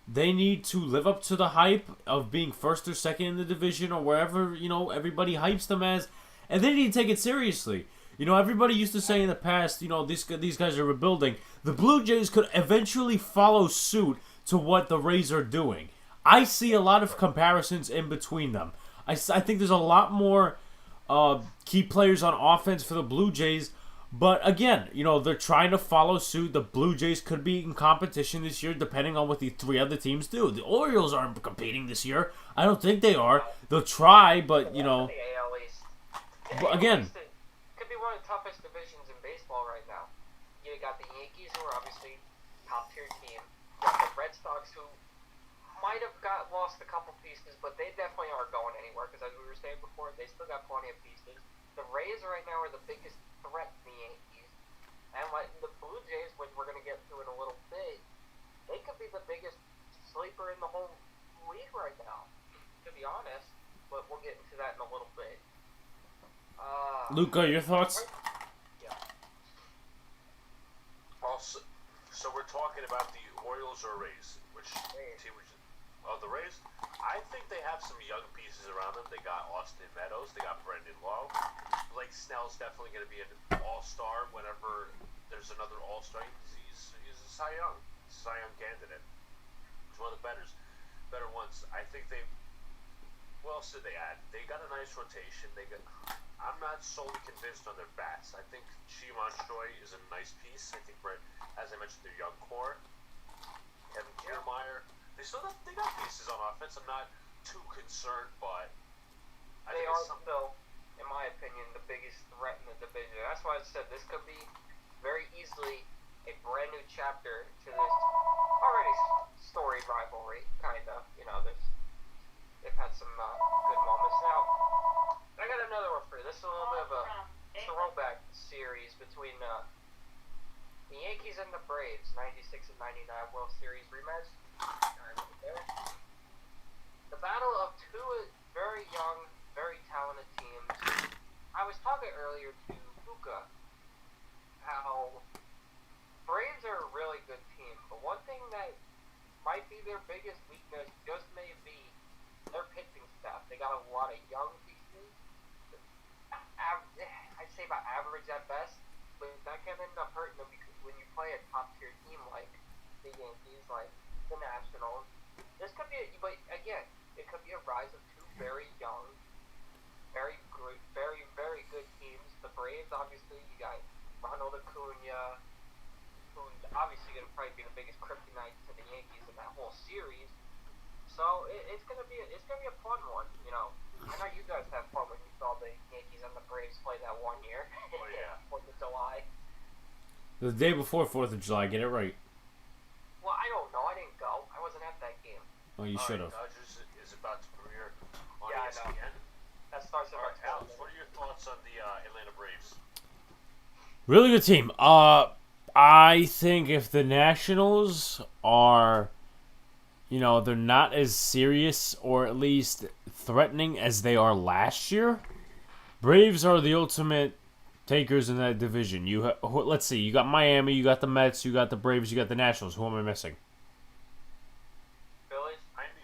they need to live up to the hype of being first or second in the division or wherever everybody hypes them as, and they need to take it seriously. Everybody used to say in the past, these guys are rebuilding. The Blue Jays could eventually follow suit to what the Rays are doing. I see a lot of comparisons in between them. I think there's a lot more key players on offense for the Blue Jays. But again, they're trying to follow suit. The Blue Jays could be in competition this year depending on what the three other teams do. The Orioles aren't competing this year. I don't think they are. They'll try, but, The AL East. But again, Could be one of the toughest divisions in baseball right now. You got the Yankees, who are obviously top-tier team. You got the Red Sox, who might have lost a couple pieces, but they definitely aren't going anywhere, because as we were saying before, they still got plenty of pieces. The Rays right now are the biggest threat to the Yankees. And the Blue Jays, which we're going to get to in a little bit, they could be the biggest sleeper in the whole league right now, to be honest. But we'll get into that in a little bit. Luca, your thoughts? Yeah. Also, so we're talking about the Orioles or Rays, which team would you? Oh, the Rays. I think they have some young pieces around them. They got Austin Meadows. They got Brendan Lowe. Blake Snell's definitely going to be an all-star whenever there's another all-star. He's a Cy Young. Cy Young candidate. He's one of the better ones. I think they. What else did they add? They got a nice rotation. I'm not solely convinced on their bats. I think Shimon Choi is a nice piece. I think, as I mentioned, their young core. Kevin Kiermaier. They got pieces on offense. I'm not too concerned, but They are still, in my opinion, the biggest threat in the division. That's why I said this could be very easily a brand new chapter to this already storied rivalry. Kind of, they've had some good moments. Now, I got another one for you. This is a little bit of a throwback series between the Yankees and the Braves, 96 and 99 World Series rematch. The battle of two very young, very talented teams. I was talking earlier to Luca how Braves are a really good team, but one thing that might be their biggest weakness just may be their pitching staff. They got a lot of young pieces. I'd say about average at best, but that can end up hurting them because when you play a top-tier team like the Yankees, like the Nationals, this could be, but again, it could be a rise of two very young, very good, very good teams. The Braves, obviously, you got Ronald Acuna, who's obviously going to probably be the biggest kryptonite to the Yankees in that whole series. So it's gonna be a fun one. I know you guys had fun when you saw the Yankees and the Braves play that one year. Oh yeah. 4th of July. The day before 4th of July, get it right. Well, I don't know. I didn't go. I wasn't at that game. Oh, you should have. Dodgers is about to premiere on Yeah, I know. ESPN. That starts at Alright, about Alex, what are your thoughts on the Atlanta Braves? Really good team. I think if the Nationals are, they're not as serious or at least threatening as they are last year, Braves are the ultimate takers in that division. Let's see. You got Miami, you got the Mets, you got the Braves, you got the Nationals. Who am I missing?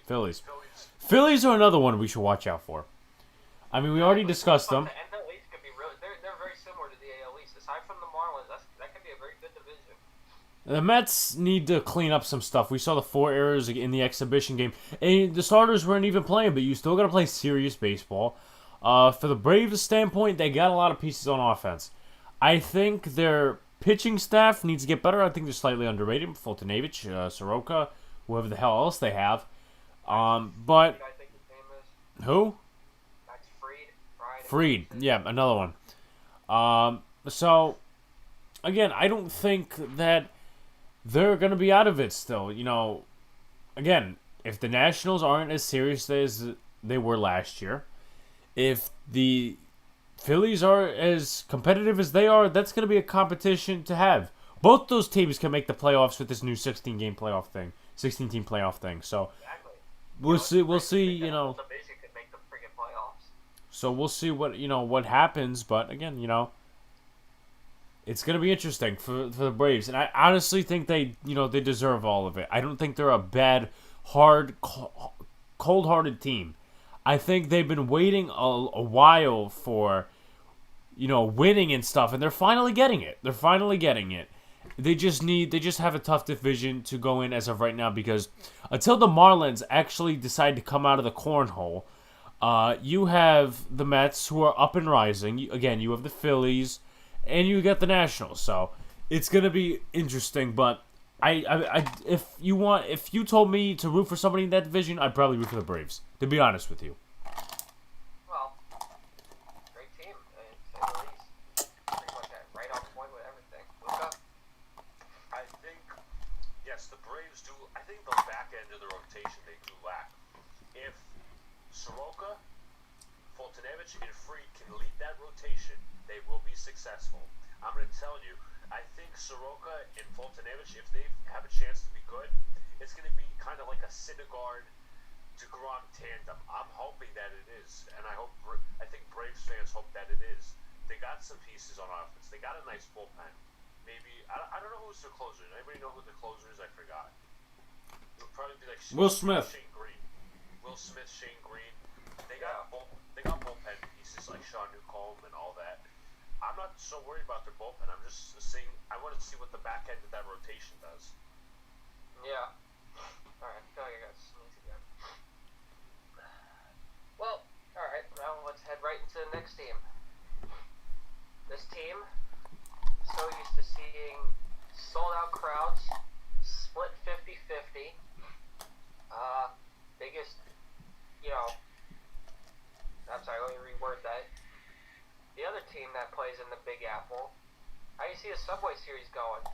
Phillies. Phillies are another one we should watch out for. I mean, we already discussed them. The NL East could be really. They're very similar to the AL East. Aside from the Marlins, that could be a very good division. The Mets need to clean up some stuff. We saw the 4 errors in the exhibition game. And the starters weren't even playing, but you still got to play serious baseball. For the Braves' standpoint, they got a lot of pieces on offense. I think their pitching staff needs to get better. I think they're slightly underrated. Fultonavich, Soroka, whoever the hell else they have. But I think his name is who? Max Fried. Freed, yeah, another one. So again, I don't think that they're gonna be out of it still. Again, if the Nationals aren't as serious as they were last year, if the Phillies are as competitive as they are, that's gonna be a competition to have. Both those teams can make the playoffs with this new 16-team playoff thing. So Exactly. we'll see. The division could make the friggin' playoffs. So we'll see what happens. But again, it's gonna be interesting for the Braves, and I honestly think they deserve all of it. I don't think they're a bad, hard, cold-hearted team. I think they've been waiting a while for winning and stuff, and they're finally getting it. They're finally getting it. They just have a tough division to go in as of right now because until the Marlins actually decide to come out of the cornhole, you have the Mets who are up and rising. Again, you have the Phillies, and you got the Nationals. So it's gonna be interesting. But if you told me to root for somebody in that division, I'd probably root for the Braves. To be honest with you. Well, great team, to say the least. Pretty much right on point with everything. Luca? I think, yes, the Braves do. I think the back end of the rotation they do lack. If Soroka, Foltynewicz, and Fried can lead that rotation, they will be successful. I'm going to tell you, I think Soroka and Foltynewicz, if they have a chance to be good, it's going to be kind of like a Syndergaard DeGrom tandem. I'm hoping that it is, and I think Braves fans hope that it is. They got some pieces on offense. They got a nice bullpen. Maybe I don't know who's their closer. Anybody know who the closer is? I forgot. It would probably be like Will Smith. Shane Green. Will Smith, Shane Green. They got bullpen pieces like Sean Newcomb and all that. I'm not so worried about their bullpen. I'm just seeing. I want to see what the back end of that rotation does. Yeah. Alright, I feel like I got to sneeze again. Well, alright, now let's head right into the next team. This team, so used to seeing sold out crowds, split 50-50. Biggest, I'm sorry, let me reword that. The other team that plays in the Big Apple, how do you see the Subway Series going?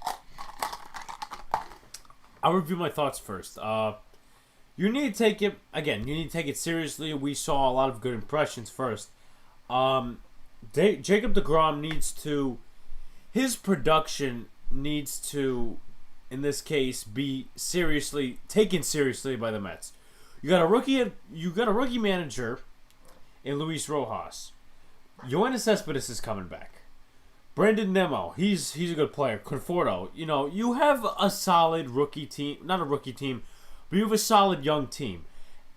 I'll review my thoughts first. You need to take it again. You need to take it seriously. We saw a lot of good impressions first. Jacob deGrom his production needs to, in this case, be taken seriously by the Mets. You got a rookie manager in Luis Rojas. Yoenis Cespedes is coming back. Brandon Nimmo, he's a good player. Conforto, you have a solid rookie team, not a rookie team, but you have a solid young team.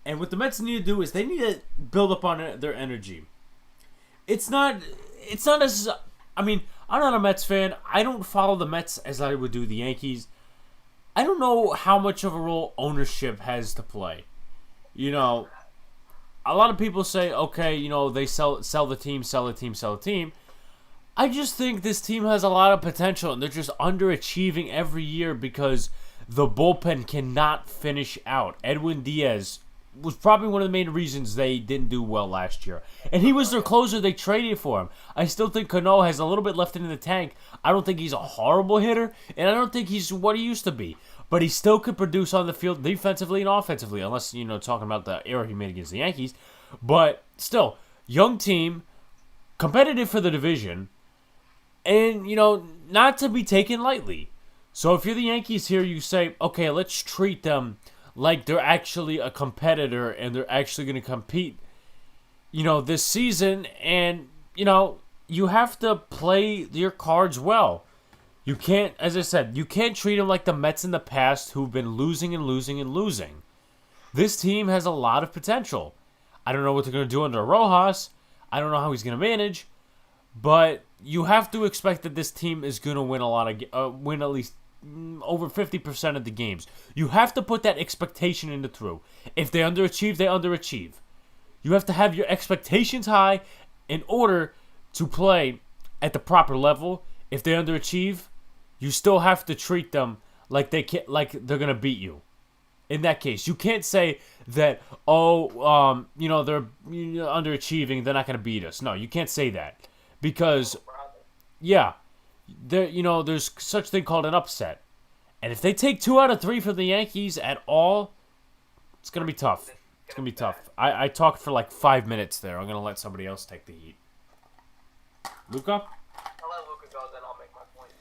And what the Mets need to do is they need to build up on their energy. It's not as, I'm not a Mets fan. I don't follow the Mets as I would do the Yankees. I don't know how much of a role ownership has to play. A lot of people say, okay, they sell the team. I just think this team has a lot of potential, and they're just underachieving every year because the bullpen cannot finish out. Edwin Diaz was probably one of the main reasons they didn't do well last year. And he was their closer. They traded for him. I still think Cano has a little bit left in the tank. I don't think he's a horrible hitter, and I don't think he's what he used to be. But he still could produce on the field defensively and offensively, unless, talking about the error he made against the Yankees. But still, young team, competitive for the division, and, not to be taken lightly. So if you're the Yankees here, you say, okay, let's treat them like they're actually a competitor and they're actually going to compete, this season. And, you have to play your cards well. You can't, as I said, you can't treat them like the Mets in the past who've been losing and losing and losing. This team has a lot of potential. I don't know what they're going to do under Rojas. I don't know how he's going to manage. But you have to expect that this team is going to win win at least over 50% of the games. You have to put that expectation into through. If they underachieve, they underachieve. You have to have your expectations high in order to play at the proper level. If they underachieve, you still have to treat them like they're going to beat you. In that case, you can't say that, they're underachieving, they're not going to beat us. No, you can't say that. Because, there's such thing called an upset. And if they take 2 out of 3 from the Yankees at all, it's going to be tough. It's going to be tough. I talked for like 5 minutes there. I'm going to let somebody else take the heat. Luca? I'll let Luca go, then I'll make my point.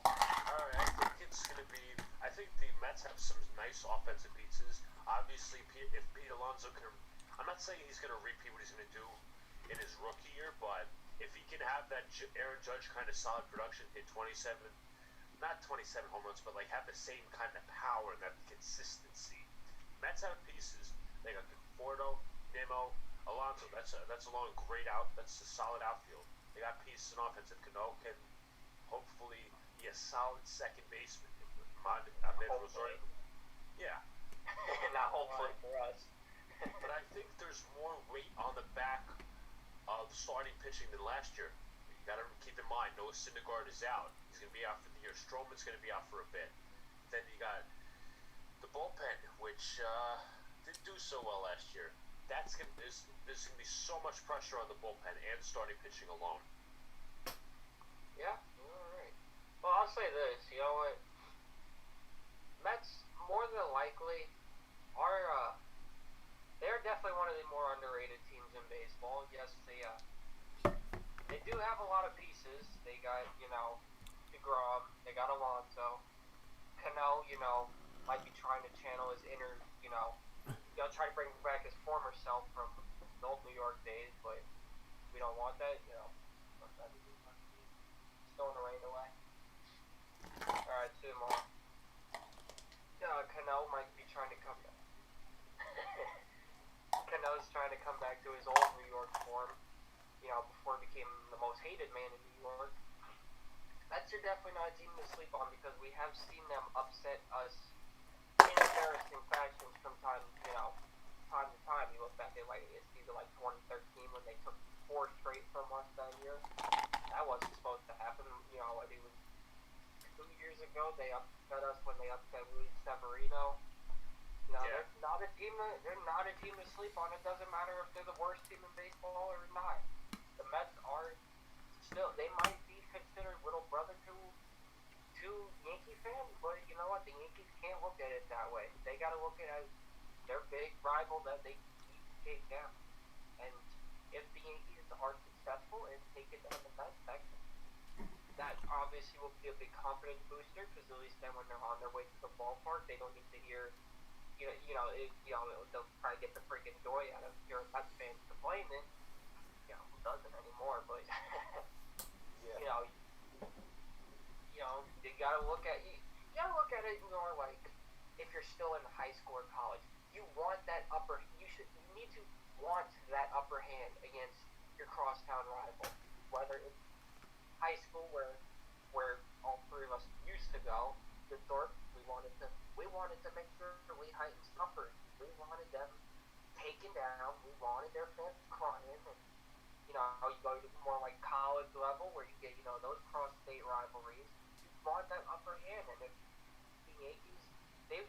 Alright, I think it's going to be... I think the Mets have some nice offensive pieces. Obviously, if Pete Alonso can... I'm not saying he's going to repeat what he's going to do in his rookie year, but if he can have that Aaron Judge kind of solid production, hit 27, not 27 home runs, but like have the same kind of power and that consistency. Mets have pieces. They got Conforto, Nimmo, Alonso. That's a long, great out. That's a solid outfield. They got pieces in offense. And Cano can hopefully be a solid second baseman. Hopefully. Yeah. Not hopefully for us. But I think there's more weight on the back of starting pitching than last year. You got to keep in mind, Noah Syndergaard is out. He's going to be out for the year. Stroman's going to be out for a bit. Then you got the bullpen, which didn't do so well last year. There's going to be so much pressure on the bullpen and starting pitching alone. Yeah, all right. Well, I'll say this. You know what? Mets more than likely are. They're definitely one of the more underrated teams in baseball. Yes, they do have a lot of pieces. They got, DeGrom. They got Alonso. Cano, might be trying to channel his inner, try to bring back his former self from the old New York days, but we don't want that, Stowing the rain away. Alright, 2 more. Cano might be trying to come back. Cano's trying to come back to his old New York form, before he became the most hated man in New York. Mets are definitely not a team to sleep on because we have seen them upset us in embarrassing fashions from time to time. You look back at it's either 2013 when they took 4 straight from us that year. That wasn't supposed to happen. It was 2 years ago they upset us when they upset Luis Severino. They're not a team. They're not a team to sleep on. It doesn't matter if they're the worst team in baseball or not. The Mets are still. They might be considered little brother to Yankee fans, but you know what? The Yankees can't look at it that way. They got to look at it as their big rival that they need to take down. And if the Yankees are successful and take it down the Mets, that obviously will be a big confidence booster because at least then when they're on their way to the ballpark, they don't need to hear. They'll probably get the freaking joy out of your Mets fans complaining. Who doesn't anymore? But Yeah. You gotta look at it more like if you're still in high school or college, you want that you need to want that upper hand against your crosstown rival. Whether it's high school where all 3 of us used to go, the Thorpe, we wanted to make sure we heightened suffered. We wanted them taken down. We wanted their fans crying. And, you go to more like college level where you get, those cross-state rivalries. You want that upper hand. And if the Yankees, they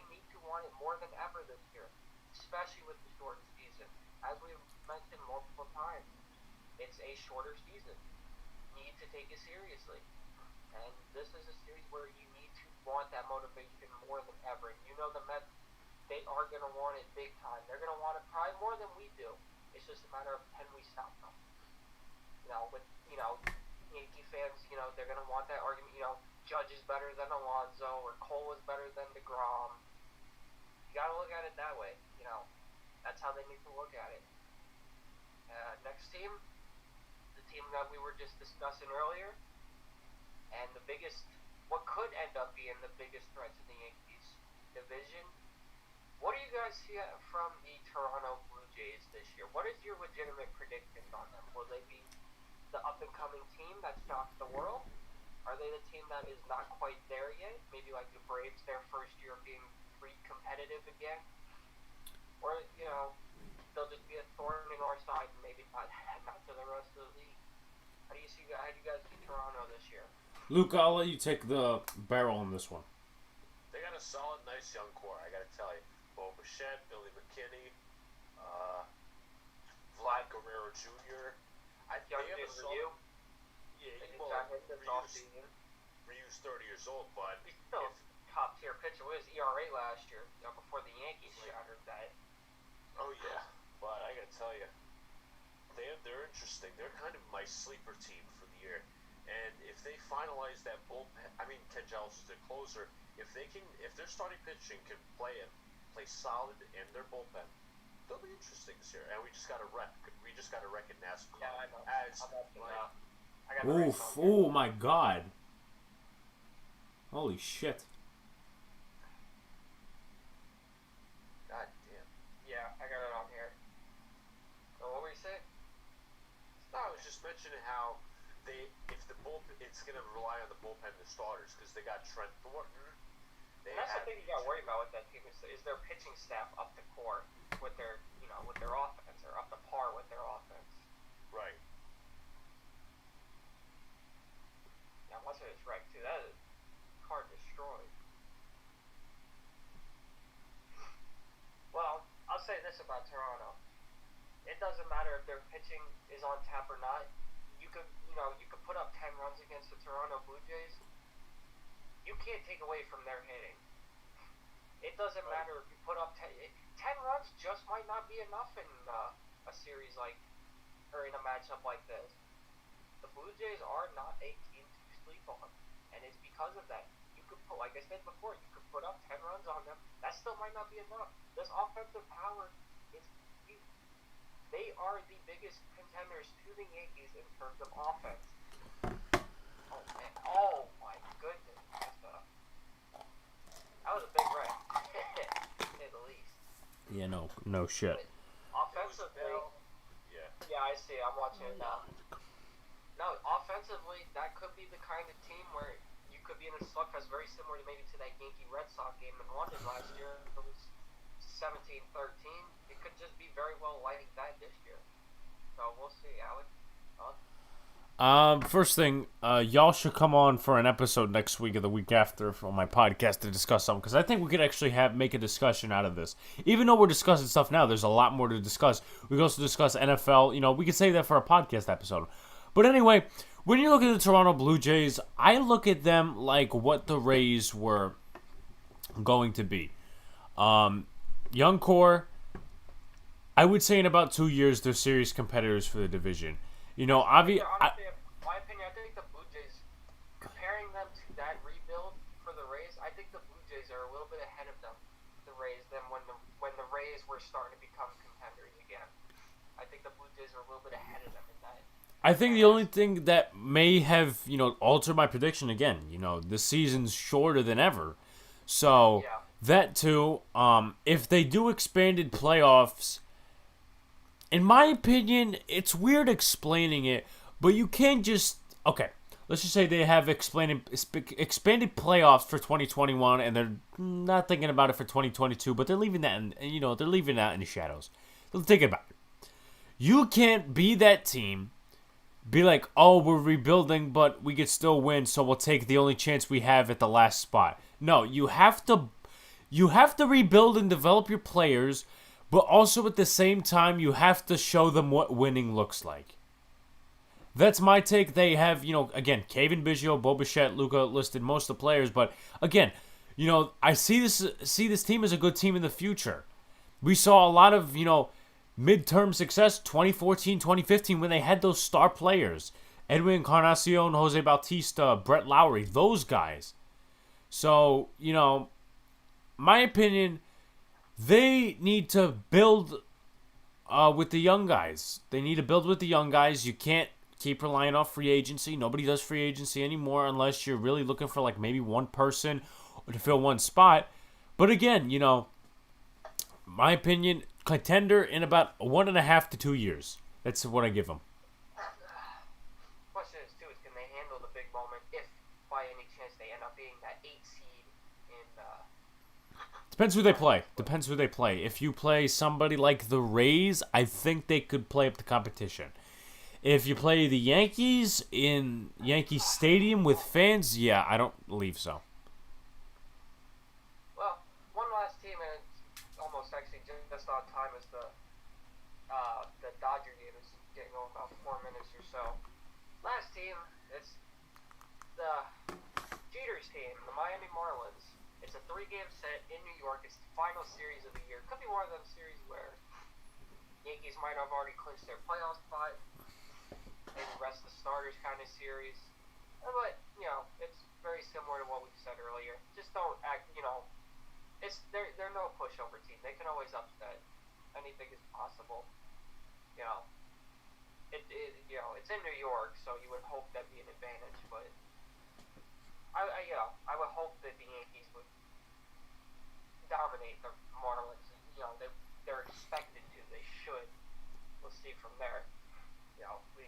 need to want it more than ever this year, especially with the short season. As we've mentioned multiple times, it's a shorter season. You need to take it seriously. And this is a series where you need to want that motivation more than ever. And the Mets, they are going to want it big time. They're going to want it probably more than we do. It's just a matter of can we stop them. Yankee fans, they're going to want that argument. Judge is better than Alonso or Cole is better than DeGrom. You got to look at it that way. That's how they need to look at it. Next team, the team that we were just discussing earlier. And what could end up being the biggest threat to the Yankees division. What do you guys see from the Toronto Blue Jays this year? What is your legitimate predictions on them? Will they be the up-and-coming team that shocks the world? Are they the team that is not quite there yet? Maybe like the Braves, their first year of being competitive again? Or, they'll just be a thorn in our side and maybe not to the rest of the league. How do you guys see Toronto this year? Luca, I'll let you take the barrel on this one. They got a solid, nice young core, I gotta tell you. Bo Bichette, Billy McKinney, Vlad Guerrero Jr. Ryu's 30 years old, but he's still a top-tier pitcher. What was his ERA last year, before the Yankees shattered that? Oh, yeah. But I gotta tell you, they're interesting. They're kind of my sleeper team for the year. And if they finalize that bullpen, Ken Giles is their closer. If their starting pitching can play solid in their bullpen, they'll be interesting this year, and we just got a wreck. We just got a wreck in NASCAR. Yeah, I know. As I'm watching like, now. I got the race Oof! on here. Oh my God! Holy shit! God damn. Yeah, I got it on here. So what were you saying? No, I was just mentioning how if the bullpen, it's gonna rely on the bullpen and the starters because they got Trent Thornton. And that's the thing you got to worry about with that team is their pitching staff up to core with their with their offense or up to par with their offense. Right. Yeah, once it is right too, that is car destroyed. Well, I'll say this about Toronto. It doesn't matter if their pitching is on tap or not. You could put up 10 runs against the Toronto Blue Jays. You can't take away from their hitting. It doesn't matter if you put up 10 runs just might not be enough in a series or in a matchup like this. The Blue Jays are not a team to sleep on, and it's because of that. You could put, like I said before, you could put up 10 runs on them. That still might not be enough. This offensive power is huge. They are the biggest contenders to the Yankees in terms of offense. Oh man! Oh my goodness! That was a big run, to say the least. Yeah, no shit. Offensively, yeah, I see. I'm watching it now. No, offensively, that could be the kind of team where you could be in a slugfest very similar to maybe to that Yankee Red Sox game in London last year. It was 17-13. It could just be very well like that this year. So we'll see, Alex. First thing, y'all should come on for an episode next week or the week after for my podcast to discuss something, because I think we could actually make a discussion out of this. Even though we're discussing stuff now, there's a lot more to discuss. We can also discuss NFL. We could save that for a podcast episode. But anyway, when you look at the Toronto Blue Jays, I look at them like what the Rays were going to be. Young core. I would say in about 2 years, they're serious competitors for the division. Honestly, in my opinion, I think the Blue Jays, comparing them to that rebuild for the Rays, I think the Blue Jays are a little bit ahead of them, the Rays, than when the Rays were starting to become contenders again. I think the Blue Jays are a little bit ahead of them in that. I think the only thing that may have, altered my prediction again, the season's shorter than ever. So, that too, if they do expanded playoffs, in my opinion, it's weird explaining it, but you can't just... Okay, let's just say they have expanded playoffs for 2021, and they're not thinking about it for 2022, but they're leaving that they're leaving that in the shadows. So think about it. You can't be that team, be like, oh, we're rebuilding, but we could still win, so we'll take the only chance we have at the last spot. No, you have to rebuild and develop your players, but also at the same time, you have to show them what winning looks like. That's my take. They have, again, Kevin Biggio, Bo Bichette, Luca listed most of the players, but again, I see this team as a good team in the future. We saw a lot of, midterm success 2014, 2015 when they had those star players. Edwin Encarnacion, Jose Bautista, Brett Lowry, those guys. So, my opinion, they need to build with the young guys. They need to build with the young guys. You can't keep relying on free agency. Nobody does free agency anymore unless you're really looking for like maybe one person to fill one spot. But again, my opinion, contender in about 1.5 to 2 years. That's what I give them. Question is too is can they handle the big moment if by any chance they end up being that 8 seed in Depends who they play. If you play somebody like the Rays, I think they could play up the competition. If you play the Yankees in Yankee Stadium with fans, yeah, I don't believe so. Well, one last team, and it's almost actually just on time, is the Dodger game. Is getting on about 4 minutes or so. Last team, it's the Jeter's team, the Miami Marlins. It's a 3-game set in New York. It's the final series of the year. Could be one of them series where Yankees might have already clinched their playoff spot. Maybe rest the starters kind of series. But, it's very similar to what we said earlier. Just don't act, they're no pushover team. They can always upset. anything is possible. You know, it's in New York, so you would hope that'd be an advantage. But I would hope that the Yankees would dominate the Marlins. They're expected to. They should. We'll see from there. We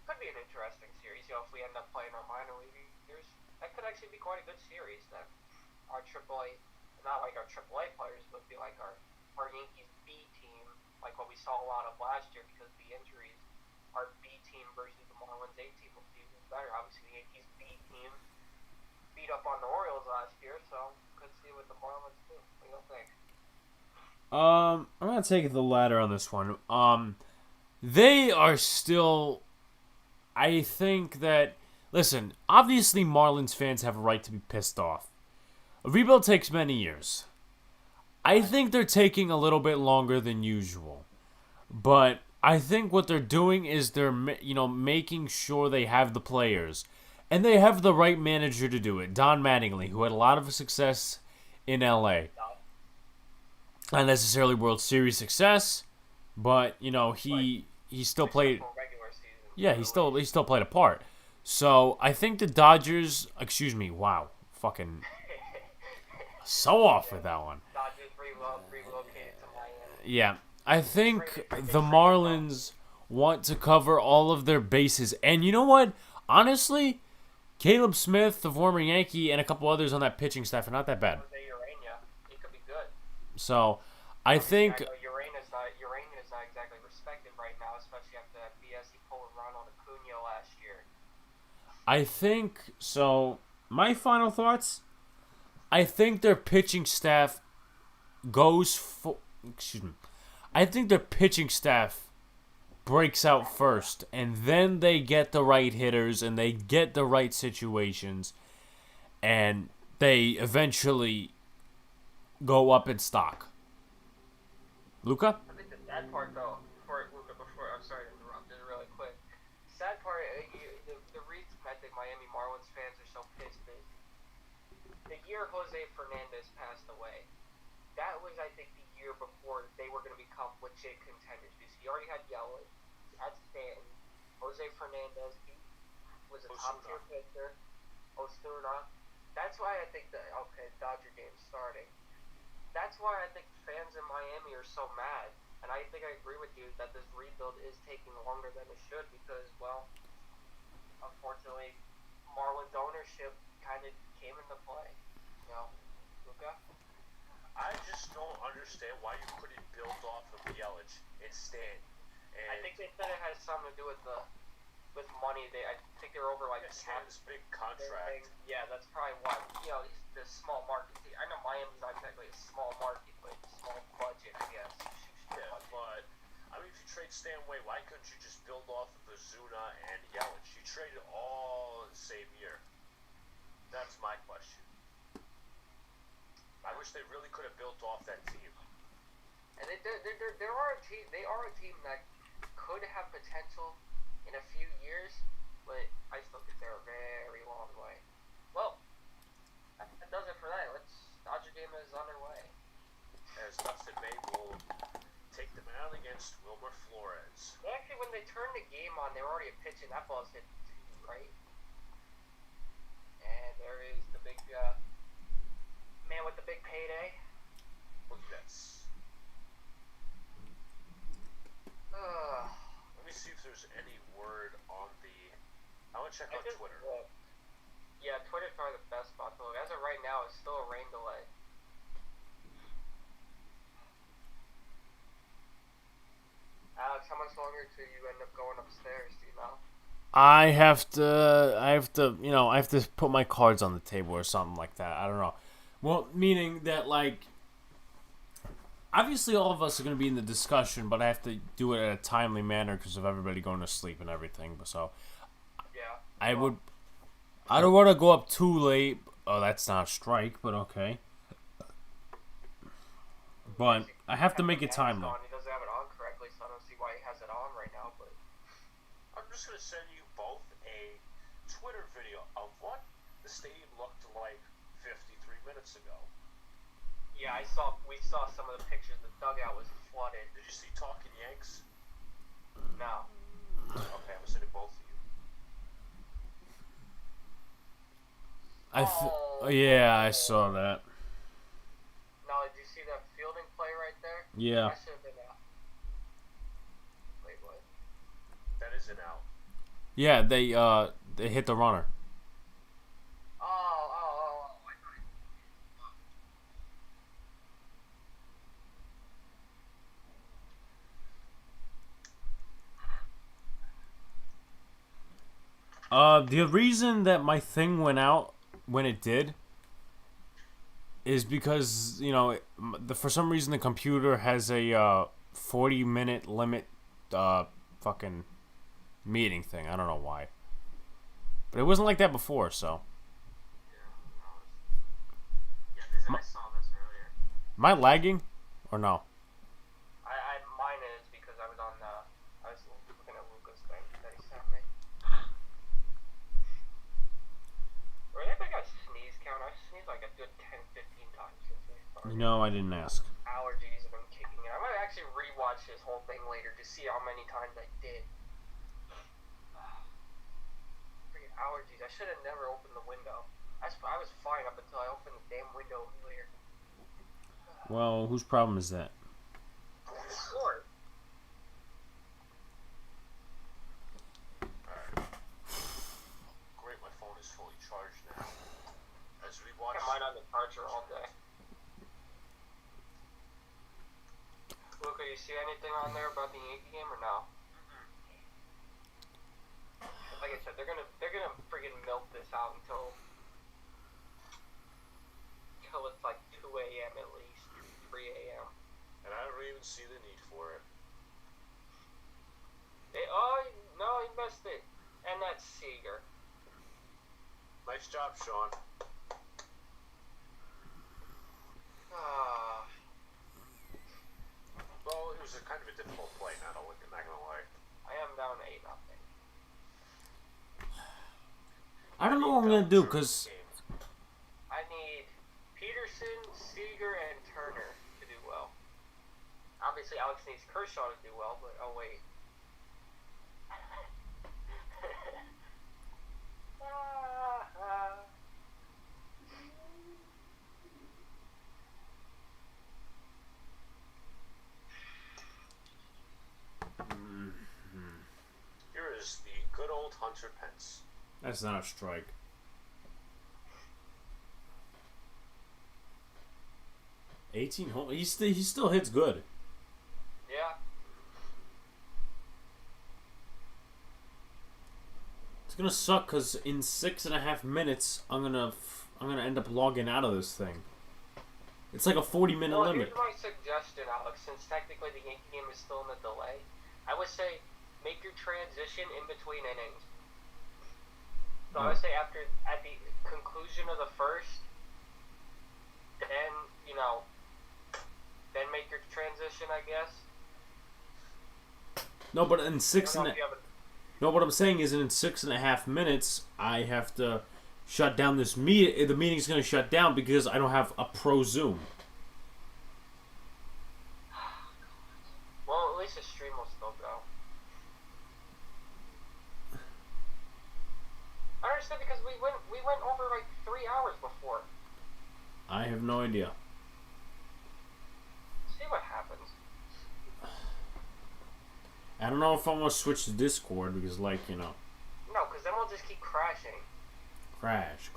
could be an interesting series. If we end up playing our minor leaguers, that could actually be quite a good series. That our AAA, not like our AAA players, but be like our Yankees B team, like what we saw a lot of last year because of the injuries. Our B team versus the Marlins A team will be even better. Obviously, the Yankees B team beat up on the Orioles last year, so could see what the Marlins do. What do you think? I'm gonna take the latter on this one. They are still. I think that. Listen, obviously Marlins fans have a right to be pissed off. A rebuild takes many years. I think they're taking a little bit longer than usual, but I think what they're doing is they're making sure they have the players, and they have the right manager to do it. Don Mattingly, who had a lot of success in LA. Not necessarily World Series success, but he still played. Yeah, he still played a part. So I think the Dodgers. Excuse me. Wow, fucking so off with that one. Dodgers relocated to Miami. Yeah, I think the Marlins want to cover all of their bases, and you know what? Honestly, Caleb Smith, the former Yankee, and a couple others on that pitching staff are not that bad. He could be good. So, I think Urana's not exactly respected right now, especially after that BS he pulled around on Acuna last year. I think so. My final thoughts. I think their pitching staff goes for. Excuse me. I think their pitching staff breaks out first, and then they get the right hitters and they get the right situations, and they eventually go up in stock. Luca? I think the sad part, though, I'm sorry to interrupt it really quick. Sad part, the reason I think Miami Marlins fans are so pissed is the year Jose Fernandez passed away. That was, I think, the year before they were going to become legit contenders. Because he already had Yelich, he had Stanton, Jose Fernandez, he was a top-tier pitcher, Osuna. That's why I think Dodger game's starting. That's why I think fans in Miami are so mad. And I think I agree with you that this rebuild is taking longer than it should because, well, unfortunately, Marlins ownership kind of came into play. Luca? I just don't understand why you couldn't build off of Yelich instead. And I think they said it has something to do with money. I think they're over like Stanton's big contract. Yeah, that's probably why. The small market. I know Miami's not exactly a small market, but small budget, I guess. Yeah, but I mean, if you trade Stan away, why couldn't you just build off of Ozuna and Yelich? You traded all in the same year. That's my question. I wish they really could have built off that team. And they are a team. They are a team that could have potential in a few years, but I still think they're a very long way. Well, that does it for that. Dodger game is underway. As Dustin May will take them out against Wilmer Flores. Actually, when they turned the game on, they were already pitching. That ball's hit right. And there is the big man with the big payday. Look at this. Let me see if there's any word on the. I want to check on Twitter. Yeah, Twitter's probably the best spot to look. As of right now, it's still a rain delay. Alex, how much longer till you end up going upstairs? Do you know? I have to put my cards on the table or something like that. I don't know. Well, meaning that, like, obviously all of us are going to be in the discussion, but I have to do it in a timely manner because of everybody going to sleep and everything. So, yeah. I don't want to go up too late. Oh, that's not a strike, but okay. But I have to make it timely. He doesn't have it on correctly, so I don't see why he has it on right now. But I'm just going to send you both a Twitter video of what the stadium looked like 53 minutes ago. Yeah, we saw some of the pictures. The dugout was flooded. Did you see Talking Yanks? No. Okay, I'm sending both of you. Yeah, I saw that. Now, did you see that fielding play right there? Yeah. That should have been out. Wait, what? That isn't out. Yeah, they hit the runner. Oh. The reason that my thing went out when it did is because, you know, for some reason the computer has a 40-minute limit fucking meeting thing. I don't know why. But it wasn't like that before, so. I saw this earlier. Am I lagging or no? Mine is because I was looking at Luca's thing that he sent me. Or anybody got sneeze count? I've sneezed like a good 10, 15 times since we started. No, I didn't ask. Allergies have been kicking in. I might actually rewatch this whole thing later to see how many times I did. Freaking allergies. I should have never opened the window. I was fine up until I opened the damn window earlier. Well, whose problem is that? Sure. Great, my phone is fully charged now. As we watch. I got mine on the charger all day. Luca, you see anything on there about the Yankee game or no? Like I said, they're gonna friggin' milk this out until it's like 2 a.m. at least, 3 a.m. And I don't even see the need for it. No, he missed it. And that's Seager. Nice job, Sean. Well, it was a kind of a difficult play, not gonna lie. I am down 8-0. I don't know what I'm gonna do, cause I need Peterson, Seager, and Turner to do well. Obviously, Alex needs Kershaw to do well, but oh wait. Here is the good old Hunter Pence. that's not a strike. Home. He still hits good. Yeah. It's gonna suck because in 6.5 minutes I'm gonna end up logging out of this thing. It's like a 40-minute Well, limit. here's my suggestion, Alex. Since technically the Yankee game is still in the delay, I would say make your transition in between innings. So I would say at the conclusion of the first, then then make your transition, I guess. No, but in No, what I'm saying is in 6.5 minutes I have to shut down this meeting. The meeting's gonna shut down because I don't have a pro Zoom. well, at least the stream will still go. I understand because we went over like 3 hours before. I have no idea. See what happens. I don't know if I'm gonna switch to Discord because, No, because then we'll just keep crashing. Crash.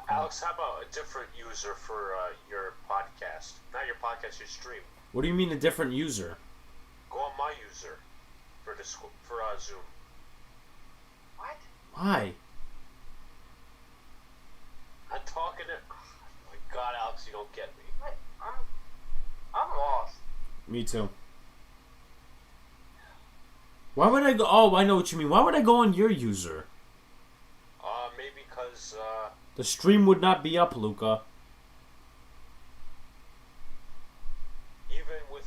Alex, how about a different user for your podcast? Not your podcast, your stream. What do you mean a different user? Go on my user for Discord, for Zoom. What? Why? I'm talking to. Oh my God, Alex, you don't get me. What? I'm lost. Me too. Why would I go? Oh, I know what you mean. Why would I go on your user? Maybe because The stream would not be up, Luca. even with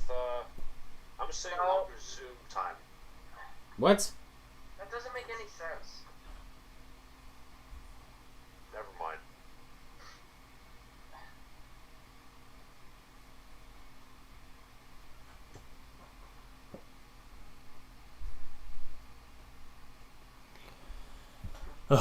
I'm saying No. longer Zoom time. What? That doesn't make any sense. Never mind. Alright,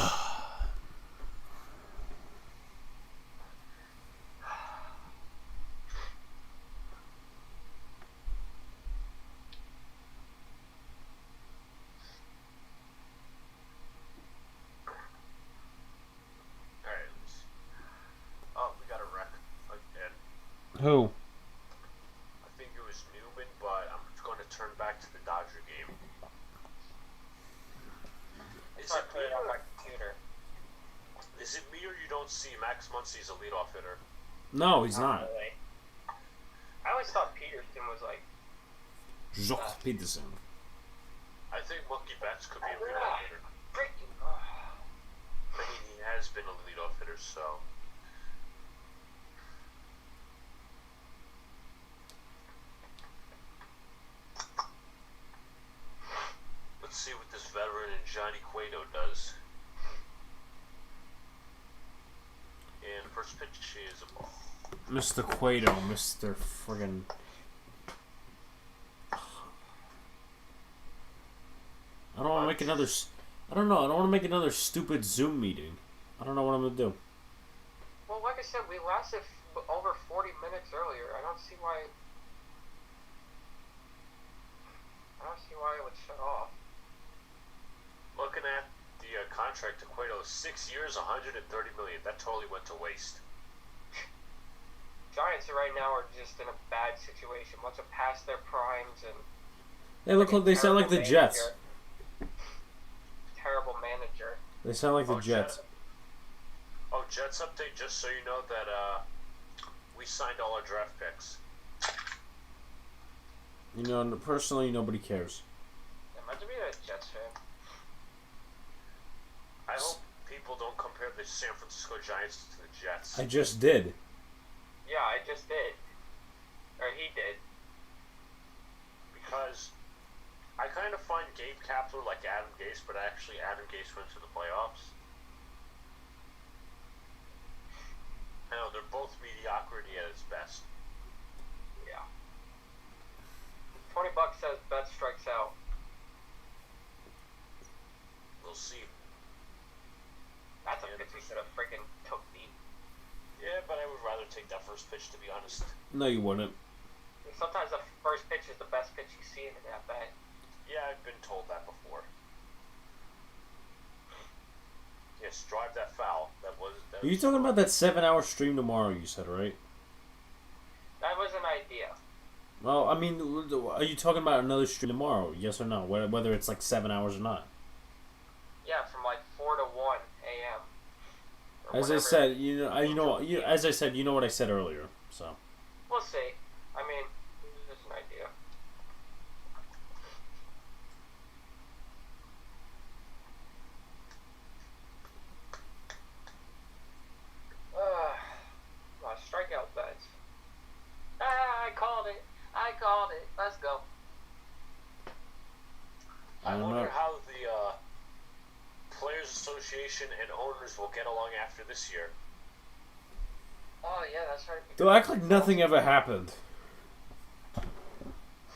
oh, we got a wreck again. Who? I think it was Newman, but I'm going to turn back to the Dodger game. Is I it put me it on my or, computer. is it me or you don't see Max Muncy's a leadoff hitter? No, he's not. Really. I always thought Peterson was like. Jock Peterson. I think Mookie Betts could be a leadoff hitter. Freaking. I mean, he has been a leadoff hitter, so. Let's see what this veteran and Johnny Cueto does. And first pitch is a ball. Mr. Cueto, Mr. friggin'. I don't want to make another. I don't know. I don't want to make another stupid Zoom meeting. I don't know what I'm gonna do. Well, like I said, we lasted over 40 minutes earlier. I don't see why. I don't see why it would shut off. Looking at the contract to Cueto, 6 years, $130 million. That totally went to waste. Giants right now are just in a bad situation. Bunch of past their primes and. They look like they sound like the Jets. Terrible manager. They sound like the Jets. Jets update, just so you know that we signed all our draft picks. You know, personally, nobody cares. Imagine being a Jets fan. I hope people don't compare the San Francisco Giants to the Jets. I just did. Yeah, I just did. Or he did. Because I kind of find Gabe Kapler like Adam Gase, but actually Adam Gase went to the playoffs. I know, they're both mediocrity at its best. Yeah. $20 says Bet strikes out. We'll see. That's a pitch we should have freaking took deep. Yeah, but I would rather take that first pitch, to be honest. No, you wouldn't. Sometimes the first pitch is the best pitch you see in an at-bat. Yeah, I've been told that before. Yes, drive that foul. Are you talking about that 7-hour stream tomorrow? You said, right? That was an idea. Well, I mean, are you talking about another stream tomorrow? Yes or no? Whether it's like 7 hours or not. Yeah, from like 4 to 1 a.m. As I said, as I said, you know what I said earlier. So. We'll see. I mean, it's just an idea. My strikeout bets. I called it. Let's go. I wonder how the Players Association and owners will get along after this year. Oh yeah, that's right. They'll act like nothing ever happened.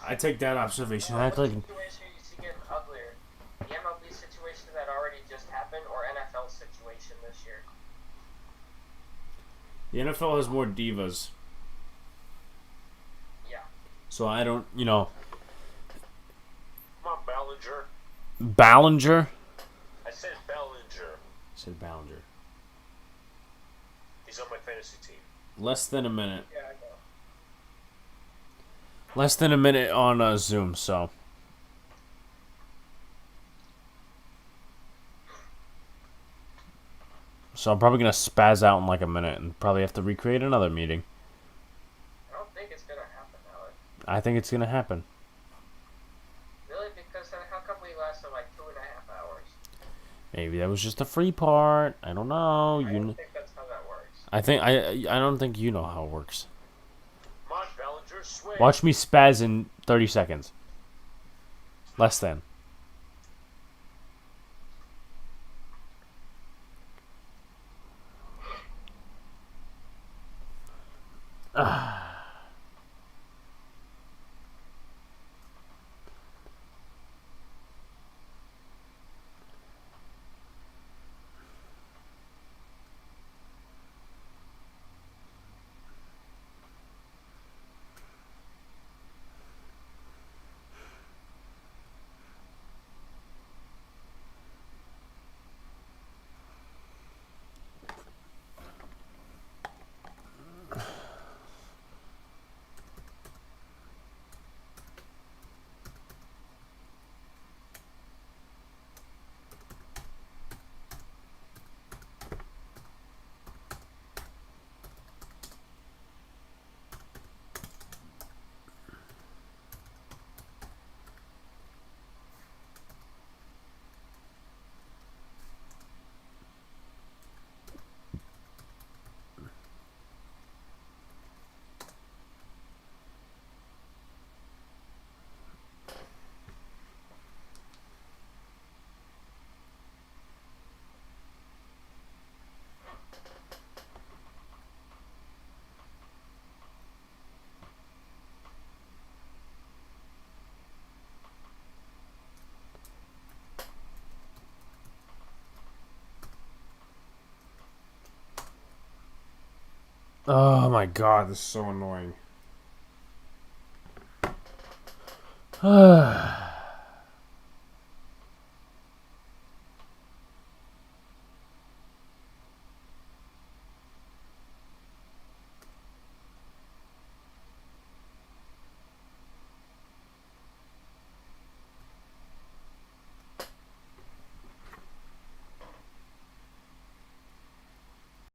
I take that observation. Act like. Situation you see getting uglier? The MLB situation that already just happened, or NFL situation this year? The NFL has more divas. Yeah. So I don't, Come on, Ballinger. Ballinger? I said Bellinger. I said Ballinger. He's on my fantasy team. Less than a minute. Yeah, I know. Less than a minute on Zoom, so. So I'm probably going to spaz out in like a minute and probably have to recreate another meeting. I don't think it's gonna happen, Alex. I think it's going to happen. Really? Because then how come we lasted like 2.5 hours? Maybe that was just a free part. I don't know. I don't think that's how that works. I don't think you know how it works. Come on, Bellinger, swing. Watch me spaz in 30 seconds. Less than. Oh my god, this is so annoying.